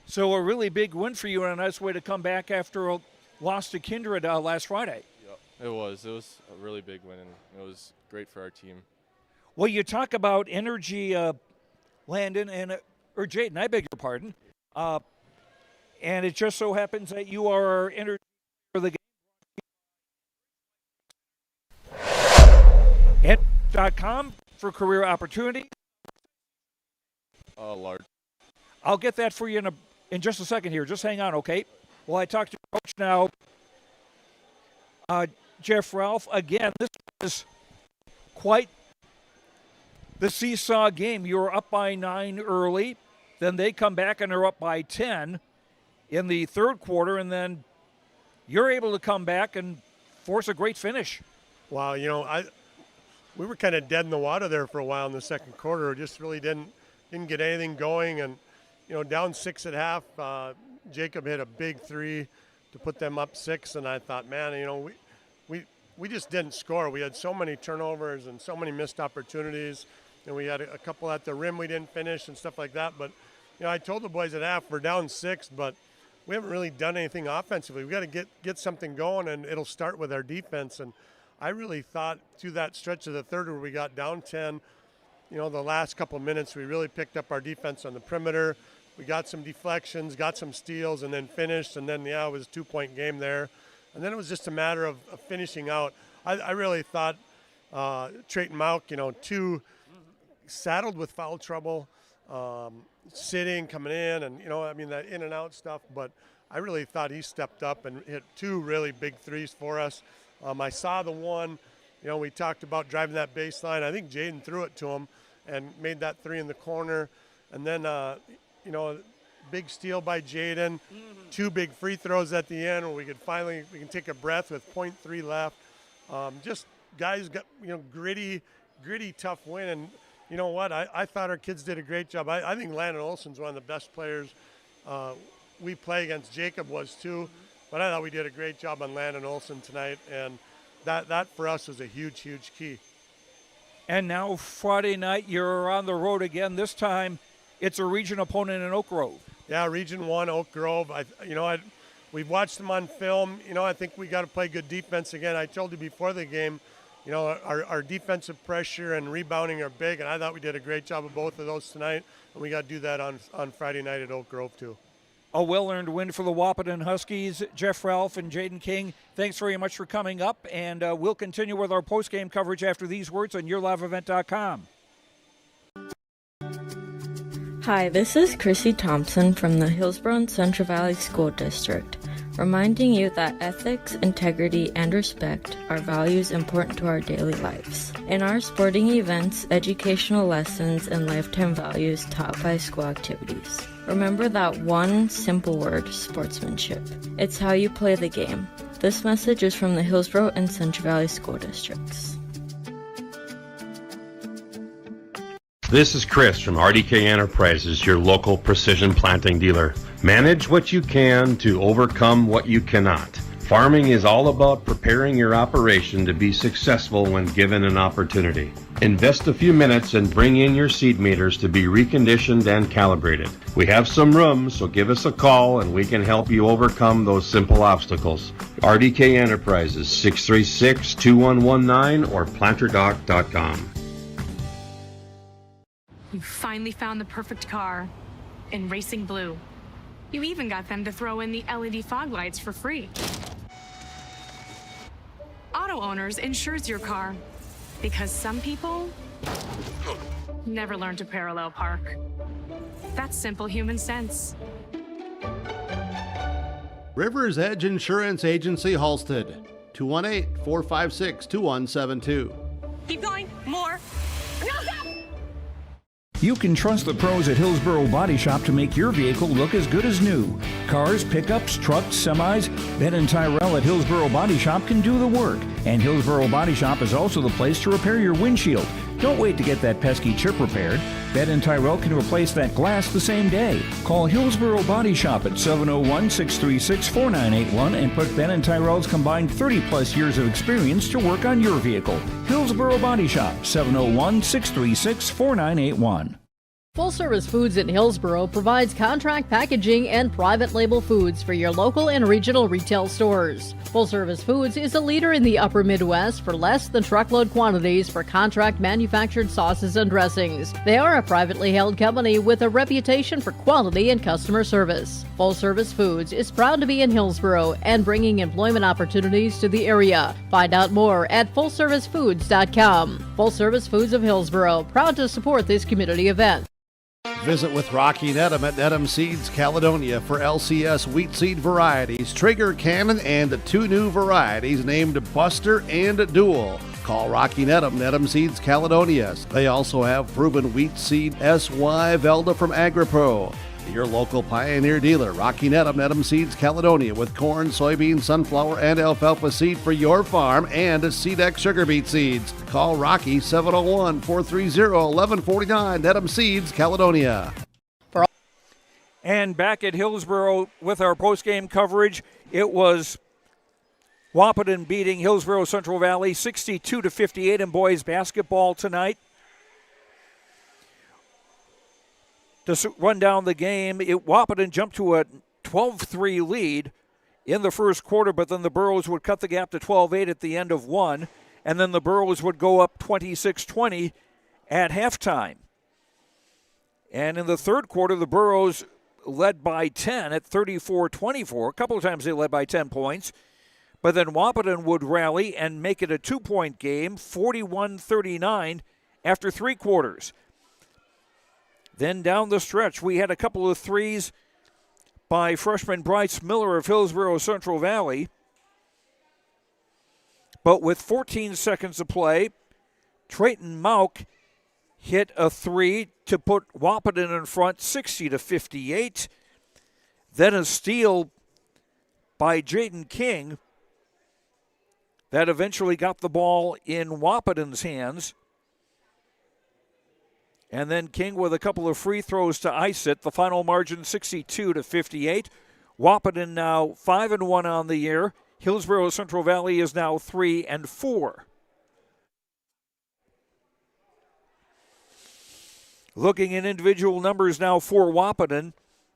So a really big win for you and a nice way to come back after a loss to Kindred last Friday. Yep. It was a really big win, and it was great for our team. Well, you talk about energy, Landon, or Jaden, I beg your pardon. And it just so happens that you are our energy for the game. And.com for career opportunity. Large. I'll get that for you in just a second here. Just hang on, okay? Well, I talked to Coach now, Jeff Ralph. Again, this was quite the seesaw game. You were up by 9 early. Then they come back and are up by 10 in the third quarter. And then you're able to come back and force a great finish. Wow, we were kind of dead in the water there for a while in the second quarter. Just really didn't get anything going. And, down 6 at half, Jacob hit a big 3 to put them up 6. And I thought, man, we just didn't score. We had so many turnovers and so many missed opportunities. And we had a couple at the rim we didn't finish and stuff like that. But, I told the boys at half, we're down 6, but we haven't really done anything offensively. We've got to get something going, and it'll start with our defense. And I really thought through that stretch of the third where we got down 10, the last couple of minutes, we really picked up our defense on the perimeter. We got some deflections, got some steals, and then finished. And then, it was a 2-point game there. And then it was just a matter of finishing out. I really thought Trayton Mount, too saddled with foul trouble, sitting, coming in, and, that in and out stuff. But I really thought he stepped up and hit 2 really big 3s for us. I saw the one, we talked about driving that baseline. I think Jaden threw it to him and made that 3 in the corner. And then, big steal by Jaden, 2 big free throws at the end where we can take a breath with 0.3 left. Just guys got, gritty, tough win. And you know what? I thought our kids did a great job. I think Landon Olson's one of the best players we play against. Jacob was too. But I thought we did a great job on Landon Olson tonight. And that for us was a huge, huge key. And now Friday night, you're on the road again. This time it's a region opponent in Oak Grove. Yeah, Region 1, Oak Grove. We've watched them on film. I think we got to play good defense again. I told you before the game, our defensive pressure and rebounding are big, and I thought we did a great job of both of those tonight, and we got to do that on Friday night at Oak Grove too. A well-earned win for the Wahpeton Huskies. Jeff Ralph and Jaden King, thanks very much for coming up, and we'll continue with our post-game coverage after these words on YourLiveEvent.com. Hi, this is Chrissy Thompson from the Hillsboro-Central Valley School District, reminding you that ethics, integrity, and respect are values important to our daily lives. In our sporting events, educational lessons, and lifetime values taught by school activities. Remember that one simple word, sportsmanship. It's how you play the game. This message is from the Hillsboro and Central Valley School Districts. This is Chris from RDK Enterprises, your local precision planting dealer. Manage what you can to overcome what you cannot. Farming is all about preparing your operation to be successful when given an opportunity. Invest a few minutes and bring in your seed meters to be reconditioned and calibrated. We have some room, so give us a call and we can help you overcome those simple obstacles. RDK Enterprises, 636-2119 or planterdoc.com. You finally found the perfect car in racing blue. You even got them to throw in the LED fog lights for free. Auto Owners insures your car because some people never learn to parallel park. That's simple human sense. River's Edge Insurance Agency, Halstead, 218-456-2172. Keep going, more. No, stop! You can trust the pros at Hillsboro Body Shop to make your vehicle look as good as new. Cars, pickups, trucks, semis, Ben and Tyrell at Hillsboro Body Shop can do the work. And Hillsboro Body Shop is also the place to repair your windshield. Don't wait to get that pesky chip repaired. Ben and Tyrell can replace that glass the same day. Call Hillsboro Body Shop at 701-636-4981 and put Ben and Tyrell's combined 30-plus years of experience to work on your vehicle. Hillsboro Body Shop, 701-636-4981. Full Service Foods in Hillsboro provides contract packaging and private label foods for your local and regional retail stores. Full Service Foods is a leader in the upper Midwest for less than truckload quantities for contract manufactured sauces and dressings. They are a privately held company with a reputation for quality and customer service. Full Service Foods is proud to be in Hillsboro and bringing employment opportunities to the area. Find out more at fullservicefoods.com. Full Service Foods of Hillsboro, proud to support this community event. Visit with Rocky Nedham at Nedham Seeds Caledonia for LCS wheat seed varieties, Trigger, Cannon, and the 2 new varieties named Buster and Dual. Call Rocky Nedham, Nedham Seeds Caledonia. They also have proven wheat seed SY Velda from AgriPro. Your local Pioneer dealer, Rocky Nedham, Nedham Seeds Caledonia, with corn, soybean, sunflower, and alfalfa seed for your farm and SeedX sugar beet seeds. Call Rocky 701-430-1149, Nedham Seeds Caledonia. And back at Hillsboro with our postgame coverage, it was Wahpeton beating Hillsboro-Central Valley 62-58 in boys basketball tonight. To run down the game, Wahpeton jumped to a 12-3 lead in the first quarter, but then the Burros would cut the gap to 12-8 at the end of one, and then the Burros would go up 26-20 at halftime. And in the third quarter, the Burros led by 10 at 34-24. A couple of times they led by 10 points, but then Wahpeton would rally and make it a 2-point game, 41-39 after three quarters. Then down the stretch, we had a couple of threes by freshman Bryce Miller of Hillsboro-Central Valley. But with 14 seconds to play, Trayton Mauk hit a three to put Wahpeton in front 60-58. Then a steal by Jaden King that eventually got the ball in Wahpeton's hands. And then King with a couple of free throws to ice it. The final margin 62-58. Wahpeton now 5-1 on the year. Hillsboro-Central Valley is now 3-4. Looking at individual numbers now for Wahpeton,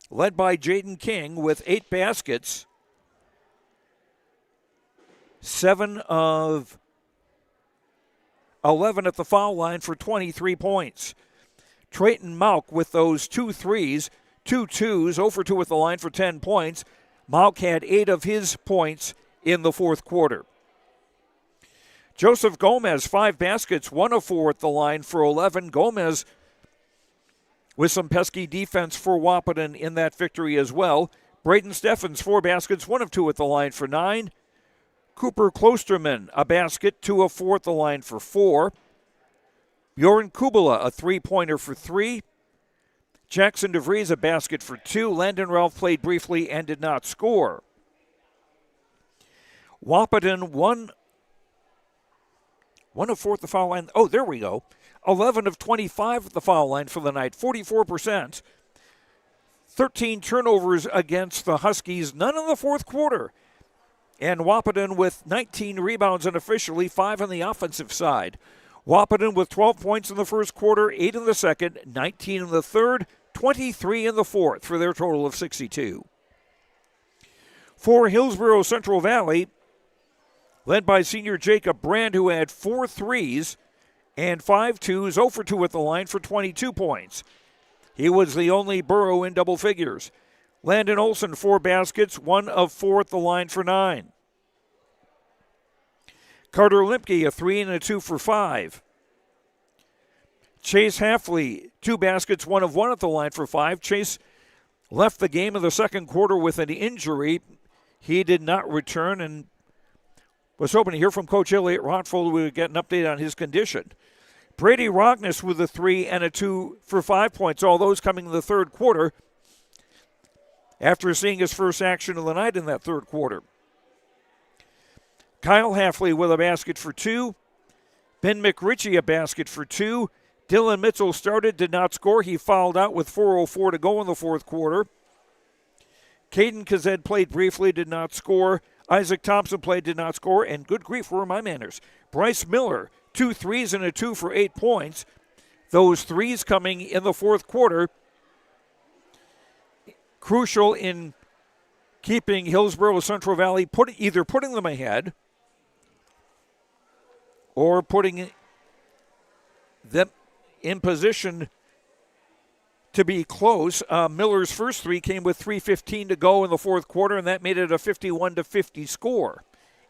led by Jaden King with 8 baskets. 7 of 11 at the foul line for 23 points. Trayton Mauk with those 2 threes, 2 twos, 0 for 2 at the line for 10 points. Mauk had 8 of his points in the fourth quarter. Joseph Gomez, 5 baskets, 1 of 4 at the line for 11. Gomez with some pesky defense for Wahpeton in that victory as well. Braden Steffens, 4 baskets, 1 of 2 at the line for 9. Cooper Klosterman, a basket, 2 of 4 at the line for 4. Bjorn Kubala, a 3-pointer for 3. Jackson DeVries, a basket for 2. Landon Ralph played briefly and did not score. Wahpeton, 1 of 4 at the foul line. Oh, there we go. 11 of 25 at the foul line for the night, 44%. 13 turnovers against the Huskies, none in the fourth quarter. And Wahpeton with 19 rebounds unofficially, 5 on the offensive side. Wahpeton with 12 points in the first quarter, 8 in the second, 19 in the third, 23 in the fourth for their total of 62. For Hillsboro-Central Valley, led by senior Jacob Brand, who had 4 threes and 5 twos, 0 for 2 at the line for 22 points. He was the only Borough in double figures. Landon Olson, 4 baskets, 1 of 4 at the line for 9. Carter Limpke, a 3 and a 2 for 5. Chase Halfley, 2 baskets, 1 of 1 at the line for 5. Chase left the game in the second quarter with an injury. He did not return and was hoping to hear from Coach Elliott Rotfold. We would get an update on his condition. Brady Rogness with a 3 and a 2 for 5 points, all those coming in the third quarter after seeing his first action of the night in that third quarter. Kyle Halfley with a basket for 2. Ben McRitchie a basket for 2. Dylan Mitchell started, did not score. He fouled out with 4:04 to go in the fourth quarter. Caden Kazed played briefly, did not score. Isaac Thompson played, did not score. And good grief, where are my manners? Bryce Miller, 2 threes and a 2 for 8 points. Those threes coming in the fourth quarter, crucial in keeping Hillsboro-Central Valley either putting them ahead or putting them in position to be close. Miller's first 3 came with 3:15 to go in the fourth quarter, and that made it a 51-50 score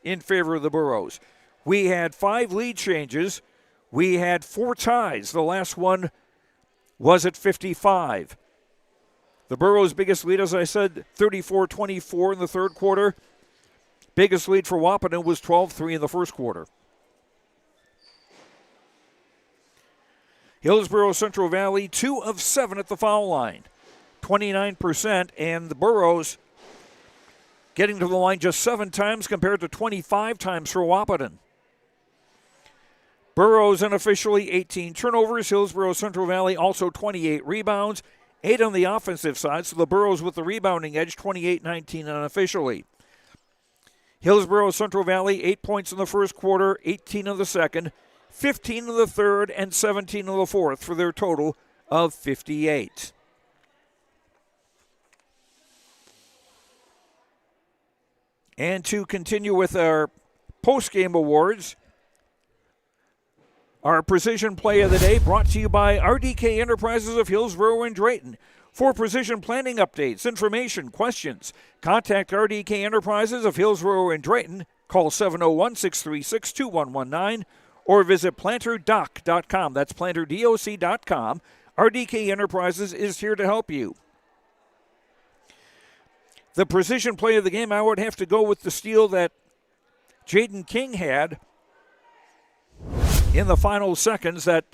in favor of the Burros. We had 5 lead changes. We had 4 ties. The last one was at 55. The Burros' biggest lead, as I said, 34-24 in the third quarter. Biggest lead for Wahpeton was 12-3 in the first quarter. Hillsboro-Central Valley, 2 of 7 at the foul line, 29%, and the Burros getting to the line just 7 times compared to 25 times for Wahpeton. Burros unofficially 18 turnovers. Hillsboro-Central Valley also 28 rebounds, 8 on the offensive side, so the Burros with the rebounding edge, 28-19 unofficially. Hillsboro-Central Valley, 8 points in the first quarter, 18 in the second, 15 in the third, and 17 in the fourth for their total of 58. And to continue with our post-game awards, our Precision Play of the Day brought to you by RDK Enterprises of Hillsboro and Drayton. For precision planning updates, information, questions, contact RDK Enterprises of Hillsboro and Drayton. Call 701-636-2119 or visit planterdoc.com. That's planterdoc.com. RDK Enterprises is here to help you. The precision play of the game, I would have to go with the steal that Jaden King had in the final seconds that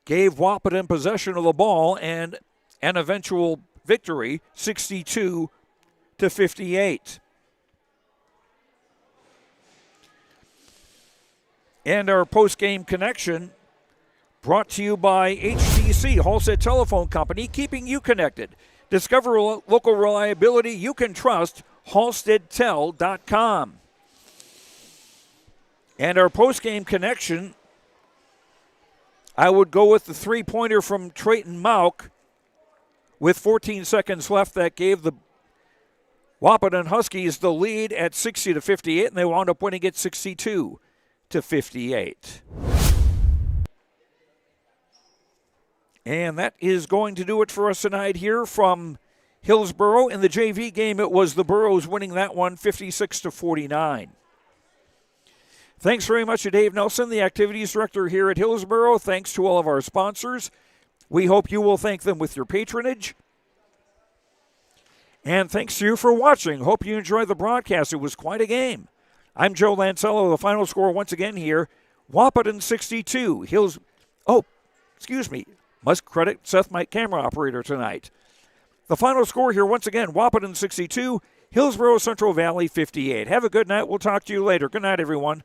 gave Wahpeton possession of the ball and an eventual victory, 62-58. And our post-game connection brought to you by HTC, Halstead Telephone Company, keeping you connected. Discover local reliability you can trust, halsteadtel.com. And our post-game connection, I would go with the three-pointer from Trayton Mauk with 14 seconds left. That gave the Wahpeton Huskies the lead at 60-58, and they wound up winning it 62-58. And that is going to do it for us tonight here from Hillsboro. In the JV game, it was the Burros winning that one 56-49. Thanks very much to Dave Nelson, the activities director here at Hillsboro. Thanks to all of our sponsors. We hope you will thank them with your patronage. And thanks to you for watching. Hope you enjoyed the broadcast. It was quite a game. I'm Joe Lancello. The final score once again here, Wahpeton 62. Must credit Seth, my camera operator tonight. The final score here once again, Wahpeton 62, Hillsboro-Central Valley 58. Have a good night. We'll talk to you later. Good night, everyone.